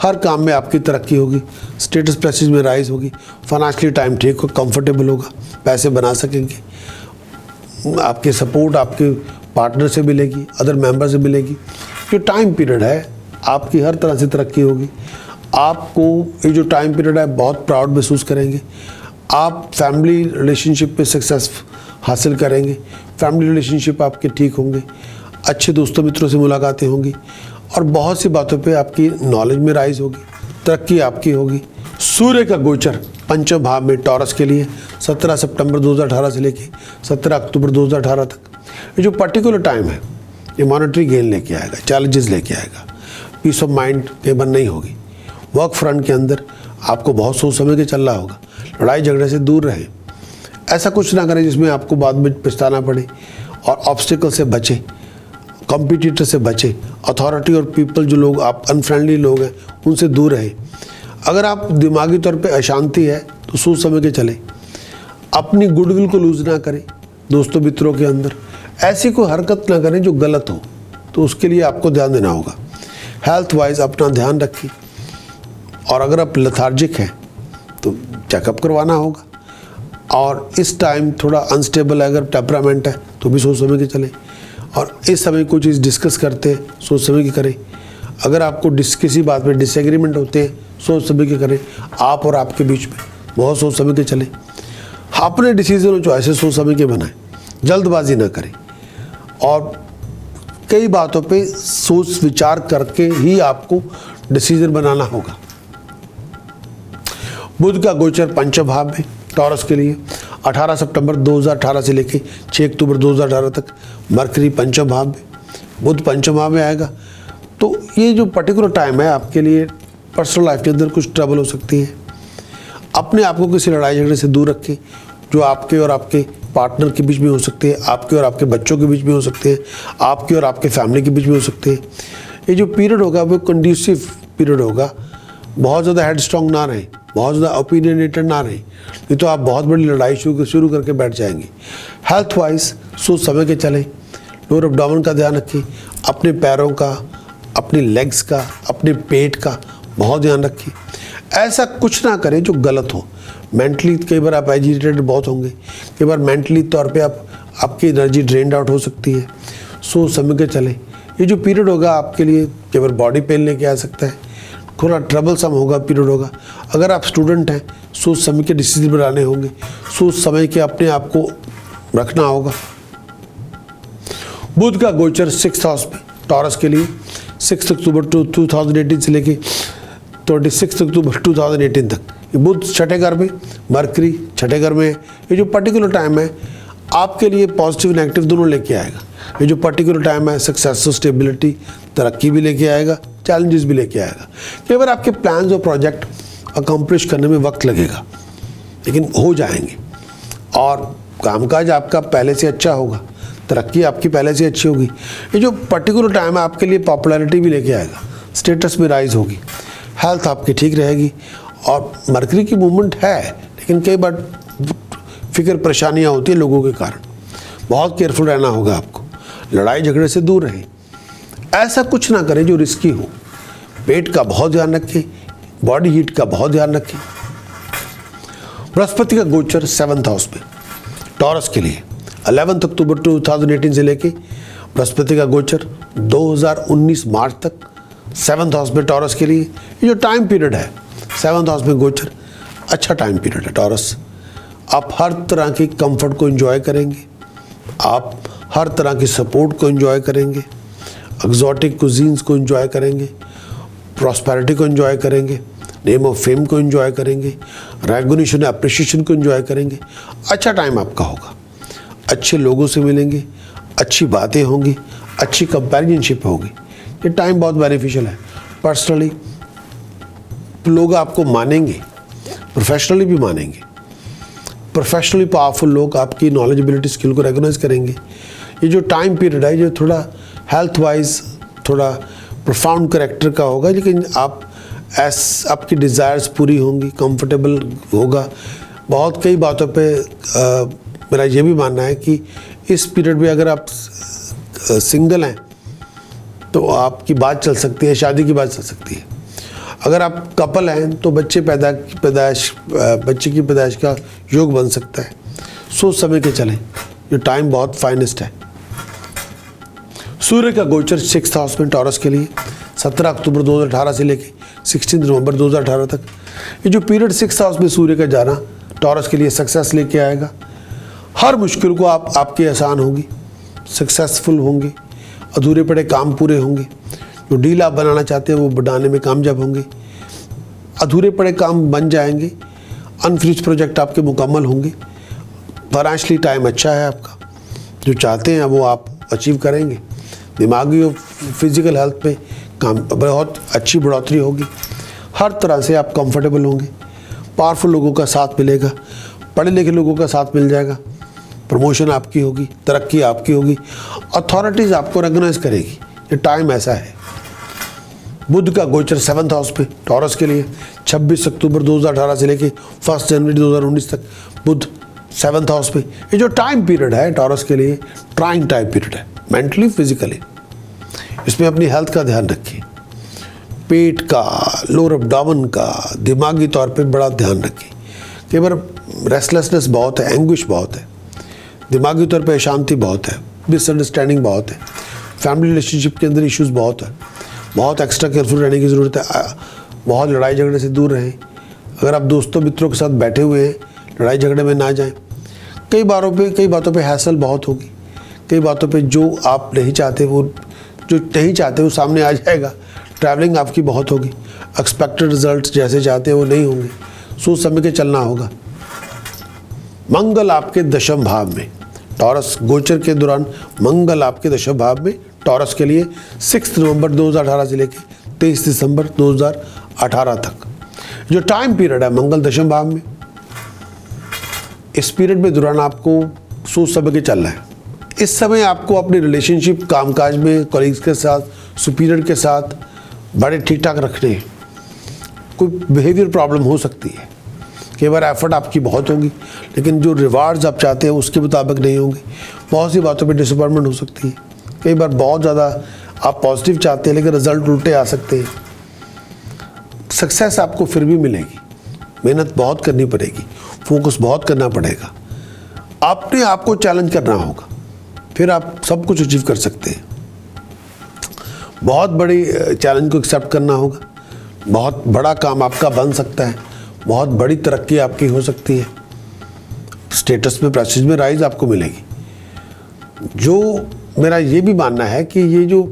हर काम में आपकी तरक्की होगी, स्टेटस प्रेस्टीज में राइज होगी, फाइनेंशियली टाइम ठीक हो, कंफर्टेबल होगा, पैसे बना सकेंगे। आपके सपोर्ट आपके पार्टनर से मिलेगी, अदर मेंबर से मिलेगी। जो टाइम पीरियड है आपकी हर तरह से तरक्की होगी। आपको ये जो टाइम पीरियड है बहुत प्राउड महसूस करेंगे। आप फैमिली रिलेशनशिप पे सक्सेस हासिल करेंगे, फैमिली रिलेशनशिप आपके ठीक होंगे, अच्छे दोस्तों मित्रों से मुलाकातें होंगी और बहुत सी बातों पे आपकी नॉलेज में राइज होगी, तरक्की आपकी होगी। सूर्य का गोचर पंचम भाव में टॉरस के लिए 17 सितंबर 2018 से लेके 17 अक्टूबर 2018 तक, ये जो पर्टिकुलर टाइम है ये मॉनेटरी गेन लेके आएगा, चैलेंजेस लेके आएगा, पीस ऑफ माइंड कई बार नहीं होगी। वर्क फ्रंट के अंदर आपको बहुत सोच समझ के चलना होगा, लड़ाई झगड़े से दूर रहें, ऐसा कुछ ना करें जिसमें आपको बाद में पछताना पड़े, और ऑब्स्टिकल से बचें, कॉम्पिटिटर से बचें, अथॉरिटी और पीपल जो लोग आप अनफ्रेंडली लोग हैं उनसे दूर रहें। अगर आप दिमागी तौर पे अशांति है तो सोच समझ के चलें, अपनी गुडविल को लूज ना करें दोस्तों मित्रों के अंदर, ऐसी कोई हरकत ना करें जो गलत हो, तो उसके लिए आपको ध्यान देना होगा। हेल्थ वाइज अपना ध्यान रखिए, और अगर आप लेथार्जिक हैं तो चेकअप करवाना होगा, और इस टाइम थोड़ा अनस्टेबल है, अगर टेम्परामेंट है तो भी सोच समझ के चलें, और इस समय कोई चीज़ डिस्कस करते हैं सोच समझ के करें। अगर आपको किसी बात में डिसएग्रीमेंट होते हैं सोच समझ के करें, आप और आपके बीच में बहुत सोच समझ के चलें। अपने डिसीजन और चॉइसेस सोच समझ के बनाएं, जल्दबाजी ना करें, और कई बातों पे सोच विचार करके ही आपको डिसीजन बनाना होगा। बुध का गोचर पंचम भाव में टॉरस के लिए 18 सितंबर 2018 से लेके 6 अक्टूबर 2018 तक, मरकरी पंचम भाव में, बुध पंचम भाव में आएगा। तो ये जो पर्टिकुलर टाइम है आपके लिए पर्सनल लाइफ के अंदर कुछ ट्रबल हो सकती है। अपने आप को किसी लड़ाई झगड़े से दूर रखें जो आपके और आपके पार्टनर के बीच में हो सकते हैं, आपके और आपके बच्चों के बीच में हो सकते हैं, आपके और आपके फैमिली के बीच में हो सकते हैं। ये जो पीरियड होगा वो कंड्यूसिव पीरियड होगा, बहुत ज़्यादा हेड स्ट्रॉन्ग ना रहें, बहुत ज़्यादा ओपिनियनेटेड ना रहें, नहीं तो आप बहुत बड़ी लड़ाई शुरू करके बैठ जाएंगे। हेल्थ वाइज सोच समझ के चलें, लोअर एब्डोमेन का ध्यान रखें, अपने पैरों का, अपनी लेग्स का, अपने पेट का बहुत ध्यान रखें। ऐसा कुछ ना करें जो गलत हो। मेंटली कई बार आप एजिटेटेड बहुत होंगे, कई बार मेंटली तौर पे आपकी एनर्जी ड्रेन्ड आउट हो सकती है, सोच समझ के चलें। ये जो पीरियड होगा आपके लिए कई बार बॉडी पेन लेके आ सकता है, थोड़ा ट्रबल सम होगा पीरियड होगा। अगर आप स्टूडेंट हैं सोच समझ के डिसीजन बनाने होंगे, सोच समझ के अपने आप को रखना होगा। बुध का गोचर 6th हाउस में टॉरस के लिए 6 अक्टूबर 2018 से लेके 26 अक्टूबर 2018 तक, ये बुध छठे घर में, मरकरी छठे घर में है। ये जो पर्टिकुलर टाइम है आपके लिए पॉजिटिव नेगेटिव दोनों लेके आएगा। ये जो पर्टिकुलर टाइम है सक्सेस और स्टेबिलिटी, तरक्की भी लेके आएगा, चैलेंजेस भी लेके आएगा। कई बार आपके प्लान्स और प्रोजेक्ट अकम्प्लिश करने में वक्त लगेगा, लेकिन हो जाएंगे, और कामकाज आपका पहले से अच्छा होगा, तरक्की आपकी पहले से अच्छी होगी। ये जो पर्टिकुलर टाइम है आपके लिए पॉपुलैरिटी भी लेके आएगा, स्टेटस में राइज होगी, हेल्थ आपकी ठीक रहेगी। और मरकरी की मूवमेंट है, लेकिन कई बार फिक्र परेशानियाँ होती है लोगों के कारण, बहुत केयरफुल रहना होगा आपको, लड़ाई झगड़े से दूर रहें, ऐसा कुछ ना करें जो रिस्की हो। पेट का बहुत ध्यान रखें, बॉडी हीट का बहुत ध्यान रखें। बृहस्पति का गोचर 7th हाउस में टॉरस के लिए 11 अक्टूबर 2018 से लेके बृहस्पति का गोचर 2019 मार्च तक 7th हाउस में टॉरस के लिए। ये जो टाइम पीरियड है 7th हाउस में गोचर, अच्छा टाइम पीरियड है टॉरस। आप हर तरह की कंफर्ट को एंजॉय करेंगे, आप हर तरह की सपोर्ट को एंजॉय करेंगे, एक्सोटिक कुजीन्स को एंजॉय करेंगे, प्रॉस्पेरिटी को एंजॉय करेंगे, नेम ऑफ फेम को एंजॉय करेंगे, रिकॉग्निशन अप्रिशिएशन को एंजॉय करेंगे। अच्छा टाइम आपका होगा, अच्छे लोगों से मिलेंगे, अच्छी बातें होंगी, अच्छी कंपैरिजनशिप होगी। ये टाइम बहुत बेनिफिशियल है। पर्सनली लोग आपको मानेंगे, प्रोफेशनली भी मानेंगे। प्रोफेशनली पावरफुल लोग आपकी नॉलेजेबिलिटी स्किल को रिकॉग्नाइज करेंगे। ये जो टाइम पीरियड है ये थोड़ा हेल्थ वाइज थोड़ा प्रोफाउंड करेक्टर का होगा, लेकिन आपकी डिज़ायर्स पूरी होंगी, कंफर्टेबल होगा। बहुत कई बातों पे मेरा ये भी मानना है कि इस पीरियड में अगर आप सिंगल हैं तो आपकी बात चल सकती है, शादी की बात चल सकती है। अगर आप कपल हैं तो बच्चे की पैदाइश का योग बन सकता है। सोच समझ के चलें, ये टाइम बहुत फाइनेस्ट है। सूर्य का गोचर 6th हाउस में टॉरस के लिए 17 अक्टूबर 2018 से लेके 16 नवंबर 2018 तक। ये जो पीरियड 6th हाउस में सूर्य का जाना टॉरस के लिए सक्सेस लेके आएगा। हर मुश्किल को आपकी आसान होगी, सक्सेसफुल होंगे, अधूरे पड़े काम पूरे होंगे, जो डील आप बनाना चाहते हैं वो बनाने में कामयाब होंगे, अधूरे पड़े काम बन जाएंगे, अनफिनिश्ड प्रोजेक्ट आपके मुकम्मल होंगे। फाइनेंशियली टाइम अच्छा है आपका, जो चाहते हैं वो आप अचीव करेंगे। दिमागी और फिजिकल हेल्थ में काम बहुत अच्छी बढ़ोतरी होगी। हर तरह से आप कंफर्टेबल होंगे, पावरफुल लोगों का साथ मिलेगा, पढ़े लिखे लोगों का साथ मिल जाएगा, प्रमोशन आपकी होगी, तरक्की आपकी होगी, अथॉरिटीज़ आपको रिकॉग्नाइज करेगी। ये टाइम ऐसा है। बुध का गोचर 7th हाउस पे टॉरस के लिए 26 अक्टूबर 2018 से लेके 1 जनवरी 2019 तक बुध 7th हाउस पे। ये जो टाइम पीरियड है टॉरस के लिए ट्राइंग टाइम पीरियड है, मेंटली फिजिकली। इसमें अपनी हेल्थ का ध्यान रखिए, पेट का, लोअर एब्डोमेन का, दिमागी तौर पे बड़ा ध्यान रखिए। कई बार रेस्टलेसनेस बहुत है, एंग्विश बहुत है, दिमागी तौर पे अशांति बहुत है, मिसअंडरस्टैंडिंग बहुत है, फैमिली रिलेशनशिप के अंदर इश्यूज बहुत है। बहुत एक्स्ट्रा केयरफुल रहने की ज़रूरत है। बहुत लड़ाई झगड़े से दूर रहें। अगर आप दोस्तों मित्रों के साथ बैठे हुए हैं, लड़ाई झगड़े में ना जाएं। कई बातों पे हैसल बहुत होगी, कई बातों पे जो आप नहीं चाहते वो सामने आ जाएगा। ट्रैवलिंग आपकी बहुत होगी, एक्सपेक्टेड रिजल्ट जैसे चाहते हैं वो नहीं होंगे, सोच समझ के चलना होगा। मंगल आपके दशम भाव में टॉरस गोचर के दौरान, मंगल आपके दशम भाव में टॉरस के लिए 6 नवंबर 2018 से लेकर 23 दिसंबर 2018 तक जो टाइम पीरियड है मंगल दशम भाव में, इस पीरियड में दौरान आपको सोच समझ के चलना है। इस समय आपको अपनी रिलेशनशिप कामकाज में कॉलीग्स के साथ, सुपीरियर के साथ बड़े ठीक ठाक रखने हैं। कोई बिहेवियर प्रॉब्लम हो सकती है, कई बार एफर्ट आपकी बहुत होगी लेकिन जो रिवार्ड्स आप चाहते हैं उसके मुताबिक नहीं होंगे। बहुत सी बातों पे डिसअपॉइंटमेंट हो सकती है। कई बार बहुत ज़्यादा आप पॉजिटिव चाहते हैं लेकिन रिजल्ट उल्टे आ सकते हैं। सक्सेस आपको फिर भी मिलेगी, मेहनत बहुत करनी पड़ेगी, फोकस बहुत करना पड़ेगा, अपने आप को चैलेंज करना होगा, फिर आप सब कुछ अचीव कर सकते हैं। बहुत बड़ी चैलेंज को एक्सेप्ट करना होगा, बहुत बड़ा काम आपका बन सकता है, बहुत बड़ी तरक्की आपकी हो सकती है, स्टेटस में, प्रेस्टीज में राइज आपको मिलेगी। जो मेरा ये भी मानना है कि ये जो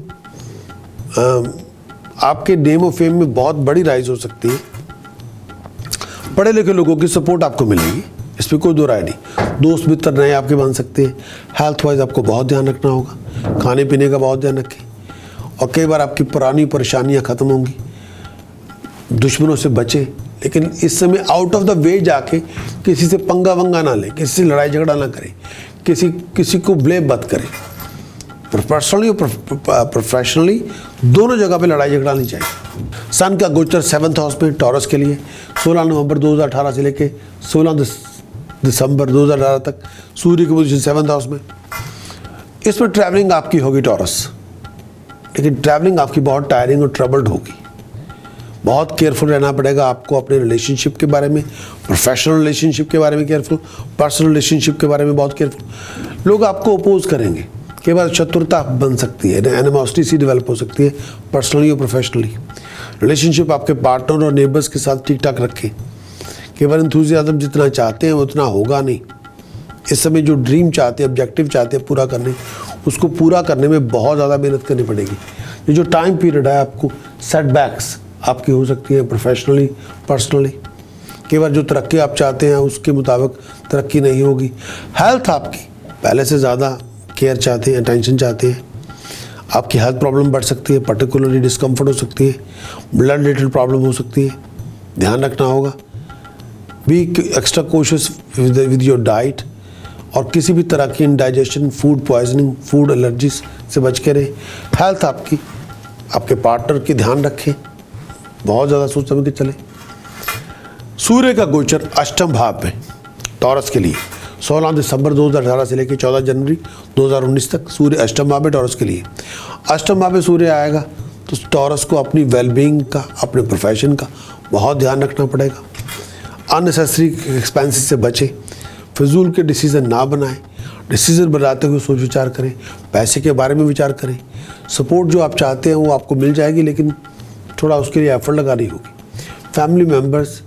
आपके नेम और फेम में बहुत बड़ी राइज हो सकती है। पढ़े लिखे लोगों की सपोर्ट आपको मिलेगी, इस पर कोई दो राय नहीं। दोस्त मित्र नए आपके बन सकते हैं। हेल्थ वाइज आपको बहुत ध्यान रखना होगा, खाने पीने का बहुत ध्यान रखें। और कई बार आपकी पुरानी परेशानियां ख़त्म होंगी, दुश्मनों से बचें, लेकिन इस समय आउट ऑफ द वे जाके किसी से पंगा वंगा ना लें, किसी से लड़ाई झगड़ा ना करें, किसी को ब्लेम मत करें। पर्सनली और प्रोफेशनली दोनों जगह पे लड़ाई झगड़ा नहीं चाहिए। सन का गोचर 7th हाउस में टॉरस के लिए 16 नवंबर 2018 से लेके 16 दिसंबर 2018 तक सूर्य की पोजीशन 7th हाउस में। इसमें ट्रैवलिंग आपकी होगी टॉरस, लेकिन ट्रैवलिंग आपकी बहुत टायरिंग और ट्रबल्ड होगी। बहुत केयरफुल रहना पड़ेगा आपको अपने रिलेशनशिप के बारे में, प्रोफेशनल रिलेशनशिप के बारे में केयरफुल, पर्सनल रिलेशनशिप के बारे में बहुत केयरफुल। लोग आपको अपोज करेंगे, कई बार शत्रुता बन सकती है, एनिमोसिटी सी डेवलप हो सकती है पर्सनली और प्रोफेशनली। रिलेशनशिप आपके पार्टनर और नेबर्स के साथ ठीक ठाक रखें। कई बार एंथुसियाज्म जितना चाहते हैं उतना होगा नहीं। इस समय जो ड्रीम चाहते हैं, ऑब्जेक्टिव चाहते हैं पूरा करने, उसको पूरा करने में बहुत ज़्यादा मेहनत करनी पड़ेगी। ये जो टाइम पीरियड है आपको सेटबैक्स आपकी हो सकती है प्रोफेशनली, पर्सनली। कई बार जो तरक्की आप चाहते हैं उसके मुताबिक तरक्की नहीं होगी। हेल्थ आपकी पहले से ज़्यादा केयर चाहते हैं, अटेंशन चाहते हैं। आपकी हेल्थ प्रॉब्लम बढ़ सकती है, पर्टिकुलरली डिस्कम्फर्ट हो सकती है, ब्लड रिलेटेड प्रॉब्लम हो सकती है, ध्यान रखना होगा। बी एक्स्ट्रा कोशिश विद योर डाइट, और किसी भी तरह की indigestion, food poisoning, food allergies से बच के रहें। हेल्थ आपकी, आपके पार्टनर की ध्यान रखें, बहुत ज़्यादा सोच समझ के चलें। सूर्य का गोचर अष्टम भाव में टॉरस के लिए 16 दिसंबर 2018 से लेकर 14 जनवरी 2019 तक सूर्य अष्टम भाव में टॉरस के लिए। अष्टम भाव में सूर्य आएगा तो टॉरस को अपनी वेलबींग का, अपने प्रोफेशन का बहुत ध्यान रखना पड़ेगा। अननेसेसरी एक्सपेंसेस से बचें, फिजूल के डिसीज़न ना बनाएं, डिसीज़न बनाते हुए सोच विचार करें, पैसे के बारे में विचार करें। सपोर्ट जो आप चाहते हैं वो आपको मिल जाएगी, लेकिन थोड़ा उसके लिए एफर्ट लगानी होगी। फैमिली मेम्बर्स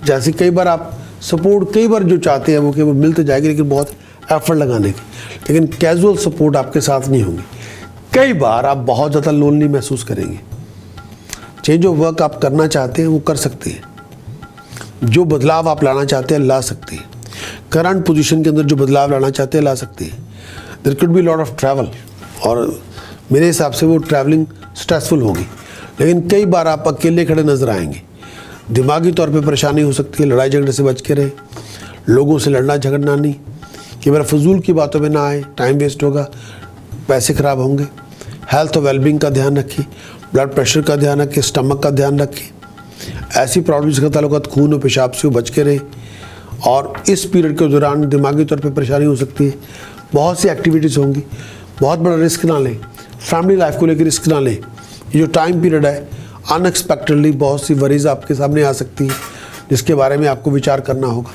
जैसे कई बार आप सपोर्ट कई बार जो चाहते हैं वो केवल मिल तो जाएगी, लेकिन बहुत एफर्ट लगाने की, लेकिन कैजुअल सपोर्ट आपके साथ नहीं होगी। कई बार आप बहुत ज़्यादा लोनली महसूस करेंगे। चेंज ऑफ वर्क आप करना चाहते हैं वो कर सकते हैं, जो बदलाव आप लाना चाहते हैं ला सकते हैं, करंट पोजीशन के अंदर जो बदलाव लाना चाहते हैं ला सकते हैं। There could be lot of travel, और मेरे हिसाब से वो ट्रैवलिंग स्ट्रेसफुल होगी, लेकिन कई बार आप अकेले खड़े नजर आएंगे। दिमागी तौर पे परेशानी हो सकती है, लड़ाई झगड़े से बच के रहे, लोगों से लड़ना झगड़ना नहीं, कि मेरा फजूल की बातों में ना आए, टाइम वेस्ट होगा, पैसे खराब होंगे। हेल्थ और वेलबींग का ध्यान रखिए, ब्लड प्रेशर का ध्यान रखिए, स्टमक का ध्यान रखिए। ऐसी प्रॉब्लम्स का ताल्लुकात खून और पेशाब से बच के रहे। और इस पीरियड के दौरान दिमागी तौर पे परेशानी हो सकती है, बहुत सी एक्टिविटीज़ होंगी, बहुत बड़ा रिस्क ना लें, फैमिली लाइफ को लेकर रिस्क ना लें। ये जो टाइम पीरियड है अनएक्सपेक्टेडली बहुत सी वरीज आपके सामने आ सकती है, जिसके बारे में आपको विचार करना होगा।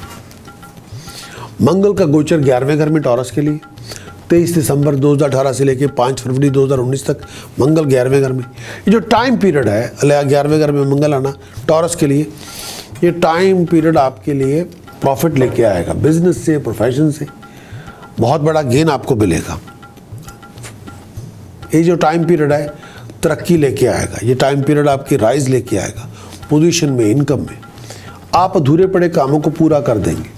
मंगल का गोचर 11वें घर में टॉरस के लिए 23 दिसंबर 2018 से लेकर 5 फरवरी 2019 तक मंगल 11वें घर में। ये जो टाइम पीरियड है 11वें घर में मंगल आना टॉरस के लिए, ये टाइम पीरियड आपके लिए प्रॉफिट लेके आएगा। बिजनेस से, प्रोफेशन से बहुत बड़ा गेन आपको मिलेगा। ये जो टाइम पीरियड है तरक्की लेके आएगा। ये टाइम पीरियड आपकी राइज लेके आएगा, पोजीशन में, इनकम में। आप अधूरे पड़े कामों को पूरा कर देंगे,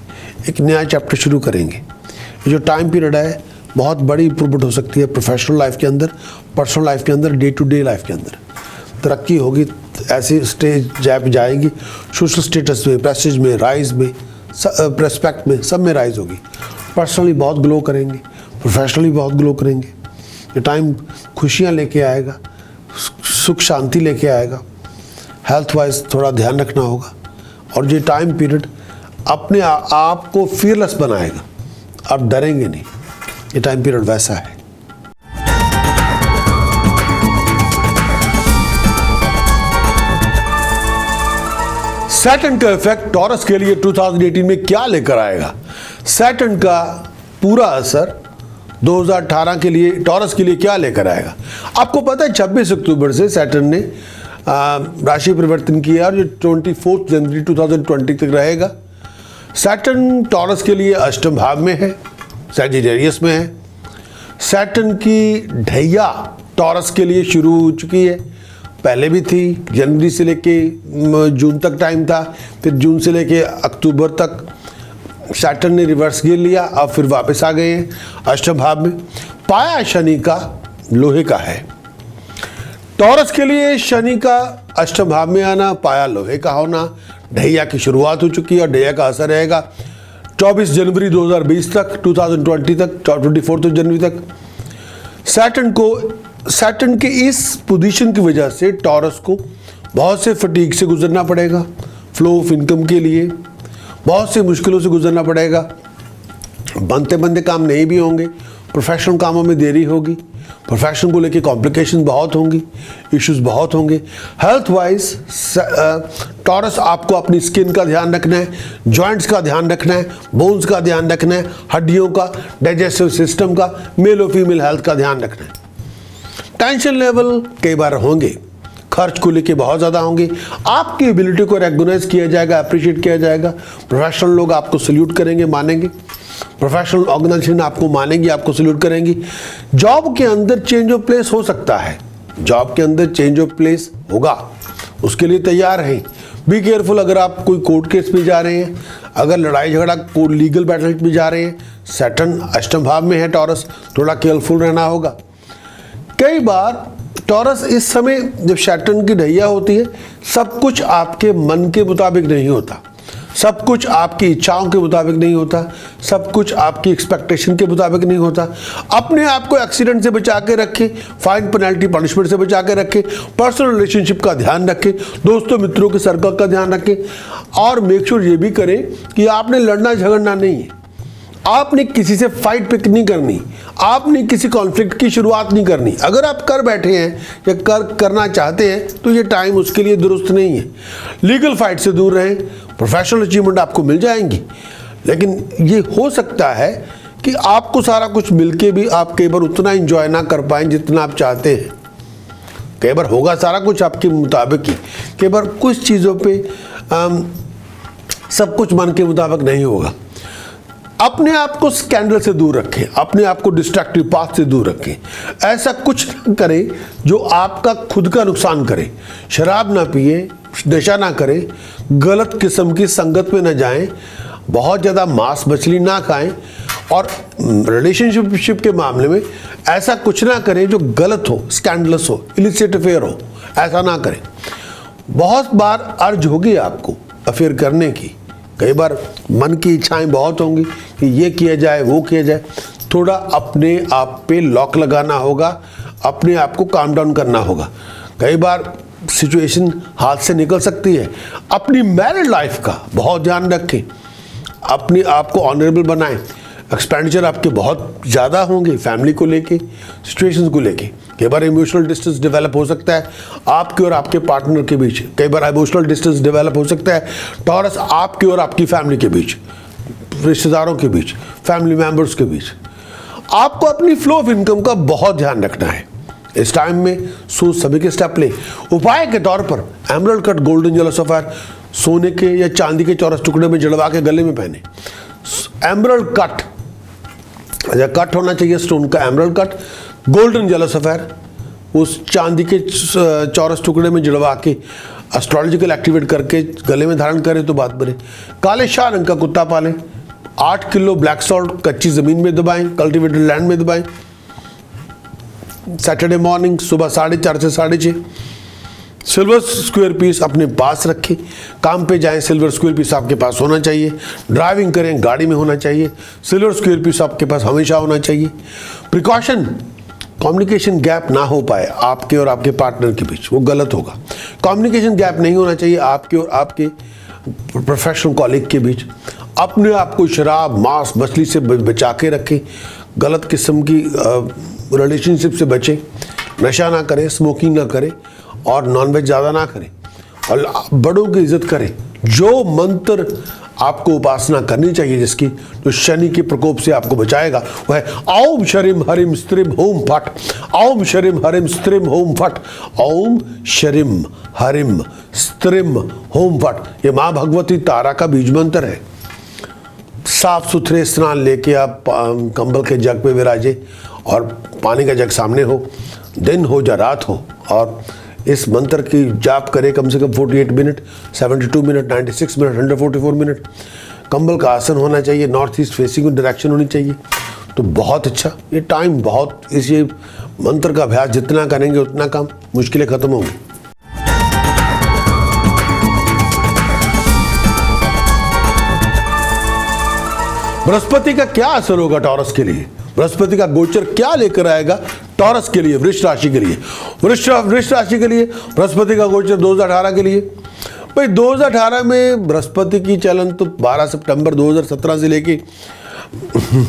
एक नया चैप्टर शुरू करेंगे। ये जो टाइम पीरियड है बहुत बड़ी इंप्रूवमेंट हो सकती है प्रोफेशनल लाइफ के अंदर, पर्सनल लाइफ के अंदर, डे टू डे लाइफ के अंदर। तरक्की होगी, ऐसी स्टेज जाएगी, सोशल स्टेटस में, प्रेस्टीज में, राइज में, रेस्पेक्ट में, सब में राइज होगी। पर्सनली बहुत ग्लो करेंगे, प्रोफेशनली बहुत ग्लो करेंगे। ये टाइम खुशियाँ लेके आएगा, सुख शांति लेके आएगा। हेल्थ वाइज थोड़ा ध्यान रखना होगा। और ये टाइम पीरियड अपने आप को फियरलेस बनाएगा, आप डरेंगे नहीं। ये टाइम पीरियड वैसा है। सैटर्न का इफेक्ट टॉरस के लिए 2018 में क्या लेकर आएगा? सैटर्न का पूरा असर 2018 के लिए टॉरस के लिए क्या लेकर आएगा? आपको पता है 26 अक्टूबर से सैटर्न ने राशि परिवर्तन किया और ये 24 जनवरी 2020 तक रहेगा। सैटर्न टॉरस के लिए अष्टम भाव में है, सैजिटेरियस में है। सैटर्न की ढैया टॉरस के लिए शुरू हो चुकी है, पहले भी थी, जनवरी से लेके जून तक टाइम था, फिर जून से लेके अक्टूबर तक सैटर्न ने रिवर्स गियर लिया, अब फिर वापस आ गए हैं अष्टम भाव में। पाया शनि का लोहे का है। टॉरस के लिए शनि का अष्टम भाव में आना, पाया लोहे का होना, ढैया की शुरुआत हो चुकी है और ढैया का असर रहेगा 24 जनवरी 2020 तक, 2020 तक, 24 जनवरी तक। सैटर्न के इस पोजीशन की वजह से टॉरस को बहुत से फटीग से गुजरना पड़ेगा, फ्लो ऑफ इनकम के लिए बहुत सी मुश्किलों से गुजरना पड़ेगा। बनते बनते काम नहीं भी होंगे, प्रोफेशनल कामों में देरी होगी, प्रोफेशन को लेके कॉम्प्लिकेशन बहुत होंगी, इश्यूज बहुत होंगे। हेल्थ वाइज टॉरस आपको अपनी स्किन का ध्यान रखना है, जॉइंट्स का ध्यान रखना है, बोन्स का ध्यान रखना है, हड्डियों का, डाइजेस्टिव सिस्टम का, मेल और फीमेल हेल्थ का ध्यान रखना है। टेंशन लेवल कई बार होंगे, खर्च को लेके बहुत ज़्यादा होंगे। आपकी एबिलिटी को रिकॉग्नाइज किया जाएगा, अप्रिशिएट किया जाएगा। प्रोफेशनल लोग आपको सल्यूट करेंगे, मानेंगे। प्रोफेशनल ऑर्गेनाइजेशन आपको मानेंगी, आपको सल्यूट करेंगी। जॉब के अंदर चेंज ऑफ प्लेस हो सकता है, जॉब के अंदर चेंज ऑफ प्लेस होगा, उसके लिए तैयार हैं। बी केयरफुल, अगर आप कोई कोर्ट केस में जा रहे हैं, अगर लड़ाई झगड़ा कोर्ट लीगल बैटल में जा रहे हैं, सैटर्न अष्टम भाव में है टॉरस, थोड़ा केयरफुल रहना होगा। कई बार टॉरस इस समय जब सैटर्न की ढैया होती है, सब कुछ आपके मन के मुताबिक नहीं होता, सब कुछ आपकी इच्छाओं के मुताबिक नहीं होता, सब कुछ आपकी एक्सपेक्टेशन के मुताबिक नहीं होता। अपने आप को एक्सीडेंट से बचा के रखें, फाइन पेनल्टी पनिशमेंट से बचा के रखें, पर्सनल रिलेशनशिप का ध्यान रखें, दोस्तों मित्रों के सर्कल का ध्यान रखें, और मेक श्योर ये भी करें कि आपने लड़ना झगड़ना नहीं है, आपने किसी से फाइट पिक नहीं करनी, आपने किसी कॉन्फ्लिक्ट की शुरुआत नहीं करनी। अगर आप कर बैठे हैं या करना चाहते हैं तो ये टाइम उसके लिए दुरुस्त नहीं है। लीगल फाइट से दूर रहें, प्रोफेशनल अचीवमेंट आपको मिल जाएंगी, लेकिन ये हो सकता है कि आपको सारा कुछ मिलके भी आप कई बार उतना एंजॉय ना कर पाएं जितना आप चाहते हैं। कई बार होगा सारा कुछ आपके मुताबिक ही, कई बार कुछ चीज़ों पे सब कुछ मन के मुताबिक नहीं होगा। अपने आप को स्कैंडल से दूर रखें, अपने आप को डिस्ट्रैक्टिव पाथ से दूर रखें। ऐसा कुछ न करें जो आपका खुद का नुकसान करे। शराब ना पिए, नशा ना करें, गलत किस्म की संगत में ना जाएं, बहुत ज़्यादा मांस मछली ना खाएं, और रिलेशनशिप के मामले में ऐसा कुछ ना करें जो गलत हो, स्कैंडलस हो, इलिसिट अफेयर हो, ऐसा ना करें। बहुत बार अर्ज होगी आपको अफेयर करने की, कई बार मन की इच्छाएं बहुत होंगी कि ये किया जाए, वो किया जाए। थोड़ा अपने आप पे लॉक लगाना होगा, अपने आप को काम डाउन करना होगा। कई बार सिचुएशन हाथ से निकल सकती है। अपनी मैरिड लाइफ का बहुत ध्यान रखें, अपने आप को ऑनरेबल बनाएं। एक्सपेंडिचर आपके बहुत ज़्यादा होंगे फैमिली को लेके, सिचुएशंस को लेके। कई बार इमोशनल डिस्टेंस डेवलप हो सकता है आपके और आपके पार्टनर के बीच। कई बार इमोशनल डिस्टेंस डेवलप हो सकता है टॉरस आपके और आपकी फैमिली के बीच, रिश्तेदारों के बीच, फैमिली मेंबर्स के बीच। आपको अपनी फ्लो ऑफ इनकम का बहुत ध्यान रखना है। इस टाइम में सोच सभी के स्टेप लें। उपाय के तौर पर एमरल्ड कट गोल्डन जेलो सफायर सोने के या चांदी के चौरस टुकड़े में जड़वा के गले में पहने। एमरल्ड कट या कट होना चाहिए स्टोन का, एमरल्ड कट गोल्डन जेलो सफायर उस चांदी के चौरस टुकड़े में जड़वा के एस्ट्रोलॉजिकल एक्टिवेट करके गले में धारण करें तो बात बने। काले शाह रंग का कुत्ता पालें। 8 किलो ब्लैक सॉल्ट कच्ची ज़मीन में दबाएं, कल्टिवेटेड लैंड में दबाएं। सैटरडे मॉर्निंग सुबह 4:30 से 6:30 सिल्वर स्क्वायर पीस अपने पास रखें। काम पे जाएं, सिल्वर स्क्वायर पीस आपके पास होना चाहिए। ड्राइविंग करें, गाड़ी में होना चाहिए, सिल्वर स्क्वायर पीस आपके पास हमेशा होना चाहिए। प्रिकॉशन, कम्युनिकेशन गैप ना हो पाए आपके और आपके पार्टनर के बीच, वो गलत होगा। कम्युनिकेशन गैप नहीं होना चाहिए आपके और आपके प्रोफेशनल कॉलीग के बीच। अपने आप को शराब, मांस, मछली से बचा के रखें। गलत किस्म की रिलेशनशिप से बचें। नशा ना करें, स्मोकिंग ना करें और नॉनवेज ज़्यादा ना करें और बड़ों की इज्जत करें। जो मंत्र आपको उपासना करनी चाहिए, जिसकी जो शनि के प्रकोप से आपको बचाएगा, वह है ओम शरीम हरिम स्त्रिम होम फट। ओम शरीम हरिम स्त्रिम होम फट। ओम शरीम हरिम स्त्रिम होम फट। ये माँ भगवती तारा का बीज मंत्र है। साफ सुथरे स्नान लेके आप कंबल के जग पे विराजे और पानी का जग सामने हो, दिन हो या रात हो, और इस मंत्र की जाप करें कम से कम 48 मिनट, 72 मिनट, 96 मिनट, 144 मिनट। कंबल का आसन होना चाहिए, नॉर्थ ईस्ट फेसिंग डायरेक्शन होनी चाहिए। तो बहुत अच्छा ये टाइम, बहुत इस ये मंत्र का अभ्यास जितना करेंगे उतना काम मुश्किलें खत्म होंगी। बृहस्पति का क्या असर होगा टॉरस के लिए? बृहस्पति का गोचर क्या लेकर आएगा टॉरस के लिए, वृष राशि के लिए? वृष राशि के लिए बृहस्पति का गोचर 2018 के लिए, भाई 2018 में बृहस्पति की चलन तो 12 सितंबर 2017 से लेके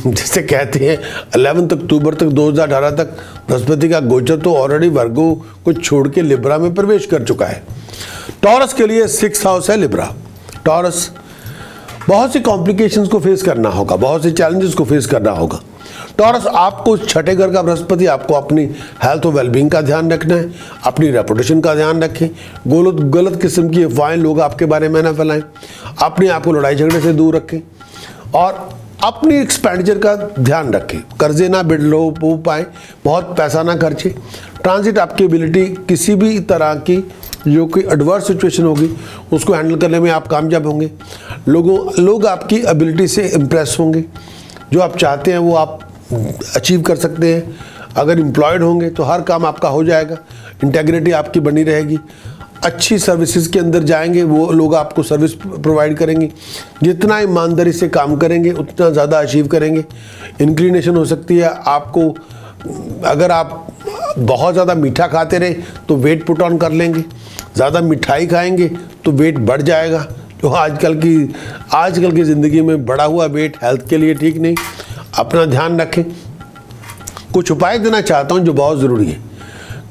जैसे कहते हैं 11 अक्टूबर तक 2018 तक बृहस्पति का गोचर तो ऑलरेडी वर्गो को छोड़ के लिब्रा में प्रवेश कर चुका है। टॉरस के लिए 6th हाउस है लिब्रा। टॉरस बहुत सी कॉम्प्लिकेशंस को फेस करना होगा, बहुत से चैलेंजेस को फेस करना होगा। टॉरस आपको छठे घर का बृहस्पति आपको अपनी हेल्थ और वेलबींग का ध्यान रखना है, अपनी रेपुटेशन का ध्यान रखें। गलत किस्म की अफवाहें लोग आपके बारे में ना फैलाएं, अपने आप को लड़ाई झगड़े से दूर रखें और अपनी एक्सपेंडिचर का ध्यान रखें। कर्जे ना बिड़ लो हो पाए, बहुत पैसा ना खर्चे। ट्रांजिट आपकी एबिलिटी किसी भी तरह की जो कोई एडवर्स सिचुएशन होगी उसको हैंडल करने में आप कामयाब होंगे। लोग आपकी एबिलिटी से इम्प्रेस होंगे, जो आप चाहते हैं वो आप अचीव कर सकते हैं। अगर एम्प्लॉयड होंगे तो हर काम आपका हो जाएगा, इंटेग्रिटी आपकी बनी रहेगी। अच्छी सर्विसेज के अंदर जाएंगे, वो लोग आपको सर्विस प्रोवाइड करेंगे। जितना ईमानदारी से काम करेंगे उतना ज़्यादा अचीव करेंगे। इंक्लिनेशन हो सकती है आपको, अगर आप बहुत ज़्यादा मीठा खाते रहे तो वेट पुट ऑन कर लेंगे, ज़्यादा मिठाई खाएंगे तो वेट बढ़ जाएगा। जो आजकल की ज़िंदगी में बढ़ा हुआ वेट हेल्थ के लिए ठीक नहीं। अपना ध्यान रखें। कुछ उपाय देना चाहता हूँ जो बहुत ज़रूरी है।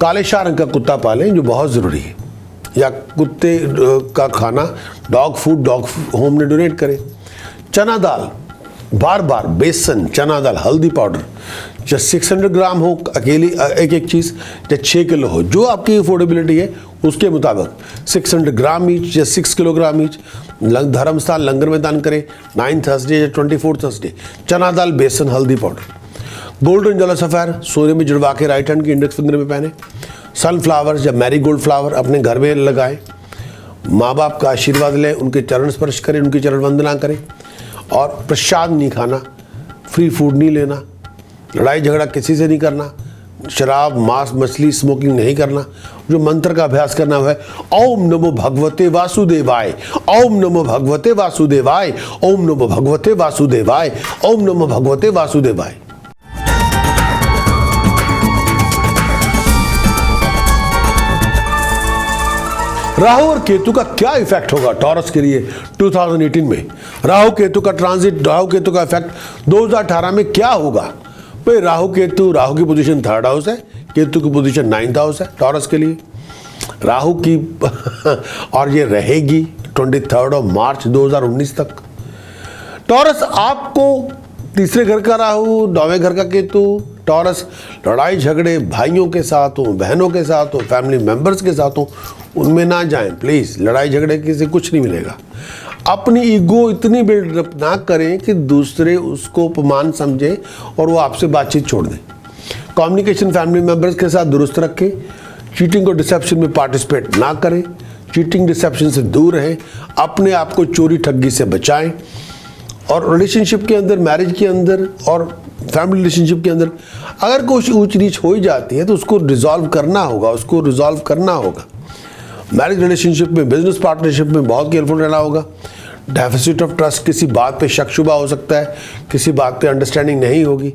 काले शाह रंग का कुत्ता पालें जो बहुत ज़रूरी है, या कुत्ते का खाना डॉग फूड होम में डोनेट करें। चना दाल बार बार, बेसन, चना दाल, हल्दी पाउडर, या 600 ग्राम हो अकेली एक एक चीज़, या 6 किलो हो, जो आपकी अफोर्डेबिलिटी है उसके मुताबिक 600 ग्राम ईच या 6 किलोग्राम ईच धर्मस्थान लंगर में दान करें 9 थर्सडे या 24 थर्सडे। चना दाल, बेसन, हल्दी पाउडर। गोल्डन जेलो सफ़ायर सोने में जुड़वा के राइट हैंड की इंडेक्स फिंगर में पहने। सनफ्लावर्स या मैरीगोल्ड फ्लावर अपने घर में लगाएं। माँ बाप का आशीर्वाद लें, उनके चरण स्पर्श करें, उनकी चरण वंदना करें। और प्रसाद नहीं खाना, फ्री फूड नहीं लेना, लड़ाई झगड़ा किसी से नहीं करना, शराब, मांस, मछली, स्मोकिंग नहीं करना। जो मंत्र का अभ्यास करना है ओम नमो भगवते वासुदेवाय, ओम नमो भगवते वासुदेवाय, ओम नमो भगवते वासुदेवाय, ओम नमो भगवते वासुदेवाय। राहु और केतु का क्या इफेक्ट होगा टॉरस के लिए 2018 में? राहु केतु का ट्रांजिट, राहु केतु का इफेक्ट 2018 में क्या होगा? भाई राहु की पोजीशन 3rd हाउस है, केतु की पोजीशन 9th हाउस है टॉरस के लिए। राहु की और ये रहेगी 23 मार्च 2019 तक। टॉरस आपको तीसरे घर का राहु, 9वें घर का केतु। टॉरस लड़ाई झगड़े भाइयों के साथ हो, बहनों के साथ हो, फैमिली मेंबर्स के साथ हो, उनमें ना जाएं प्लीज़। लड़ाई झगड़े से कुछ नहीं मिलेगा। अपनी ईगो इतनी बिल्डअप ना करें कि दूसरे उसको अपमान समझें और वो आपसे बातचीत छोड़ दें। कम्युनिकेशन फैमिली मेंबर्स के साथ दुरुस्त रखें। चीटिंग और डिसेप्शन में पार्टिसिपेट ना करें। चीटिंग डिसेप्शन से दूर रहें। अपने आप को चोरी ठगी से बचाएं। और रिलेशनशिप के अंदर, मैरिज के अंदर और फैमिली रिलेशनशिप के अंदर अगर कोई ऊंच नीच हो ही जाती है तो उसको रिजॉल्व करना होगा। मैरिज रिलेशनशिप में, बिजनेस पार्टनरशिप में बहुत केयरफुल रहना होगा। डेफिसिट ऑफ ट्रस्ट, किसी बात पे शक शुबा हो सकता है, किसी बात पे अंडरस्टैंडिंग नहीं होगी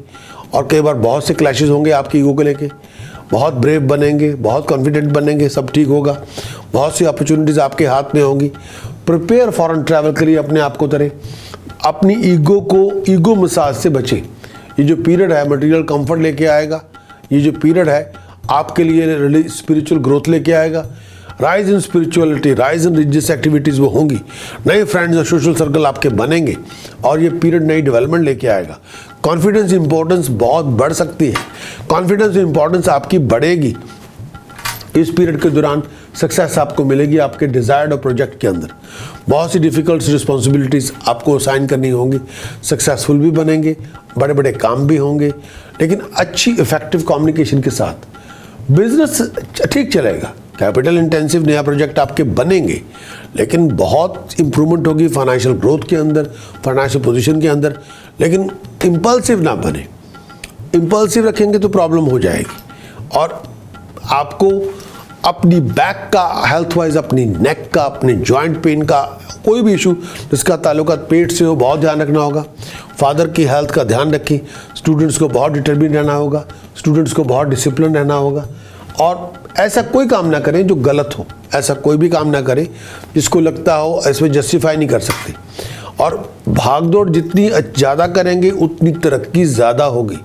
और कई बार बहुत से क्लैशेस होंगे आपकी ईगो को लेके। बहुत ब्रेव बनेंगे, बहुत कॉन्फिडेंट बनेंगे, सब ठीक होगा। बहुत सी अपॉर्चुनिटीज़ आपके हाथ में होंगी। प्रिपेयर फॉरेन ट्रैवल के लिए अपने आप को करें। अपनी ईगो मसाज से बचें। ये जो पीरियड है मटेरियल कंफर्ट लेके आएगा। ये जो पीरियड है आपके लिए स्पिरिचुअल ग्रोथ लेके आएगा। Rise in spirituality, rise in religious activities वो होंगी। नए फ्रेंड्स और सोशल सर्कल आपके बनेंगे और ये पीरियड नई डेवलपमेंट लेके आएगा। कॉन्फिडेंस इंपॉर्टेंस बहुत बढ़ सकती है। कॉन्फिडेंस इंपॉर्टेंस आपकी बढ़ेगी। इस पीरियड के दौरान सक्सेस आपको मिलेगी आपके डिज़ायर्ड प्रोजेक्ट के अंदर। बहुत सी डिफ़िकल्ट रिस्पॉन्सिबिलिटीज़ आपको असाइन करनी होंगी। सक्सेसफुल भी बनेंगे, बड़े बड़े काम भी होंगे, लेकिन अच्छी इफेक्टिव कम्युनिकेशन के साथ बिजनेस ठीक चलेगा। कैपिटल इंटेंसिव नया प्रोजेक्ट आपके बनेंगे, लेकिन बहुत इंप्रूवमेंट होगी फाइनेंशियल ग्रोथ के अंदर, फाइनेंशियल पोजीशन के अंदर। लेकिन इम्पल्सिव ना बने। इम्पल्सिव रखेंगे तो प्रॉब्लम हो जाएगी और आपको अपनी बैक का हेल्थ वाइज, अपनी नेक का, अपने जॉइंट पेन का कोई भी इशू जिसका ताल्लुकात पेट से हो बहुत ध्यान रखना होगा। फादर की हेल्थ का ध्यान रखें। स्टूडेंट्स को बहुत डिटर्मिन रहना होगा। स्टूडेंट्स को बहुत डिसिप्लिन रहना होगा और ऐसा कोई काम ना करें जो गलत हो। ऐसा कोई भी काम ना करें जिसको लगता हो इसमें जस्टिफाई नहीं कर सकते। और भागदौड़ जितनी ज़्यादा करेंगे उतनी तरक्की ज़्यादा होगी।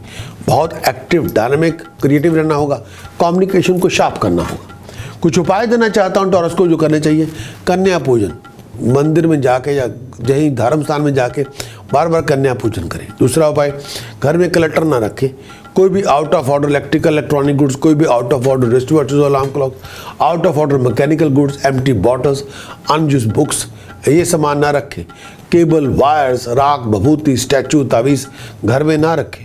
बहुत एक्टिव, डायनामिक, क्रिएटिव रहना होगा। कम्युनिकेशन को शार्प करना होगा। कुछ उपाय देना चाहता हूँ टॉरस को जो करने चाहिए। कन्या पूजन, मंदिर में जाके या कहीं धर्म स्थान में जाके बार बार कन्या पूजन करें। दूसरा उपाय, घर में क्लटर ना रखें। कोई भी out of order electrical electronic goods, कोई भी out of order wrist watches, alarm clock, out of order mechanical goods, empty bottles, unused books, ये सामान ना रखें। केबल, वायर्स, राख, भभूति, स्टैचू, तावीज़ घर में ना रखें।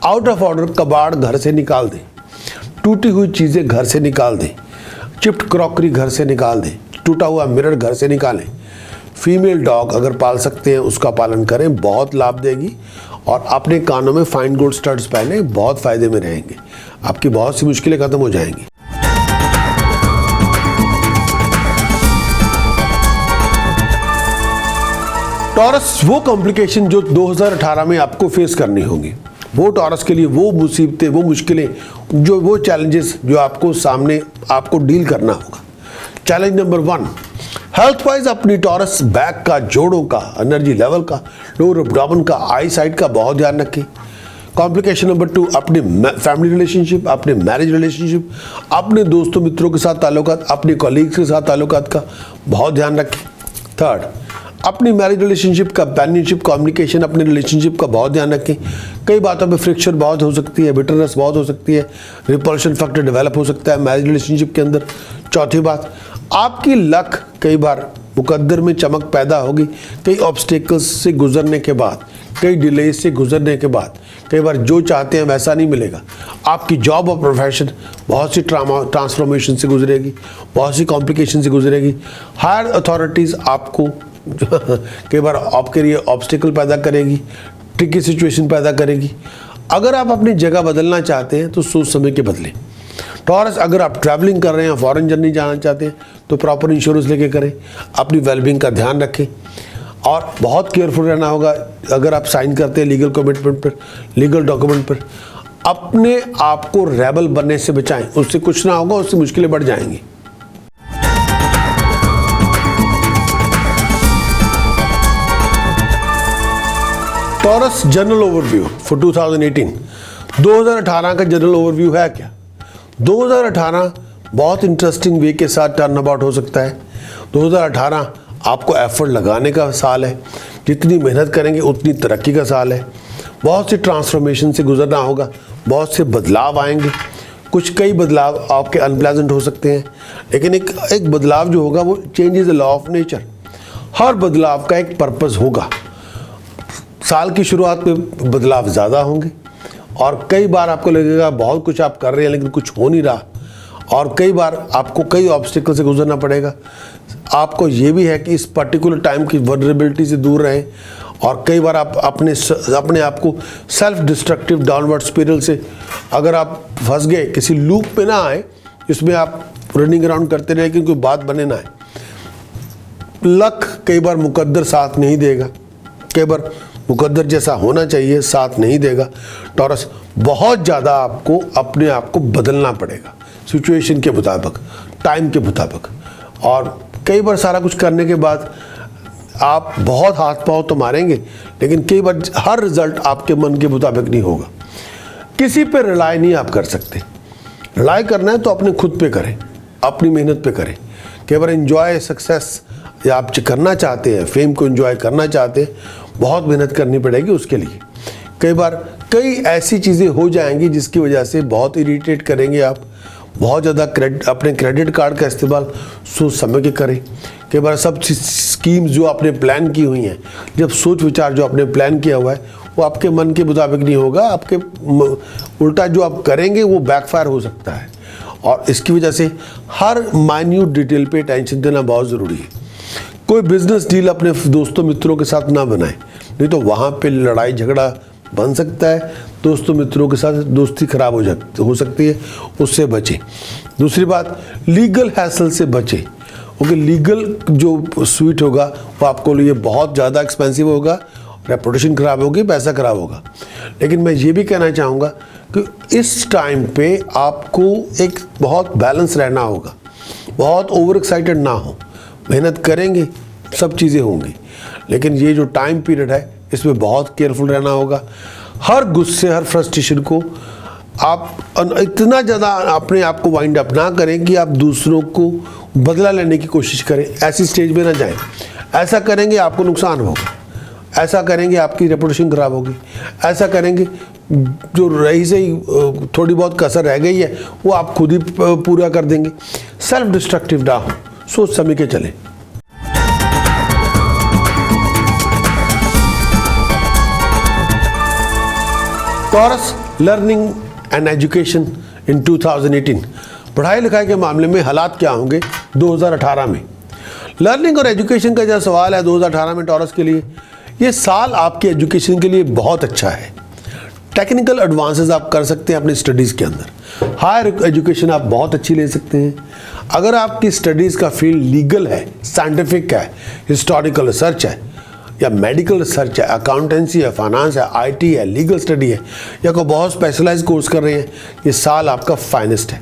आउट ऑफ ऑर्डर कबाड़ घर से निकाल दें। टूटी हुई चीज़ें घर से निकाल दें। चिप्ड क्रॉकरी घर से निकाल दें। टूटा हुआ मिरर घर से निकालें। फीमेल डॉग अगर पाल सकते हैं उसका पालन करें, बहुत लाभ देगी। और अपने कानों में फाइन गोल्ड स्टड्स पहने, बहुत फायदे में रहेंगे। आपकी बहुत सी मुश्किलें खत्म हो जाएंगी। टॉरस, वो कॉम्प्लिकेशन जो 2018 में आपको फेस करनी होगी, वो टॉरस के लिए वो मुसीबतें, वो मुश्किलें, वो चैलेंजेस जो आपको सामने आपको डील करना होगा। चैलेंज नंबर 1, हेल्थ वाइज अपनी टॉरस बैक का, जोड़ों का, एनर्जी लेवल का, लोअर एब्डोमेन का, आई साइड का बहुत ध्यान रखें। कॉम्प्लिकेशन नंबर 2, अपने फैमिली रिलेशनशिप, अपने मैरिज रिलेशनशिप, अपने दोस्तों मित्रों के साथ ताल्लुकात, अपने कॉलीग्स के साथ ताल्लुकात का बहुत ध्यान रखें। 3rd, अपनी मैरिज रिलेशनशिप का, कंपेनियनशिप, कम्युनिकेशन, अपने रिलेशनशिप का बहुत ध्यान रखें। कई बातों पे फ्रिक्शन बहुत हो सकती है, बिटरनेस बहुत हो सकती है, रिपल्शन फैक्टर डेवलप हो सकता है मैरिज रिलेशनशिप के अंदर। चौथी बात, आपकी लक कई बार मुकद्दर में चमक पैदा होगी कई ऑब्स्टेकल्स से गुजरने के बाद, कई डिले से गुजरने के बाद। कई बार जो चाहते हैं वैसा नहीं मिलेगा। आपकी जॉब और प्रोफेशन बहुत सी ट्रांसफॉर्मेशन से गुजरेगी, बहुत सी कॉम्प्लिकेशन से गुजरेगी। हायर अथॉरिटीज़ आपको कई बार आपके लिए ऑब्स्टिकल पैदा करेगी, ट्रिकी सिचुएशन पैदा करेगी। अगर आप अपनी जगह बदलना चाहते हैं तो सोच समझ के बदलें। टॉरस, अगर आप ट्रैवलिंग कर रहे हैं, फॉरेन जर्नी जाना चाहते हैं तो प्रॉपर इंश्योरेंस लेके करें, अपनी वेलबींग का ध्यान रखें और बहुत केयरफुल रहना होगा। अगर आप साइन करते हैं लीगल कमिटमेंट पर, लीगल डॉक्यूमेंट पर, अपने आप को रेबल बनने से बचाएं। उससे कुछ ना होगा, उससे मुश्किलें बढ़ जाएंगी। Taurus general overview for 2018। 2018 का जनरल ओवरव्यू है क्या? 2018 बहुत इंटरेस्टिंग वे के साथ टर्न अबाउट हो सकता है। 2018 आपको एफर्ट लगाने का साल है, जितनी मेहनत करेंगे उतनी तरक्की का साल है। बहुत सी ट्रांसफॉर्मेशन से गुजरना होगा, बहुत से बदलाव आएंगे। कई बदलाव आपके अनप्लेजेंट हो सकते हैं, लेकिन एक बदलाव जो होगा वो change is the law of nature. हर बदलाव का एक पर्पस होगा। साल की शुरुआत में बदलाव ज़्यादा होंगे और कई बार आपको लगेगा बहुत कुछ आप कर रहे हैं लेकिन कुछ हो नहीं रहा, और कई बार आपको कई ऑब्स्टिकल से गुजरना पड़ेगा। आपको ये भी है कि इस पर्टिकुलर टाइम की वल्नरेबिलिटी से दूर रहें, और कई बार आप अपने आप को सेल्फ डिस्ट्रक्टिव डाउनवर्ड स्पिरल से अगर आप फंस गए, किसी लूप पे ना आए इसमें आप रनिंग अराउंड करते रहे क्योंकि बात बने ना आए। लक कई बार मुकद्दर साथ नहीं देगा, कई बार मुकद्दर जैसा होना चाहिए साथ नहीं देगा। टॉरस, बहुत ज़्यादा आपको अपने आप को बदलना पड़ेगा सिचुएशन के मुताबिक, टाइम के मुताबिक, और कई बार सारा कुछ करने के बाद आप बहुत हाथ पांव तो मारेंगे, लेकिन कई बार हर रिजल्ट आपके मन के मुताबिक नहीं होगा। किसी पे रिलाय नहीं आप कर सकते। रिलाय करना है तो अपने खुद पे करें, अपनी मेहनत पे करें। कई बार एंजॉय सक्सेस या आप करना चाहते हैं, फेम को एंजॉय करना चाहते हैं, बहुत मेहनत करनी पड़ेगी उसके लिए। कई बार कई ऐसी चीज़ें हो जाएंगी जिसकी वजह से बहुत इरिटेट करेंगे आप। बहुत ज़्यादा अपने क्रेडिट कार्ड का इस्तेमाल सोच समझ के करें। कई बार सब स्कीम्स जो आपने प्लान की हुई हैं, जब सोच विचार जो आपने प्लान किया हुआ है वो आपके मन के मुताबिक नहीं होगा, आपके उल्टा जो आप करेंगे वो बैकफायर हो सकता है। और इसकी वजह से हर माइन्यूट डिटेल पे टेंशन देना बहुत ज़रूरी है। कोई बिजनेस डील अपने दोस्तों मित्रों के साथ ना बनाएं, नहीं तो वहाँ पे लड़ाई झगड़ा बन सकता है। दोस्तों मित्रों के साथ दोस्ती खराब हो सकती है, उससे बचें। दूसरी बात, लीगल हैसल से बचें, क्योंकि लीगल जो स्वीट होगा वो आपको लिए बहुत ज़्यादा एक्सपेंसिव होगा, रेपुटेशन खराब होगी, पैसा खराब होगा। लेकिन मैं ये भी कहना चाहूँगा कि इस टाइम पे आपको एक बहुत बैलेंस रहना होगा, बहुत ओवर एक्साइटेड ना हो। मेहनत करेंगे सब चीज़ें होंगी, लेकिन ये जो टाइम पीरियड है इसमें बहुत केयरफुल रहना होगा। हर गुस्से, हर फ्रस्ट्रेशन को आप इतना ज़्यादा अपने आप को वाइंड अप ना करें कि आप दूसरों को बदला लेने की कोशिश करें। ऐसी स्टेज में ना जाएं। ऐसा करेंगे आपको नुकसान होगा, ऐसा करेंगे आपकी रेपुटेशन खराब होगी, ऐसा करेंगे जो रही से ही थोड़ी बहुत कसर रह गई है वो आप खुद ही पूरा कर देंगे। सेल्फ डिस्ट्रक्टिव ना हो, सोच समझ के चलें। Taurus, learning and education in 2018। पढ़ाई लिखाई के मामले में हालात क्या होंगे 2018 में? लर्निंग और एजुकेशन का जो सवाल है 2018 में टॉरस के लिए, ये साल आपके एजुकेशन के लिए बहुत अच्छा है। टेक्निकल एडवांसेस आप कर सकते हैं अपनी स्टडीज़ के अंदर। हायर एजुकेशन आप बहुत अच्छी ले सकते हैं। अगर आपकी स्टडीज़ का फील्ड लीगल है, साइंटिफिक है, हिस्टोरिकल रिसर्च है, या मेडिकल रिसर्च है, अकाउंटेंसी है, फाइनेंस है, आईटी है, लीगल स्टडी है, या कोई बहुत स्पेशलाइज कोर्स कर रहे हैं, ये साल आपका फाइनेस्ट है।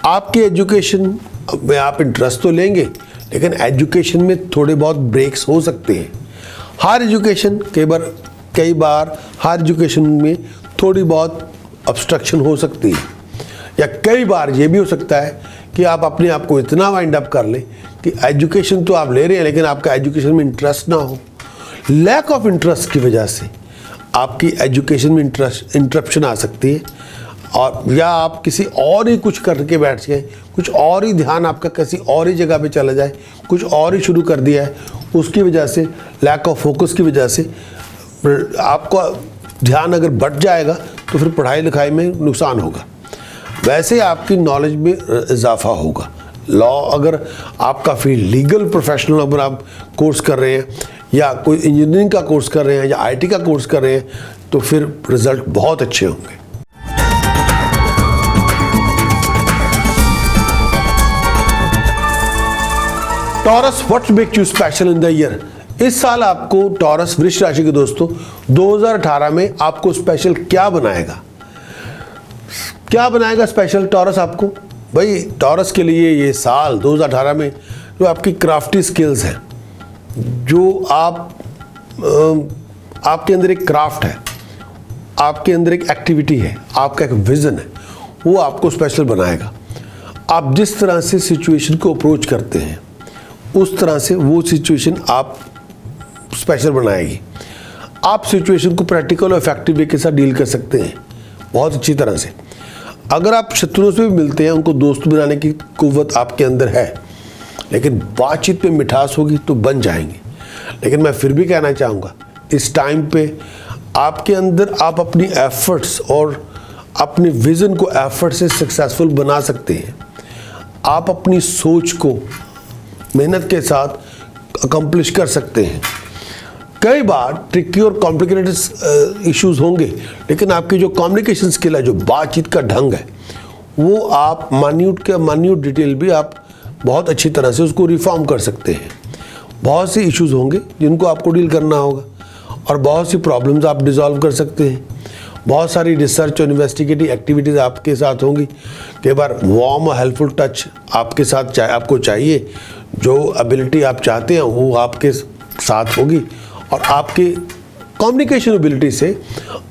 आपकी एजुकेशन में आप इंटरेस्ट तो लेंगे, लेकिन एजुकेशन में थोड़े बहुत ब्रेक्स हो सकते हैं। हायर एजुकेशन कई बार हायर एजुकेशन में थोड़ी बहुत ऑब्स्ट्रक्शन हो सकती है, या कई बार ये भी हो सकता है कि आप अपने आप को इतना वाइंड अप कर लें कि एजुकेशन तो आप ले रहे हैं लेकिन आपका एजुकेशन में इंटरेस्ट ना हो। लैक ऑफ इंटरेस्ट की वजह से आपकी एजुकेशन में इंटरप्शन आ सकती है, और या आप किसी और ही कुछ करके बैठ गए, कुछ और ही ध्यान आपका किसी और ही जगह पे चला जाए, कुछ और ही शुरू कर दिया है, उसकी वजह से लैक ऑफ फोकस की वजह से आपका ध्यान अगर बढ़ जाएगा तो फिर पढ़ाई लिखाई में नुकसान होगा। वैसे आपकी नॉलेज में इजाफा होगा। लॉ अगर आपका फील्ड लीगल प्रोफेशनल अगर आप कोर्स कर रहे हैं या कोई इंजीनियरिंग का कोर्स कर रहे हैं या आईटी का कोर्स कर रहे हैं तो फिर रिजल्ट बहुत अच्छे होंगे। Taurus, what makes you special in the year? इस साल आपको टॉरस वृश्चिक राशि के दोस्तों 2018 में आपको स्पेशल क्या बनाएगा? क्या बनाएगा स्पेशल टॉरस आपको? भाई टॉरस के लिए ये साल 2018 में जो आपकी क्राफ्टी स्किल्स हैं, जो आपके अंदर एक क्राफ्ट है, आपके अंदर एक एक्टिविटी है, आपका एक विजन है, वो आपको स्पेशल बनाएगा। आप जिस तरह से सिचुएशन को अप्रोच करते हैं उस तरह से वो सिचुएशन आप स्पेशल बनाएगी। आप सिचुएशन को प्रैक्टिकल और इफेक्टिव वे के साथ डील कर सकते हैं बहुत अच्छी तरह से। अगर आप शत्रुओं से भी मिलते हैं, उनको दोस्त बनाने की कुव्वत आपके अंदर है, लेकिन बातचीत में मिठास होगी तो बन जाएंगे। लेकिन मैं फिर भी कहना चाहूँगा इस टाइम पे आपके अंदर आप अपनी एफर्ट्स और अपने विज़न को एफर्ट से सक्सेसफुल बना सकते हैं। आप अपनी सोच को मेहनत के साथ अकम्प्लिश कर सकते हैं। कई बार ट्रिकी और कॉम्प्लिकेटेड इश्यूज होंगे, लेकिन आपकी जो कम्युनिकेशन स्किल है, जो बातचीत का ढंग है, वो आप मान्यूट डिटेल भी आप बहुत अच्छी तरह से उसको रिफॉर्म कर सकते हैं। बहुत से इश्यूज होंगे जिनको आपको डील करना होगा और बहुत सी प्रॉब्लम्स आप डिसॉल्व कर सकते हैं। बहुत सारी रिसर्च और इन्वेस्टिगेटिव एक्टिविटीज़ आपके साथ होंगी। कई बार वार्म और हेल्पफुल टच आपके साथ आपको चाहिए। जो एबिलिटी आप चाहते हैं वो आपके साथ होगी और आपके कम्युनिकेशन एबिलिटी से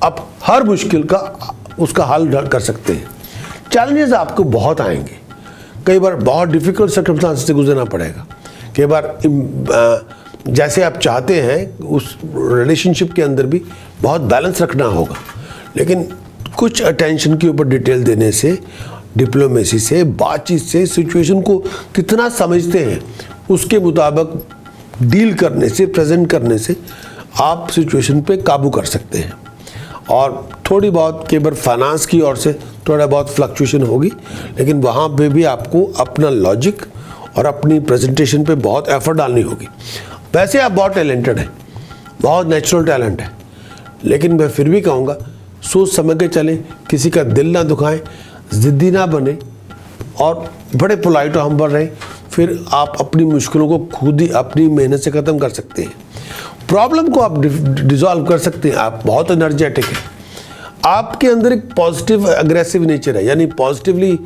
आप हर मुश्किल का उसका हल कर सकते हैं। चैलेंजेस आपको बहुत आएंगे, कई बार बहुत डिफ़िकल्ट सर्कमस्टांस से गुजरना पड़ेगा। कई बार जैसे आप चाहते हैं उस रिलेशनशिप के अंदर भी बहुत बैलेंस रखना होगा, लेकिन कुछ अटेंशन के ऊपर डिटेल देने से, डिप्लोमेसी से, बातचीत से, सिचुएशन को कितना समझते हैं उसके मुताबिक डील करने से, प्रेजेंट करने से आप सिचुएशन पे काबू कर सकते हैं। और थोड़ी बहुत कई बार फाइनेंस की ओर से थोड़ा बहुत फ्लक्चुएशन होगी, लेकिन वहाँ पे भी आपको अपना लॉजिक और अपनी प्रेजेंटेशन पे बहुत एफर्ट डालनी होगी। वैसे आप बहुत टैलेंटेड हैं, बहुत नेचुरल टैलेंट है, लेकिन मैं फिर भी कहूँगा सोच समझ के चलें, किसी का दिल ना दुखाएं, ज़िद्दी ना बने और बड़े पोलाइट और हम्बल रहें। फिर आप अपनी मुश्किलों को खुद ही अपनी मेहनत से ख़त्म कर सकते हैं। प्रॉब्लम को आप डिसॉल्व कर सकते हैं। आप बहुत एनर्जेटिक हैं, आपके अंदर एक पॉजिटिव अग्रेसिव नेचर है, यानी पॉजिटिवली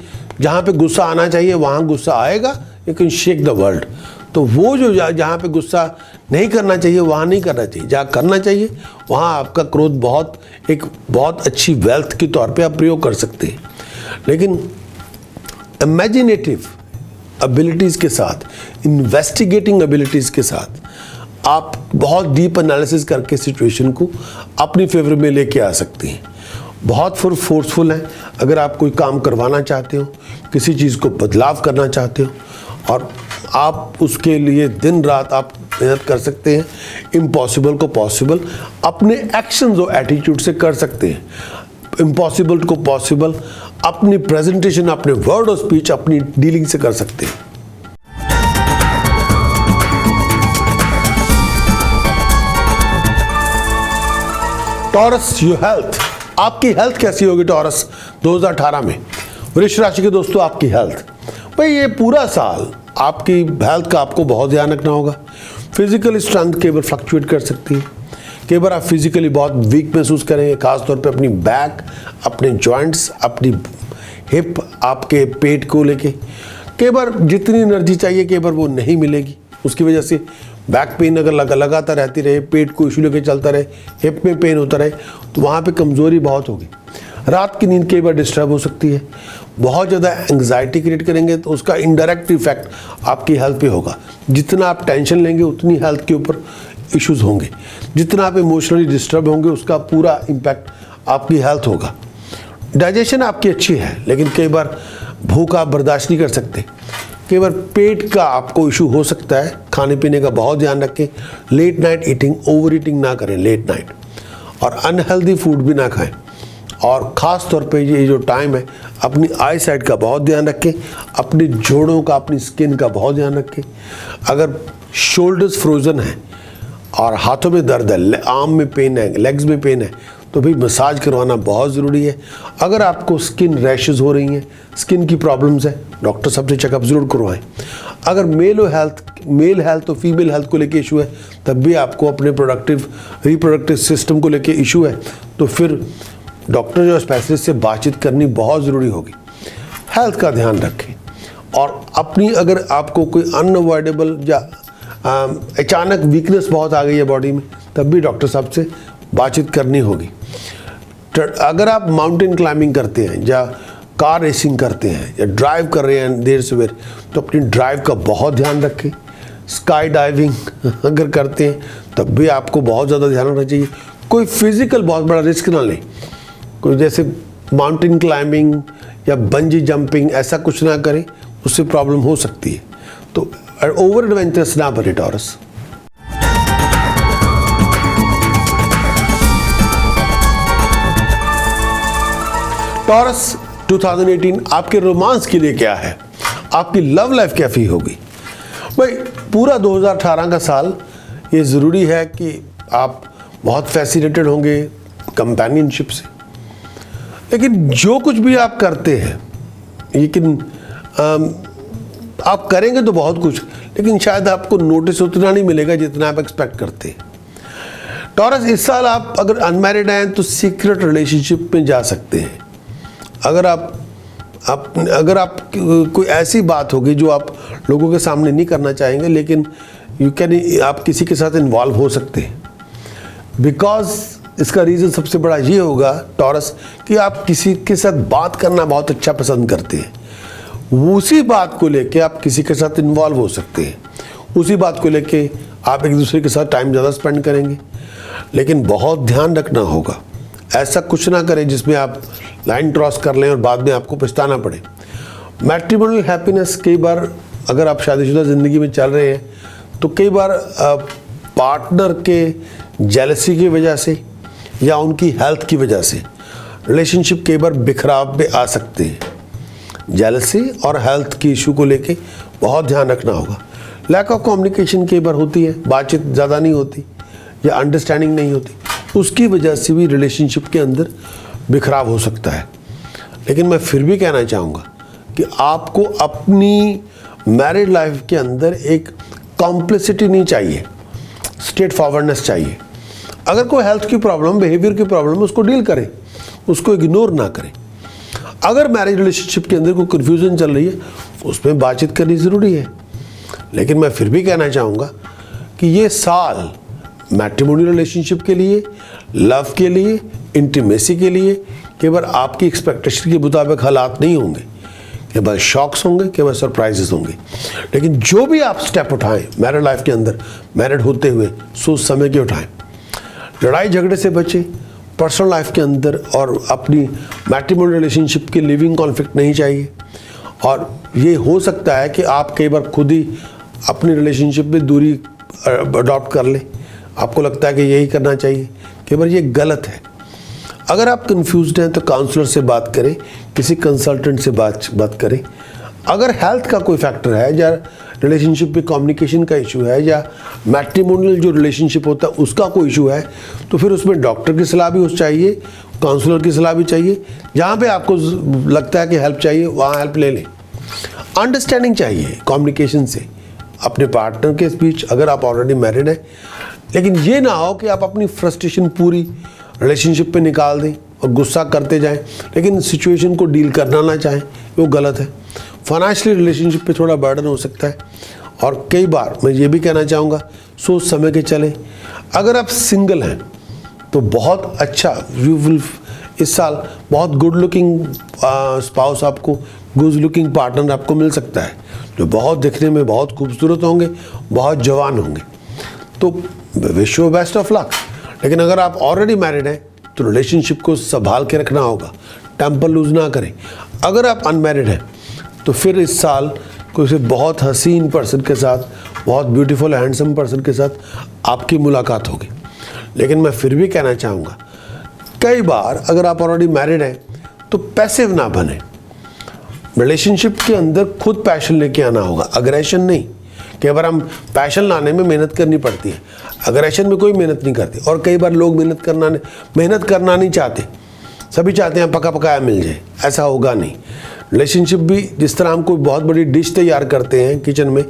जहाँ पे गुस्सा आना चाहिए वहाँ गुस्सा आएगा, लेकिन शेक द वर्ल्ड। तो वो जो जहाँ पे गुस्सा नहीं करना चाहिए वहाँ नहीं करना चाहिए, जहाँ करना चाहिए वहाँ आपका क्रोध बहुत अच्छी वेल्थ के तौर पे आप प्रयोग कर सकते हैं। लेकिन इमेजिनेटिव एबिलिटीज़ के साथ, इन्वेस्टिगेटिंग एबिलिटीज़ के साथ आप बहुत डीप एनालिसिस करके सिचुएशन को अपनी फेवर में लेके आ सकते हैं। बहुत फोर्सफुल हैं। अगर आप कोई काम करवाना चाहते हो, किसी चीज़ को बदलाव करना चाहते हो और आप उसके लिए दिन रात आप मेहनत कर सकते हैं। इम्पॉसिबल को पॉसिबल अपने एक्शंस और एटीट्यूड से कर सकते हैं। इम्पॉसिबल को पॉसिबल अपनी प्रेजेंटेशन, अपने वर्ड और स्पीच, अपनी डीलिंग से कर सकते हैं। टॉरस, योर हेल्थ, आपकी हेल्थ कैसी होगी टॉरस 2018 में? वृश्चिक राशि के दोस्तों, आपकी हेल्थ, भाई ये पूरा साल आपकी हेल्थ का आपको बहुत ध्यान रखना होगा। फिजिकल स्ट्रेंथ कई बार फ्लक्चुएट कर सकती है, कई बार आप फिजिकली बहुत वीक महसूस करेंगे, खासतौर पे अपनी बैक, अपने जॉइंट्स, अपनी हिप, आपके पेट को लेके। कई बार जितनी एनर्जी चाहिए कई बार वो नहीं मिलेगी, उसकी वजह से बैक पेन अगर लगातार रहती रहे, पेट को इशू लेके चलता रहे, हिप में पेन होता रहे, तो वहाँ पे कमज़ोरी बहुत होगी। रात की नींद कई बार डिस्टर्ब हो सकती है। बहुत ज़्यादा एंग्जाइटी क्रिएट करेंगे तो उसका इनडायरेक्ट इफेक्ट आपकी हेल्थ पे होगा। जितना आप टेंशन लेंगे उतनी हेल्थ के ऊपर इश्यूज होंगे। जितना आप इमोशनली डिस्टर्ब होंगे उसका पूरा इम्पैक्ट आपकी हेल्थ होगा। डाइजेशन आपकी अच्छी है, लेकिन कई बार भूख आप बर्दाश्त नहीं कर सकते। कई बार पेट का आपको इशू हो सकता है। खाने पीने का बहुत ध्यान रखें। Late night eating, overeating ना करें लेट नाइट, और अनहेल्दी फूड भी ना खाएं। और ख़ास तौर पे ये जो टाइम है, अपनी आई साइट का बहुत ध्यान रखें, अपनी जोड़ों का, अपनी स्किन का बहुत ध्यान रखें। अगर शोल्डर्स फ्रोज़न हैं और हाथों में दर्द है, आर्म में पेन है, लेग्स में पेन है, तो भी मसाज करवाना बहुत ज़रूरी है। अगर आपको स्किन रैशेस हो रही हैं, स्किन की प्रॉब्लम्स है, डॉक्टर साहब से चेकअप ज़रूर करवाएं। अगर मेल हेल्थ और फीमेल हेल्थ को लेके इशू है, तब भी आपको अपने रिप्रोडक्टिव सिस्टम को लेके इशू है, तो फिर डॉक्टर जो स्पेशलिस्ट से बातचीत करनी बहुत ज़रूरी होगी। हेल्थ का ध्यान रखें, और अपनी अगर आपको कोई अनअवॉइडेबल या अचानक वीकनेस बहुत आ गई है बॉडी में, तब भी डॉक्टर साहब से बातचीत करनी होगी। अगर आप माउंटेन क्लाइंबिंग करते हैं या कार रेसिंग करते हैं या ड्राइव कर रहे हैं देर सवेर, तो अपनी ड्राइव का बहुत ध्यान रखें। स्काई डाइविंग अगर करते हैं तब भी आपको बहुत ज़्यादा ध्यान रखना चाहिए। कोई फिज़िकल बहुत बड़ा रिस्क ना लें, कोई जैसे माउंटेन क्लाइंबिंग या बंजी जंपिंग, ऐसा कुछ ना करें, उससे प्रॉब्लम हो सकती है। तो ओवर एडवेंचरस ना बने टॉरस। टॉरस 2018 आपके रोमांस के लिए क्या है, आपकी लव लाइफ कैसी होगी? भाई पूरा 2018 का साल ये ज़रूरी है कि आप बहुत फैसिनेटेड होंगे कंपेनियनशिप से, लेकिन जो कुछ भी आप करते हैं, लेकिन आप करेंगे तो बहुत कुछ, लेकिन शायद आपको नोटिस उतना नहीं मिलेगा जितना आप एक्सपेक्ट करते हैं। टॉरस, इस साल आप अगर अनमैरिड हैं तो सीक्रेट रिलेशनशिप में जा सकते हैं। अगर आप कोई ऐसी बात होगी जो आप लोगों के सामने नहीं करना चाहेंगे, लेकिन आप किसी के साथ इन्वॉल्व हो सकते हैं। बिकॉज इसका रीज़न सबसे बड़ा ये होगा टॉरस कि आप किसी के साथ बात करना बहुत अच्छा पसंद करते हैं। उसी बात को लेके आप किसी के साथ इन्वॉल्व हो सकते हैं। उसी बात को लेके आप एक दूसरे के साथ टाइम ज़्यादा स्पेंड करेंगे, लेकिन बहुत ध्यान रखना होगा। ऐसा कुछ ना करें जिसमें आप लाइन क्रॉस कर लें और बाद में आपको पछताना पड़े। मैट्रिमोनियल हैप्पीनेस, कई बार अगर आप शादीशुदा ज़िंदगी में चल रहे हैं तो कई बार पार्टनर के जेलसी की वजह से या उनकी हेल्थ की वजह से रिलेशनशिप कई बार बिखराव में आ सकते हैं। जेलसी और हेल्थ की इशू को लेके बहुत ध्यान रखना होगा। लैक ऑफ कम्युनिकेशन कई बार होती है, बातचीत ज़्यादा नहीं होती या अंडरस्टैंडिंग नहीं होती, उसकी वजह से भी रिलेशनशिप के अंदर बिखराव हो सकता है। लेकिन मैं फिर भी कहना चाहूँगा कि आपको अपनी मैरिड लाइफ के अंदर एक कॉम्प्लिसिटी नहीं चाहिए, स्ट्रेट फॉरवर्डनेस चाहिए। अगर कोई हेल्थ की प्रॉब्लम, बिहेवियर की प्रॉब्लम, उसको डील करें, उसको इग्नोर ना करें। अगर मैरिज रिलेशनशिप के अंदर कोई कन्फ्यूज़न चल रही है, उसमें बातचीत करनी ज़रूरी है। लेकिन मैं फिर भी कहना चाहूँगा कि ये साल मैट्रिमोनियल रिलेशनशिप के लिए, लव के लिए, इंटीमेसी के लिए केवल आपकी एक्सपेक्टेशन के मुताबिक हालात नहीं होंगे, केवल शॉक्स होंगे, केवल सरप्राइजेस होंगे। लेकिन जो भी आप स्टेप उठाएं मैरिड लाइफ के अंदर, मैरिड होते हुए, सोच समझ के उठाएं। लड़ाई झगड़े से बचें पर्सनल लाइफ के अंदर, और अपनी मैट्रिमोनियल रिलेशनशिप की लिविंग कॉन्फ्लिक्ट नहीं चाहिए। और ये हो सकता है कि आप कई बार खुद ही अपनी रिलेशनशिप में दूरी अडॉप्ट कर लें। आपको लगता है कि यही करना चाहिए, कई बार ये गलत है। अगर आप कंफ्यूज्ड हैं तो काउंसलर से बात करें, किसी कंसल्टेंट से बात करें। अगर हेल्थ का कोई फैक्टर है या रिलेशनशिप में कम्युनिकेशन का इशू है या मैट्रिमोनियल जो रिलेशनशिप होता है उसका कोई इशू है, तो फिर उसमें डॉक्टर की सलाह भी चाहिए, काउंसलर की सलाह भी चाहिए। जहाँ पे आपको लगता है कि हेल्प चाहिए वहाँ हेल्प ले लें। अंडरस्टैंडिंग चाहिए कम्युनिकेशन से अपने पार्टनर के बीच, अगर आप ऑलरेडी मैरिड हैं। लेकिन ये ना हो कि आप अपनी फ्रस्ट्रेशन पूरी रिलेशनशिप पे निकाल दें और गुस्सा करते जाएं, लेकिन सिचुएशन को डील करना ना चाहें, वो गलत है। फाइनेंशियली रिलेशनशिप पे थोड़ा बर्डन हो सकता है, और कई बार मैं ये भी कहना चाहूँगा, सोच समय के चलें। अगर आप सिंगल हैं तो बहुत अच्छा, यू विल इस साल बहुत गुड लुकिंग स्पाउस आपको, गुड लुकिंग पार्टनर आपको मिल सकता है, जो बहुत दिखने में बहुत खूबसूरत होंगे, बहुत जवान होंगे। तो wish you best of luck. लेकिन अगर आप ऑलरेडी मैरिड हैं तो रिलेशनशिप को संभाल के रखना होगा, टेम्पर लूज ना करें। अगर आप अनमैरिड हैं तो फिर इस साल कोई बहुत हसीन पर्सन के साथ, बहुत ब्यूटीफुल हैंडसम पर्सन के साथ आपकी मुलाकात होगी। लेकिन मैं फिर भी कहना चाहूँगा, कई बार अगर आप ऑलरेडी मैरिड हैं तो पैसिव ना बने। रिलेशनशिप के अंदर खुद पैशन लेके आना होगा, अग्रेशन नहीं। कई बार हम पैशन लाने में मेहनत करनी पड़ती है, अग्रेशन में कोई मेहनत नहीं करती। और कई बार लोग मेहनत करना नहीं चाहते, सभी चाहते हैं पका पकाया मिल जाए, ऐसा होगा नहीं। रिलेशनशिप भी जिस तरह हम कोई बहुत बड़ी डिश तैयार करते हैं किचन में,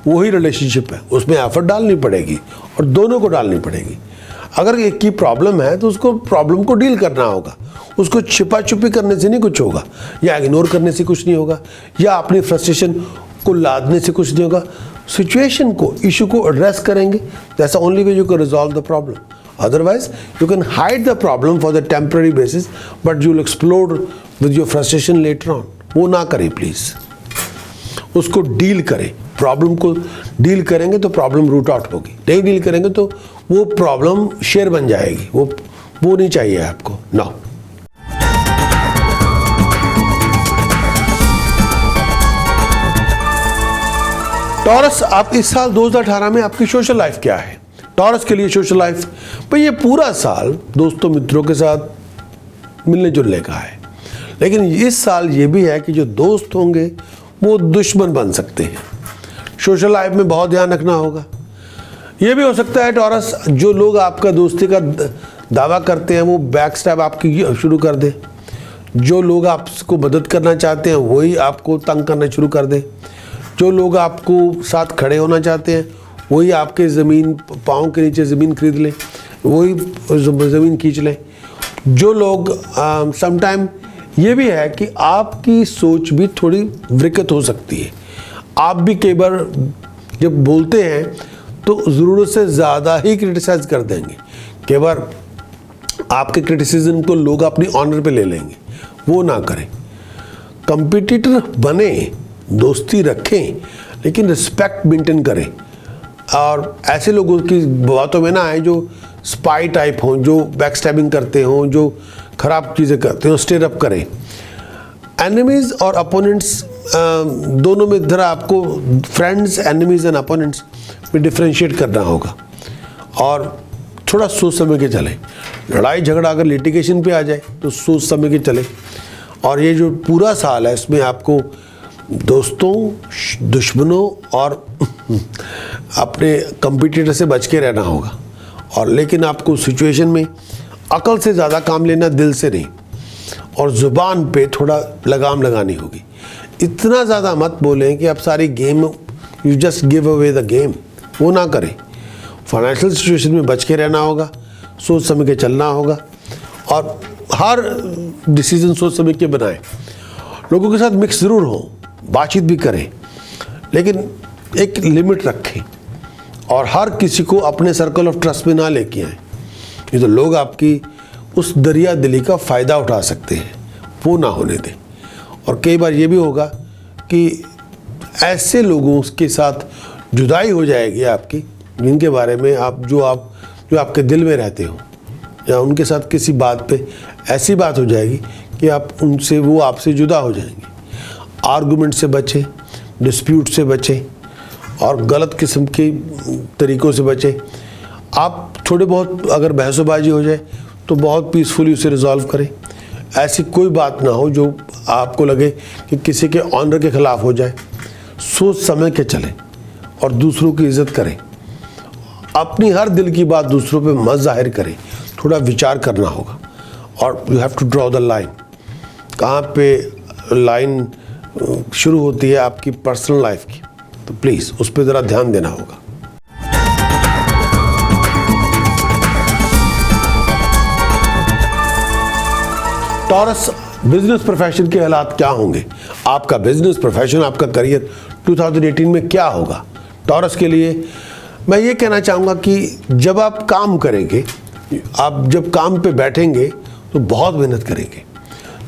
वही रिलेशनशिप है, उसमें एफर्ट डालनी पड़ेगी और दोनों को डालनी पड़ेगी। अगर एक की प्रॉब्लम है तो उसको प्रॉब्लम को डील करना होगा, उसको छिपा छुपी करने से नहीं कुछ होगा, या इग्नोर करने से कुछ नहीं होगा, या अपनी फ्रस्ट्रेशन को लादने से कुछ नहीं होगा। सिचुएशन को, इशू को एड्रेस करेंगे, that's the only way you can resolve the problem. Otherwise, you can hide the problem for the temporary basis, but you'll explode with your frustration later on. वो ना करें प्लीज़, उसको deal करें। Problem को deal करेंगे तो problem root out होगी, नहीं डील करेंगे तो वो प्रॉब्लम शेयर बन जाएगी। वो नहीं चाहिए आपको। नो। टॉरस, आप इस साल 2018 में आपकी सोशल लाइफ क्या है? टॉरस के लिए सोशल लाइफ भाई ये पूरा साल दोस्तों मित्रों के साथ मिलने जुलने का है। लेकिन इस साल ये भी है कि जो दोस्त होंगे वो दुश्मन बन सकते हैं। सोशल लाइफ में बहुत ध्यान रखना होगा। ये भी हो सकता है टॉरस, जो लोग आपका दोस्ती का दावा करते हैं वो बैक स्टैब आपकी शुरू कर दे। जो लोग आपको मदद करना चाहते हैं वही आपको तंग करना शुरू कर दे। जो लोग आपको साथ खड़े होना चाहते हैं वही आपके ज़मीन, पाँव के नीचे ज़मीन खरीद लें, वही ज़मीन खींच लें। जो लोग समटाइम ये भी है कि आपकी सोच भी थोड़ी विकृत हो सकती है। आप भी कई बार जब बोलते हैं तो ज़रूरत से ज़्यादा ही क्रिटिसाइज़ कर देंगे। कई बार आपके क्रिटिसिज्म को लोग अपनी ऑनर पे ले लेंगे, वो ना करें। कंपटीटर बने, दोस्ती रखें, लेकिन रिस्पेक्ट मेंटेन करें। और ऐसे लोगों की बातों में ना आए जो स्पाई टाइप हों, जो बैकस्टैबिंग करते हों, जो ख़राब चीज़ें करते हों, स्टेयर अप करें। एनिमीज़ और अपोनेंट्स दोनों में इधर आपको फ्रेंड्स, एनिमीज़ एंड अपोनेंट्स में डिफ्रेंशिएट करना होगा और थोड़ा सोच समझ के चलें। लड़ाई झगड़ा अगर लिटिगेशन पे आ जाए तो सोच समझ के चलें। और ये जो पूरा साल है इसमें आपको दोस्तों, दुश्मनों और अपने कंपटीटर से बच के रहना होगा। और लेकिन आपको सिचुएशन में अकल से ज़्यादा काम लेना, दिल से नहीं। और ज़ुबान पे थोड़ा लगाम लगानी होगी। इतना ज़्यादा मत बोलें कि आप सारी game, you just give away the game, वो ना करें। फाइनेंशियल सिचुएशन में बच के रहना होगा, सोच समझ के चलना होगा और हर डिसीजन सोच समझ के बनाएं। लोगों के साथ मिक्स ज़रूर हो, बातचीत भी करें, लेकिन एक लिमिट रखें और हर किसी को अपने सर्कल ऑफ ट्रस्ट में ना लेके आएँ। ये तो लोग आपकी उस दरिया दिली का फ़ायदा उठा सकते हैं, वो ना होने दें। और कई बार ये भी होगा कि ऐसे लोगों के साथ जुदाई हो जाएगी आपकी, जिनके बारे में जो आपके दिल में रहते हो, या उनके साथ किसी बात पे ऐसी बात हो जाएगी कि वो आपसे जुदा हो जाएंगे। आर्गुमेंट से बचें, डिस्प्यूट से बचें और गलत किस्म के तरीक़ों से बचें। आप थोड़े बहुत अगर बहसोबाजी हो जाए तो बहुत पीसफुली उसे रिजॉल्व करें। ऐसी कोई बात ना हो जो आपको लगे कि किसी के ऑनर के ख़िलाफ़ हो जाए। सोच समझ के चलें और दूसरों की इज़्ज़त करें। अपनी हर दिल की बात दूसरों पे मत ज़ाहिर करें, थोड़ा विचार करना होगा। और you have to draw the line. कहाँ पे लाइन शुरू होती है आपकी पर्सनल लाइफ की, तो प्लीज़ उस पर ज़रा ध्यान देना होगा। टॉरस, बिजनेस प्रोफेशन के हालात क्या होंगे? आपका बिजनेस प्रोफेशन, आपका करियर 2018 में क्या होगा? टॉरस के लिए मैं ये कहना चाहूँगा कि जब आप काम करेंगे, आप जब काम पे बैठेंगे तो बहुत मेहनत करेंगे।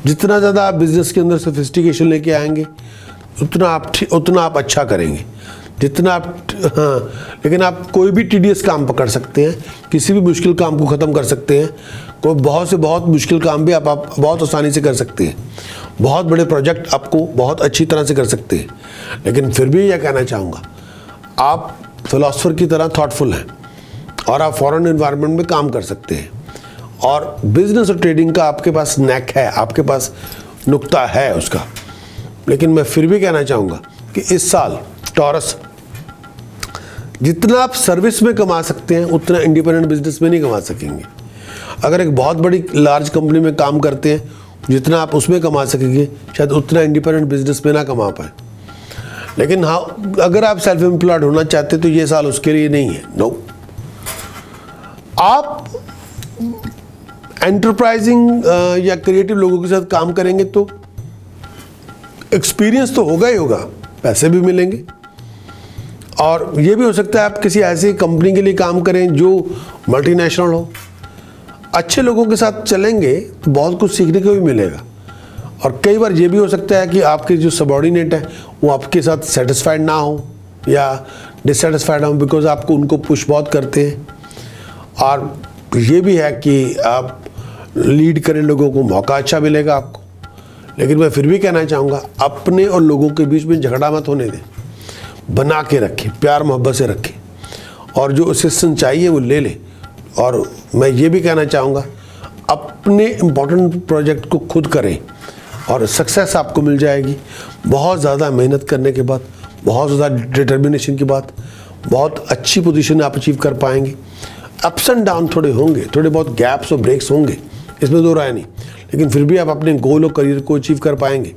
जितना ज़्यादा आप बिज़नेस के अंदर सोफिस्टिकेशन लेके आएंगे उतना आप अच्छा करेंगे। जितना आप लेकिन आप कोई भी टीडियस काम पकड़ सकते हैं, किसी भी मुश्किल काम को ख़त्म कर सकते हैं। कोई बहुत से बहुत मुश्किल काम भी आप बहुत आसानी से कर सकते हैं। बहुत बड़े प्रोजेक्ट आपको बहुत अच्छी तरह से कर सकते हैं। लेकिन फिर भी यह कहना चाहूँगा, आप फिलोसोफर की तरह थॉटफुल हैं और आप फॉरेन एनवायरनमेंट में काम कर सकते हैं और बिजनेस और ट्रेडिंग का आपके पास नेक है, आपके पास नुक्ता है उसका। लेकिन मैं फिर भी कहना चाहूँगा कि इस साल टॉरस जितना आप सर्विस में कमा सकते हैं उतना इंडिपेंडेंट बिजनेस में नहीं कमा सकेंगे। अगर एक बहुत बड़ी लार्ज कंपनी में काम करते हैं, जितना आप उसमें कमा सकेंगे शायद उतना इंडिपेंडेंट बिजनेस में ना कमा पाए। लेकिन हाँ, अगर आप सेल्फ एम्प्लॉयड होना चाहते हैं तो ये साल उसके लिए नहीं है। नो, आप एंटरप्राइजिंग या क्रिएटिव लोगों के साथ काम करेंगे तो एक्सपीरियंस तो होगा ही होगा, पैसे भी मिलेंगे। और ये भी हो सकता है आप किसी ऐसी कंपनी के लिए काम करें जो मल्टीनेशनल हो। अच्छे लोगों के साथ चलेंगे तो बहुत कुछ सीखने को भी मिलेगा। और कई बार ये भी हो सकता है कि आपके जो सबॉर्डिनेट है वो आपके साथ सेटिस्फाइड ना हो या डिससेटिस्फाइड हो, बिकॉज आपको उनको पुश बहुत करते हैं। और ये भी है कि आप लीड करें लोगों को, मौका अच्छा मिलेगा आपको। लेकिन मैं फिर भी कहना चाहूँगा, अपने और लोगों के बीच में झगड़ा मत होने दें, बना के रखें, प्यार मोहब्बत से रखें और जो असिस्टेंस चाहिए वो ले लें। और मैं ये भी कहना चाहूँगा, अपने इम्पोर्टेंट प्रोजेक्ट को खुद करें और सक्सेस आपको मिल जाएगी। बहुत ज़्यादा मेहनत करने के बाद, बहुत ज़्यादा डिटर्मिनेशन के बाद बहुत अच्छी पोजीशन आप अचीव कर पाएंगे। अप्स एंड डाउन थोड़े होंगे, थोड़े बहुत गैप्स और ब्रेक्स होंगे, इसमें दो राय नहीं, लेकिन फिर भी आप अपने गोल और करियर को अचीव कर पाएंगे।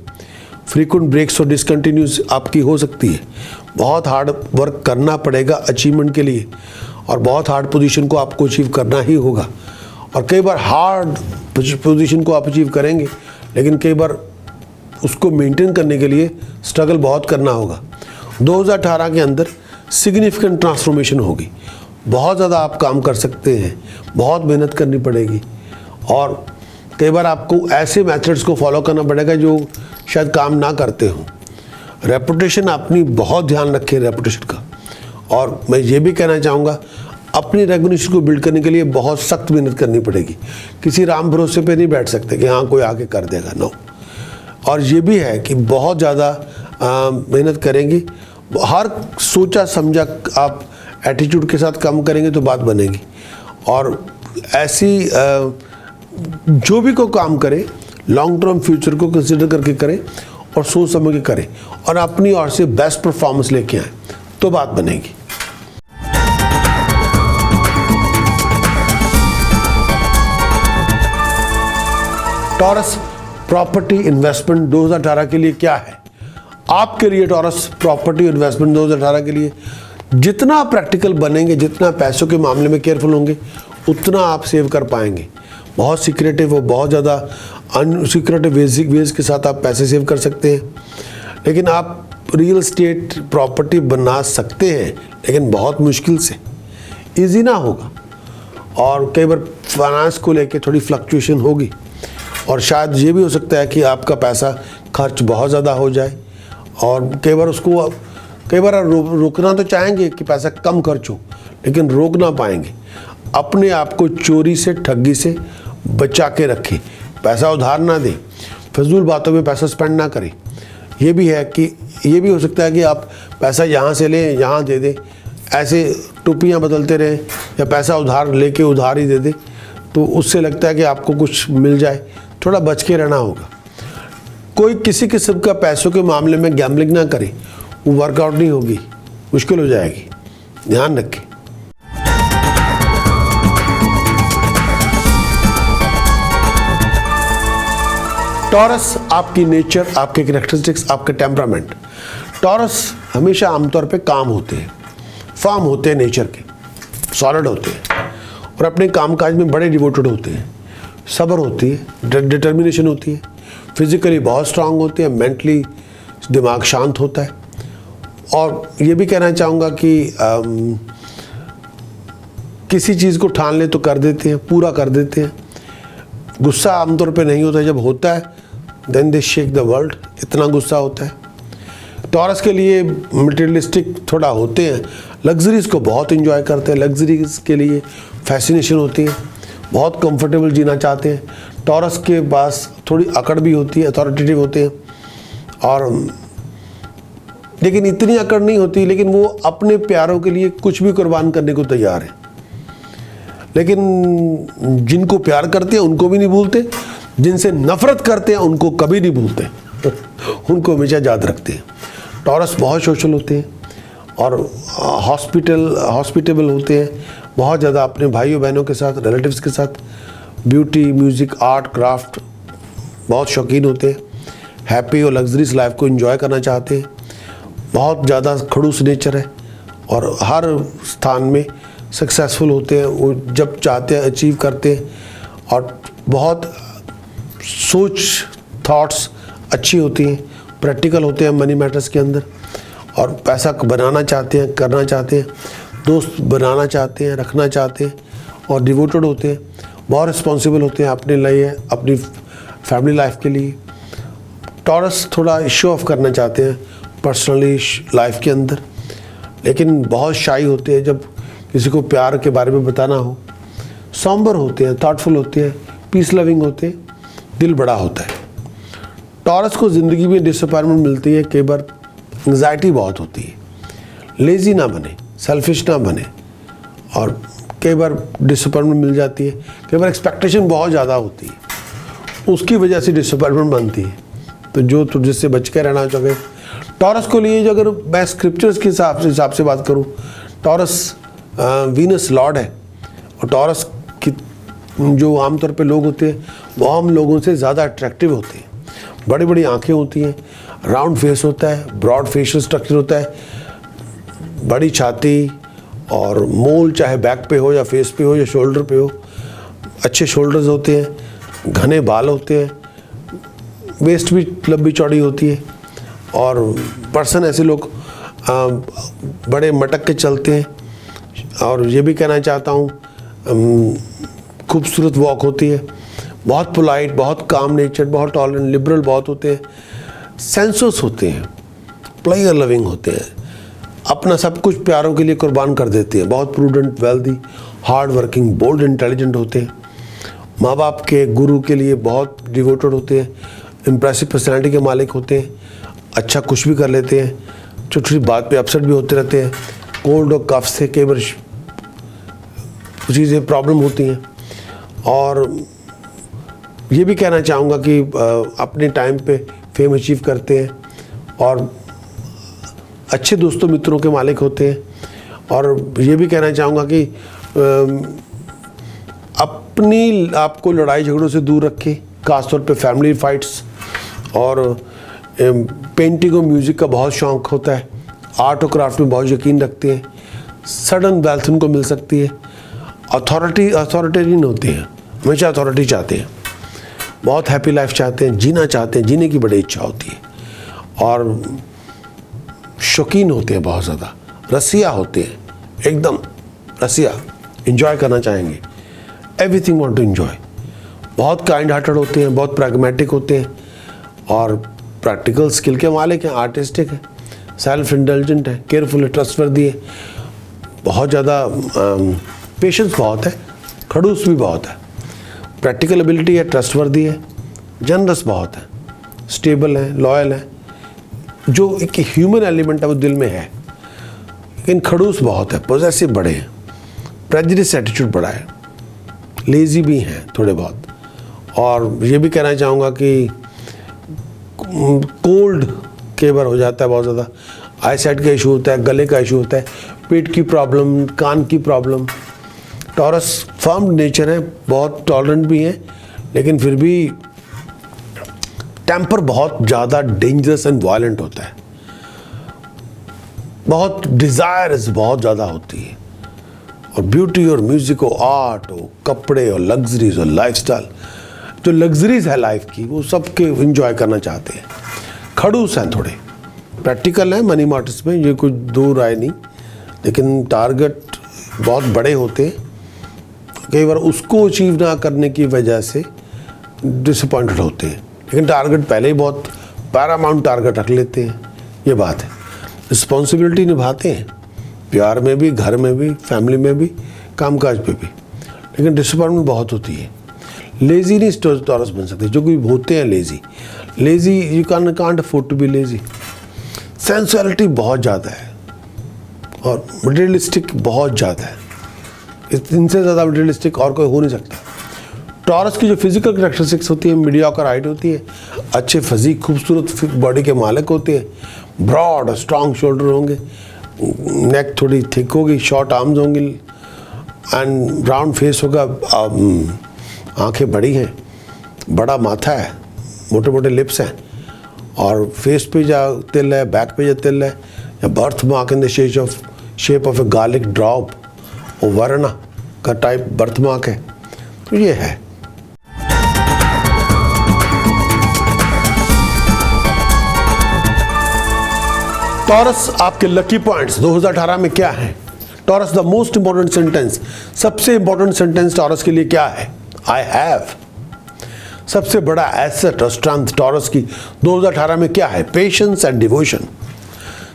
फ्रीक्वेंट ब्रेक्स और डिसकंटिन्यूस आपकी हो सकती है। बहुत हार्ड वर्क करना पड़ेगा अचीवमेंट के लिए और बहुत हार्ड पोजीशन को आपको अचीव करना ही होगा। और कई बार हार्ड पोजीशन को आप अचीव करेंगे, लेकिन कई बार उसको मेंटेन करने के लिए स्ट्रगल बहुत करना होगा। 2018 के अंदर सिग्निफिकेंट ट्रांसफॉर्मेशन होगी। बहुत ज़्यादा आप काम कर सकते हैं, बहुत मेहनत करनी पड़ेगी और कई बार आपको ऐसे मेथड्स को फॉलो करना पड़ेगा जो शायद काम ना करते हों। रेपुटेशन अपनी बहुत ध्यान रखें रेपुटेशन का। और मैं ये भी कहना चाहूँगा, अपनी रेपुटेशन को बिल्ड करने के लिए बहुत सख्त मेहनत करनी पड़ेगी। किसी राम भरोसे पे नहीं बैठ सकते कि हाँ कोई आके कर देगा, नो। और ये भी है कि बहुत ज़्यादा मेहनत करेंगी, हर सोचा समझा आप एटीट्यूड के साथ काम करेंगे तो बात बनेगी। और ऐसी जो भी कोई काम करे लॉन्ग टर्म फ्यूचर को कंसिडर करके करें और सोच समझ के करें और अपनी ओर से बेस्ट परफॉर्मेंस लेके आए तो बात बनेगी। टॉरस प्रॉपर्टी इन्वेस्टमेंट 2018 के लिए क्या है? आपके लिए टॉरस प्रॉपर्टी इन्वेस्टमेंट 2018 के लिए जितना प्रैक्टिकल बनेंगे, जितना पैसों के मामले में केयरफुल होंगे, उतना आप सेव कर पाएंगे। बहुत सीक्रेटिव और बहुत ज़्यादा अनसीक्रेटिव वेज के साथ आप पैसे सेव कर सकते हैं। लेकिन आप रियल एस्टेट प्रॉपर्टी बना सकते हैं, लेकिन बहुत मुश्किल से, इजी ना होगा। और कई बार फाइनेंस को लेके थोड़ी फ्लक्चुएशन होगी और शायद ये भी हो सकता है कि आपका पैसा खर्च बहुत ज़्यादा हो जाए। और कई बार रोकना तो चाहेंगे कि पैसा कम खर्च हो, लेकिन रोक ना पाएंगे। अपने आप को चोरी से, ठगी से बचा के रखें। पैसा उधार ना दें, फजूल बातों में पैसा स्पेंड ना करें। ये भी है कि ये भी हो सकता है कि आप पैसा यहाँ से लें, यहाँ दे दें, ऐसे टोपियाँ बदलते रहें या पैसा उधार लेके उधार ही दे दें, तो उससे लगता है कि आपको कुछ मिल जाए। थोड़ा बच के रहना होगा। कोई किसी किस्म का पैसों के मामले में गैम्बलिंग ना करे, वो वर्कआउट नहीं होगी, मुश्किल हो जाएगी। ध्यान रखें। टॉरस आपकी नेचर, आपके कैरेक्टरिस्टिक्स, आपके टेम्परामेंट। टॉरस हमेशा आमतौर पे काम होते हैं, फार्म होते हैं, नेचर के सॉलिड होते हैं और अपने कामकाज में बड़े डिवोटेड होते हैं। सब्र होती है, डिटर्मिनेशन होती है, फिजिकली बहुत स्ट्रांग होते हैं, मेंटली दिमाग शांत होता है। और ये भी कहना चाहूँगा कि किसी चीज़ को ठान ले तो कर देते हैं, पूरा कर देते हैं। गुस्सा आमतौर पे नहीं होता, जब होता है then they shake the world, इतना गुस्सा होता है। टॉरस के लिए मटेरियलिस्टिक थोड़ा होते हैं, लग्जरीज को बहुत इंजॉय करते हैं, लग्जरीज के लिए फैसिनेशन होती है, बहुत कंफर्टेबल जीना चाहते हैं। टॉरस के पास थोड़ी अकड़ भी होती है, अथॉरिटेटिव होते हैं, और लेकिन इतनी अकड़ नहीं होती, लेकिन वो अपने प्यारों के लिए कुछ भी कुर्बान करने को तैयार है। लेकिन जिनको प्यार करते हैं उनको भी नहीं भूलते, जिनसे नफरत करते हैं उनको कभी नहीं भूलते उनको हमेशा याद रखते हैं। टॉरस बहुत सोशल होते हैं और हॉस्पिटेबल होते हैं, बहुत ज़्यादा अपने भाइयों बहनों के साथ, रिलेटिव्स के साथ ब्यूटी, म्यूज़िक, आर्ट, क्राफ्ट बहुत शौकीन होते हैं। हैप्पी और लग्जरीज लाइफ को एंजॉय करना चाहते हैं। बहुत ज़्यादा खड़ूस नेचर है और हर स्थान में सक्सेसफुल होते हैं, वो जब चाहते हैं अचीव करते हैं, और बहुत सोच, थॉट्स अच्छी होती हैं, प्रैक्टिकल होते हैं मनी मैटर्स के अंदर, और पैसा बनाना चाहते हैं, करना चाहते हैं, दोस्त बनाना चाहते हैं, रखना चाहते हैं, और डिवोटेड होते हैं, बहुत रिस्पॉन्सिबल होते हैं अपने लिए, अपनी फैमिली लाइफ के लिए। टॉरस थोड़ा शो ऑफ करना चाहते हैं पर्सनली लाइफ के अंदर, लेकिन बहुत शाई होते हैं जब किसी को प्यार के बारे में बताना हो। सॉम्बर होते हैं, थॉटफुल होते हैं, पीस लविंग होते हैं, दिल बड़ा होता है। टॉरस को ज़िंदगी में डिसअपॉइंटमेंट मिलती है, कई बार एंग्जाइटी बहुत होती है। लेज़ी ना बने, सेल्फिश ना बने, और कई बार डिसअपॉइंटमेंट मिल जाती है, कई बार एक्सपेक्टेशन बहुत ज़्यादा होती है, उसकी वजह से डिसअपॉइंटमेंट बनती है। तो जो तो जिससे बच के रहना चाहिए टॉरस को लिए। जो अगर मैं स्क्रिप्चर्स के हिसाब से बात करूँ, टॉरस वीनस लॉर्ड है, और टॉरस की जो आमतौर पे लोग होते हैं वो हम लोगों से ज़्यादा अट्रैक्टिव होते हैं। बड़ी बड़ी आंखें होती हैं, राउंड फेस होता है, ब्रॉड फेशियल स्ट्रक्चर होता है, बड़ी छाती, और मोल चाहे बैक पे हो या फेस पे हो या शोल्डर पे हो, अच्छे शोल्डर्स होते हैं, घने बाल होते हैं, वेस्ट भी लंबी चौड़ी होती है, और पर्सन ऐसे लोग बड़े मटक के चलते हैं। और ये भी कहना चाहता हूँ, खूबसूरत वॉक होती है, बहुत पोलाइट, बहुत काम नेचर, बहुत टॉलरेंट, लिबरल बहुत होते हैं, सेंसस होते हैं, प्लेयर लविंग होते हैं, अपना सब कुछ प्यारों के लिए कुर्बान कर देते हैं, बहुत prudent, wealthy, hard working, bold, intelligent होते हैं, माँ बाप के, गुरु के लिए बहुत डिवोटेड होते हैं, इम्प्रेसिव पर्सनैलिटी के मालिक होते हैं, अच्छा कुछ भी कर लेते हैं, छोटी छोटी बात पे अपसेट भी होते रहते हैं, कोल्ड और कफ से कई बार चीज़ें प्रॉब्लम होती हैं। और ये भी कहना चाहूँगा कि अपने टाइम पे फेम अचीव करते हैं, और अच्छे दोस्तों मित्रों के मालिक होते हैं। और ये भी कहना चाहूँगा कि अपनी आपको लड़ाई झगड़ों से दूर रखें, खासतौर पे फैमिली फाइट्स। और पेंटिंग और म्यूज़िक का बहुत शौक़ होता है, आर्ट और क्राफ्ट में बहुत यकीन रखते हैं, सडन वेल्थ उनको मिल सकती है, अथॉरिटेरियन होते हैं, हमेशा अथॉरिटी चाहते हैं, बहुत हैप्पी लाइफ चाहते हैं, जीना चाहते हैं, जीने की बड़ी इच्छा होती है, और शौकीन होते हैं, बहुत ज़्यादा रसिया होते हैं, एकदम रसिया, एंजॉय करना चाहेंगे, एवरीथिंग वांट टू एंजॉय, बहुत काइंड हार्टेड होते हैं, बहुत प्रैग्मेटिक होते हैं, और प्रैक्टिकल स्किल के मालिक हैं, आर्टिस्टिक है, सेल्फ इंटेलिजेंट है, केयरफुल है, ट्रस्टवर्दी है, बहुत ज़्यादा पेशेंस बहुत है, खड़ूस भी बहुत है, प्रैक्टिकल एबिलिटी है, ट्रस्टवर्दी है, जनरस बहुत है, स्टेबल है, लॉयल है, जो एक ह्यूमन एलिमेंट है वो दिल में है, लेकिन खड़ूस बहुत है, पॉजेसिव बड़े हैं, प्रेजुडिस एटीट्यूड बड़ा है, लेजी भी हैं थोड़े बहुत। और ये भी कहना चाहूँगा कि कोल्ड कई बार हो जाता है बहुत ज़्यादा, आई साइट का इशू होता है, गले का इशू होता है, पेट की प्रॉब्लम, कान की प्रॉब्लम। टॉरस फर्म नेचर है, बहुत टॉलरेंट भी हैं, लेकिन फिर भी टेम्पर बहुत ज़्यादा डेंजरस एंड वायलेंट होता है, बहुत डिज़ायर्स बहुत ज़्यादा होती है, और ब्यूटी और म्यूज़िक हो, आर्ट हो, कपड़े और लग्जरीज और लाइफस्टाइल, जो लग्जरीज है लाइफ की वो सबके एंजॉय करना चाहते हैं, खड़ूस हैं थोड़े, प्रैक्टिकल है मनी मार्टर्स में, ये कुछ दो राय नहीं, लेकिन टारगेट बहुत बड़े होते हैं, कई बार उसको अचीव ना करने की वजह से डिसअपॉइंटेड होते हैं। लेकिन टारगेट पहले ही बहुत पैरामाउंट टारगेट रख लेते हैं, ये बात है। रिस्पॉन्सिबिलिटी निभाते हैं, प्यार में भी, घर में भी, फैमिली में भी, कामकाज पे भी, लेकिन डिसअपॉइंटमेंट बहुत होती है। लेजी नहीं टॉरस बन सकते, जो कोई होते हैं lazy you can't afford to be lazy. Sensuality बहुत ज़्यादा है और मटेरियलिस्टिक बहुत ज़्यादा है, इनसे ज़्यादा मटेरियलिस्टिक और कोई हो नहीं सकता। टॉरस की जो फिजिकल कैरेक्टरिस्टिक्स होती है, मीडियोकर हाइट होती है, अच्छे फिजिक खूबसूरत बॉडी के मालिक होते हैं, ब्रॉड और स्ट्रॉन्ग शोल्डर होंगे, नेक थोड़ी थिक होगी, शॉर्ट आर्म्स होंगी एंड राउंड फेस होगा, आंखें बड़ी हैं, बड़ा माथा है, मोटे मोटे लिप्स हैं, और फेस पे जा तिल है, बैक पे जा तिल है, या birth mark in the shape of A garlic drop और वरना का टाइप बर्थ मार्क है। तो ये है। टॉरस आपके लकी पॉइंट्स 2018 में क्या है? Taurus the most important sentence, सबसे इंपॉर्टेंट सेंटेंस टॉरस के लिए क्या है? I have. सबसे बड़ा एसेट और स्ट्रेंथ टॉरस की 2018 में क्या है? Patience and devotion.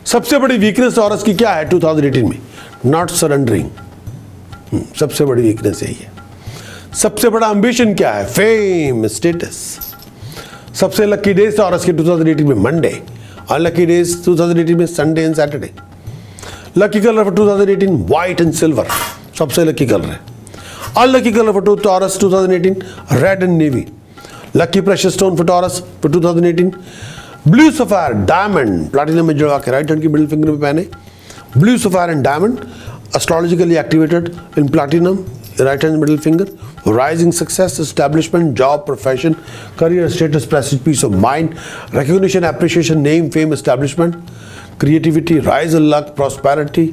सबसे बड़ी वीकनेस टॉरस की क्या है 2018 में? Not surrendering. सबसे बड़ी वीकनेस यही है। सबसे बड़ा एम्बिशन क्या है? Fame, status. सबसे लकी डेज टॉरस के 2018 में मंडे, अनलकी डेज 2018 में Sunday and Saturday. Lucky colour for 2018 white and silver, सबसे लकी कलर है। Unlucky colour for taurus 2018 red and navy. Lucky precious stone for taurus for 2018 blue sapphire diamond, platinum में जुड़वा के right hand की middle finger में पहने। Blue sapphire and diamond astrologically activated in platinum right hand middle finger. Rising success, establishment, job, profession, career status, prestige, peace of mind, recognition, appreciation, name, fame, establishment, creativity, rise in luck, prosperity।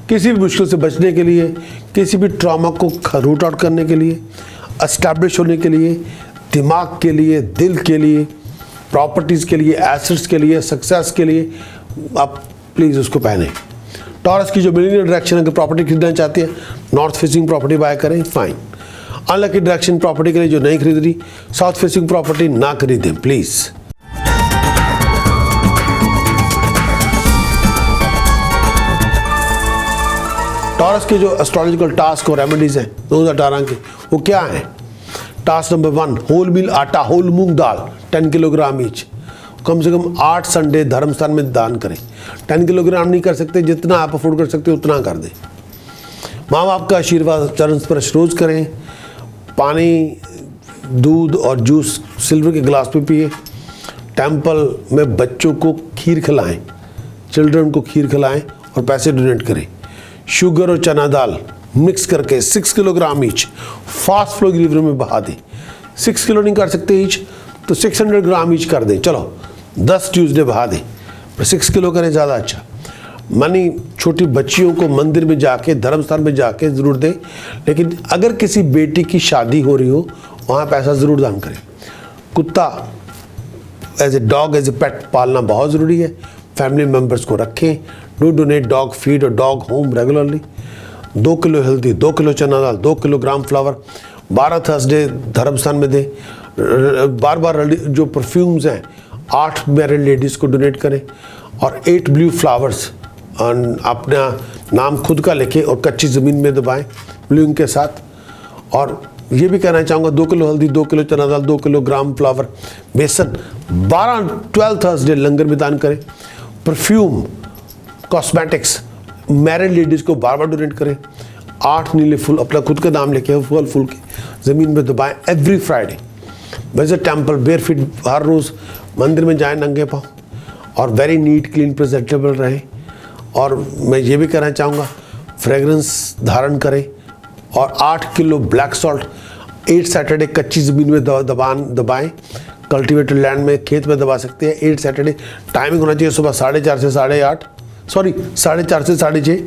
किसी भी मुश्किल से बचने के लिए, किसी भी trauma को रूट आउट करने के लिए, एस्टैब्लिश होने के लिए, दिमाग के लिए, दिल के लिए, प्रॉपर्टीज़ के लिए, एसेट्स के लिए, सक्सेस के लिए, आप प्लीज़ उसको पहने। टॉरस की जो मिलीनियर डायरेक्शन अगर प्रॉपर्टी खरीदना चाहती है, नॉर्थ फेसिंग प्रॉपर्टी बाय करें, फाइन। अनलकी डायरेक्शन प्रॉपर्टी के लिए जो नहीं खरीद रही, साउथ फेसिंग प्रॉपर्टी ना खरीदें प्लीज। टॉरस के जो एस्ट्रोलॉजिकल टास्क और रेमेडीज हैं 2018 के, वो क्या है? टास्क नंबर 1, होल मील आटा, होल मूंग दाल 10 किलोग्राम ईच, कम से कम 8 संडे धर्म स्थान में दान करें। 10 किलोग्राम नहीं कर सकते, जितना आप अफोर्ड कर सकते उतना कर दें। माँ बाप का आशीर्वाद चरण स्पर्श रोज करें। पानी, दूध और जूस सिल्वर के गिलास में पिए। टेंपल में बच्चों को खीर खिलाएं, चिल्ड्रन को खीर खिलाएं और पैसे डोनेट करें। शुगर और चना दाल मिक्स करके 6 kilogram each fast flow river में बहा दें। 6 किलो नहीं कर सकते ईच तो 600 ग्राम ईच कर दें, चलो 10 ट्यूसडे बहा दें, पर 6 किलो करें, ज़्यादा अच्छा। मनी छोटी बच्चियों को मंदिर में जाके, धर्म स्थान में जाके ज़रूर दें, लेकिन अगर किसी बेटी की शादी हो रही हो वहाँ पैसा ज़रूर दान करें। कुत्ता as a dog, as a pet पालना बहुत ज़रूरी है। फैमिली मेम्बर्स को रखें। डू डोनेट डॉग फीड और डॉग होम रेगुलरली। 2 किलो हल्दी, 2 किलो चना दाल, 2 किलोग्राम फ्लावर 12 थर्सडे धर्म स्थान में दें। बार बार जो परफ्यूम्स हैं 8 मैरिड लेडीज़ को डोनेट करें और 8 ब्लू फ्लावर्स अपना नाम खुद का लिखें और कच्ची ज़मीन में दबाएं ब्लूइंग के साथ। और ये भी कहना चाहूँगा 2 किलो हल्दी, 2 किलो चना दाल, 2 किलोग्राम फ्लावर, बेसन 12 थर्सडे लंगर में दान करें। परफ्यूम, कॉस्मेटिक्स मैरिड लेडीज़ को बार बार डोनेट करें। 8 नीले फूल अपना खुद का नाम लिखे फल फूल के ज़मीन में दबाएं every Friday. Visit temple bare feet, हर रोज़ मंदिर में जाएं नंगे पाँव और वेरी नीट क्लीन प्रेजेंटेबल रहें। और मैं ये भी कहना चाहूँगा फ्रेगरेंस धारण करें और 8 किलो ब्लैक सॉल्ट 8 सैटरडे कच्ची ज़मीन में दबाएं। कल्टीवेटेड लैंड में, खेत में दबा सकते हैं। 8 सैटरडे टाइमिंग होना चाहिए सुबह 4:30 से 8:30, सॉरी 4:30 से 6:30।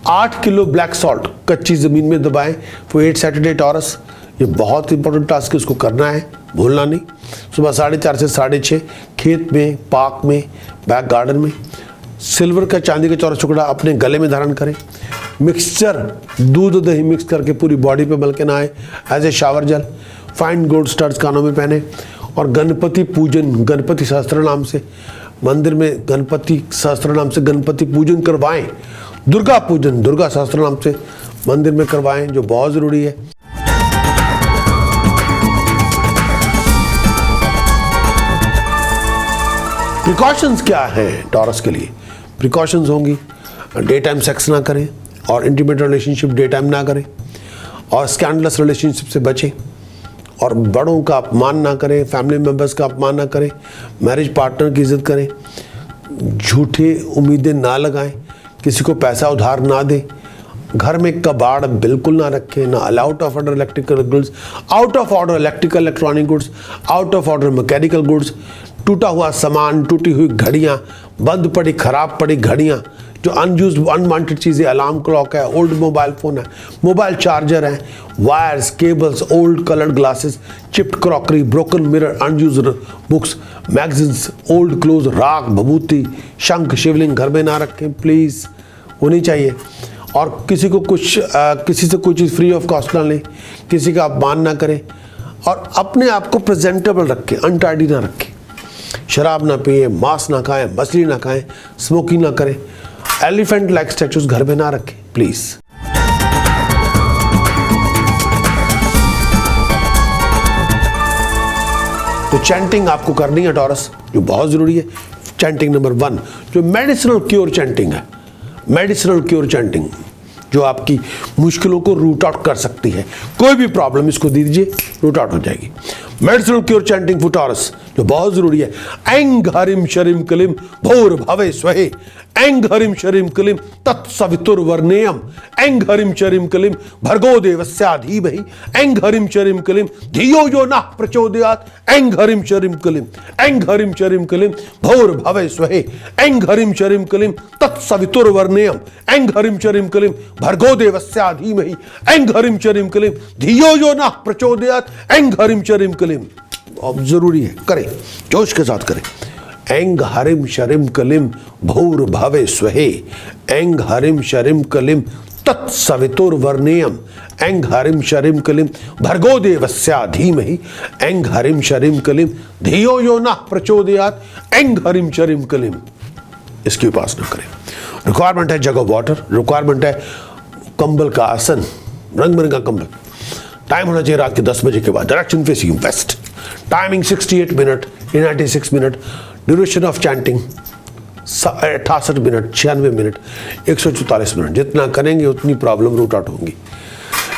8 किलो ब्लैक सॉल्ट कच्ची ज़मीन में दबाएं फॉर 8 सैटरडे टॉरस। ये बहुत इंपॉर्टेंट टास्क है, इसको करना है, भूलना नहीं। सुबह 4:30 से 6:30 खेत में, पार्क में, बैक गार्डन में। सिल्वर का चांदी का चौरस टुकड़ा अपने गले में धारण करें। मिक्सचर दूध दही मिक्स करके पूरी बॉडी पे मल के नहाएं एज ए शावर जल। फाइन गोल्ड स्टड्स कानों में पहने और गणपति पूजन, गणपति सहस्त्र नाम से मंदिर में गणपति सहस्त्र नाम से गणपति पूजन करवाएं। दुर्गा पूजन दुर्गा सहस्त्र नाम से मंदिर में करवाएं, जो बहुत ज़रूरी है। प्रिकॉशंस क्या हैं टॉरस के लिए? प्रिकॉशंस होंगी, डे टाइम सेक्स ना करें और इंटीमेट रिलेशनशिप डे टाइम ना करें और स्कैंडलस रिलेशनशिप से बचें और बड़ों का अपमान ना करें, फैमिली मेम्बर्स का अपमान ना करें, मैरिज पार्टनर की इज्जत करें, झूठे उम्मीदें ना लगाएं, किसी को पैसा उधार ना दें, घर में कबाड़ बिल्कुल ना रखें, ना out of order electrical goods, out of order electrical electronic goods, out of order mechanical goods, टूटा हुआ सामान, टूटी हुई घड़ियाँ, बंद पड़ी खराब पड़ी घड़ियाँ, जो अनयूज्ड अनवांटेड चीज़ें, अलार्म क्लॉक है, ओल्ड मोबाइल फ़ोन है, मोबाइल चार्जर है, wires, cables, old coloured glasses, chipped crockery, broken mirror, unused books, magazines, old close, राख, भभूति, शंख, शिवलिंग घर में ना रखें प्लीज़, होनी चाहिए। और किसी को किसी से कोई चीज़ फ्री ऑफ कॉस्ट ना लें, किसी का अपमान ना करें और अपने आप को प्रेजेंटेबल रखें, अनटाइडी ना रखें। शराब ना पिए, मांस ना खाएं, मछली ना खाएं, स्मोकिंग ना करें, एलिफेंट लाइक स्टैचूज घर में ना रखें प्लीज। तो चैंटिंग आपको करनी है टॉरस, जो बहुत जरूरी है। चैंटिंग नंबर 1 जो मेडिसिनल क्योर चैंटिंग है, मेडिसिनल क्योर चैंटिंग जो आपकी मुश्किलों को रूट आउट कर सकती है। कोई भी प्रॉब्लम इसको दे दीजिए, रूट आउट हो जाएगी। Medicinal cure chanting for taurus जो बहुत जरूरी है। ऐंग हरिम शरिम कलिम भोर भवे स्वहे, ऐंग हरिम शरिम कलिम तत्सवितुर्वरेण्यम, ऐंग हरिम शरिम कलिम भर्गो देवस्य धीमहि, ऐंग हरिम शरिम कलिम धियो यो नः प्रचोदयात्, ऐंग हरिम शरिम कलिम, ऐंग हरिम शरिम कलिम भोर भवे स्वहे, ऐंग हरिम शरिम कलिम तत्सवितुर्वरेण्यम, ऐंग हरिम शरिम कलिम भर्गो देवस्य धीमहि, ऐंग हरिम शरिम कलिम धियो यो नः प्रचोदयात्, ऐंग हरिम शरिम कलिम। अब जरूरी है, करें, जोश के साथ करें। ऐंग हरिम शरिम कलिम भूर भवे स्वहे, ऐंग हरिम शरिम कलिम तत्सवितुर्वरेण्यम, ऐंग हरिम शरिम कलिम भर्गो देवस्य धीमहि, ऐंग हरिम शरिम कलिम धियो यो नः प्रचोदयात्, ऐंग हरिम शरिम कलिम। इसकी उपासना करें। रिक्वायरमेंट है जग ऑफ वाटर, रिक्वायरमेंट है कंबल का आसन, रंग बिरंगा कंबल। टाइम होना चाहिए रात के 10 बजे के बाद। Direction facing west. Timing 68 minute, 96 minute. Duration of chanting 68 minute, 96 minute, 144 minute. जितना करेंगे उतनी प्रॉब्लम रूट आउट होंगी।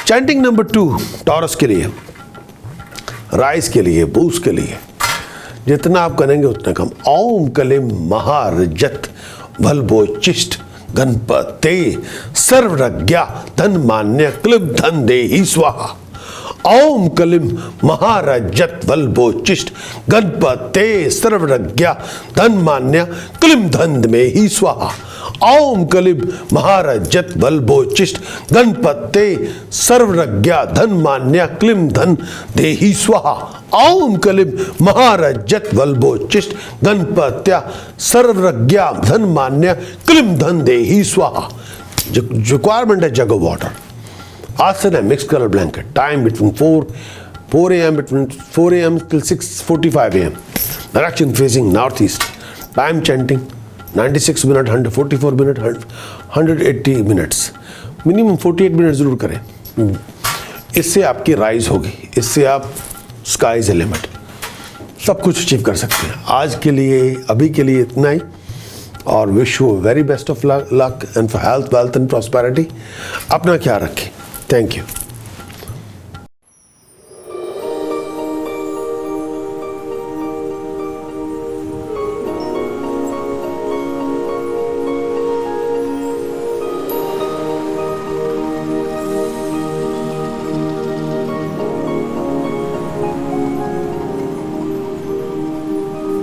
चैंटिंग नंबर 2 टॉरस के लिए, राइस के लिए, बूस के लिए, जितना आप करेंगे उतना कम। ओम कलिम महारजत वल्बोचिष्ट गणपते सर्वज्ञा धनमान्य क्लिब धन देहि स्वाहा। ओम कलिम महारजत वल्बोचिष्ट गणपते सर्वज्ञा धनमान्य क्लिम धन में ही स्वाहा। ओम कलिम महारजत वल्बोचिष्ट गणपते सर्वज्ञा धनमान्य क्लिम धन देहि स्वाहा। ओम कलिम महारजत वल्बोचिष्ट गणपत्या सर्वज्ञा धनमान्य क्लिम धन देहि स्वाहा। रिक्वायरमेंट है जग ऑफ वाटर। आसन है mix colour blanket. Time between 4 AM between 4 AM till 6:45 AM। Direction facing north east. Time chanting 96 minute, 144 minute, 180 minutes. Minimum 48 minute जरूर करें। इससे आपकी राइज होगी, इससे आप स्काई इज द लिमिट, सब कुछ अचीव कर सकते हैं। आज के लिए, अभी के लिए इतना ही, और wish you very best of luck and for health, wealth and prosperity. अपना ख्याल रखें। Thank you.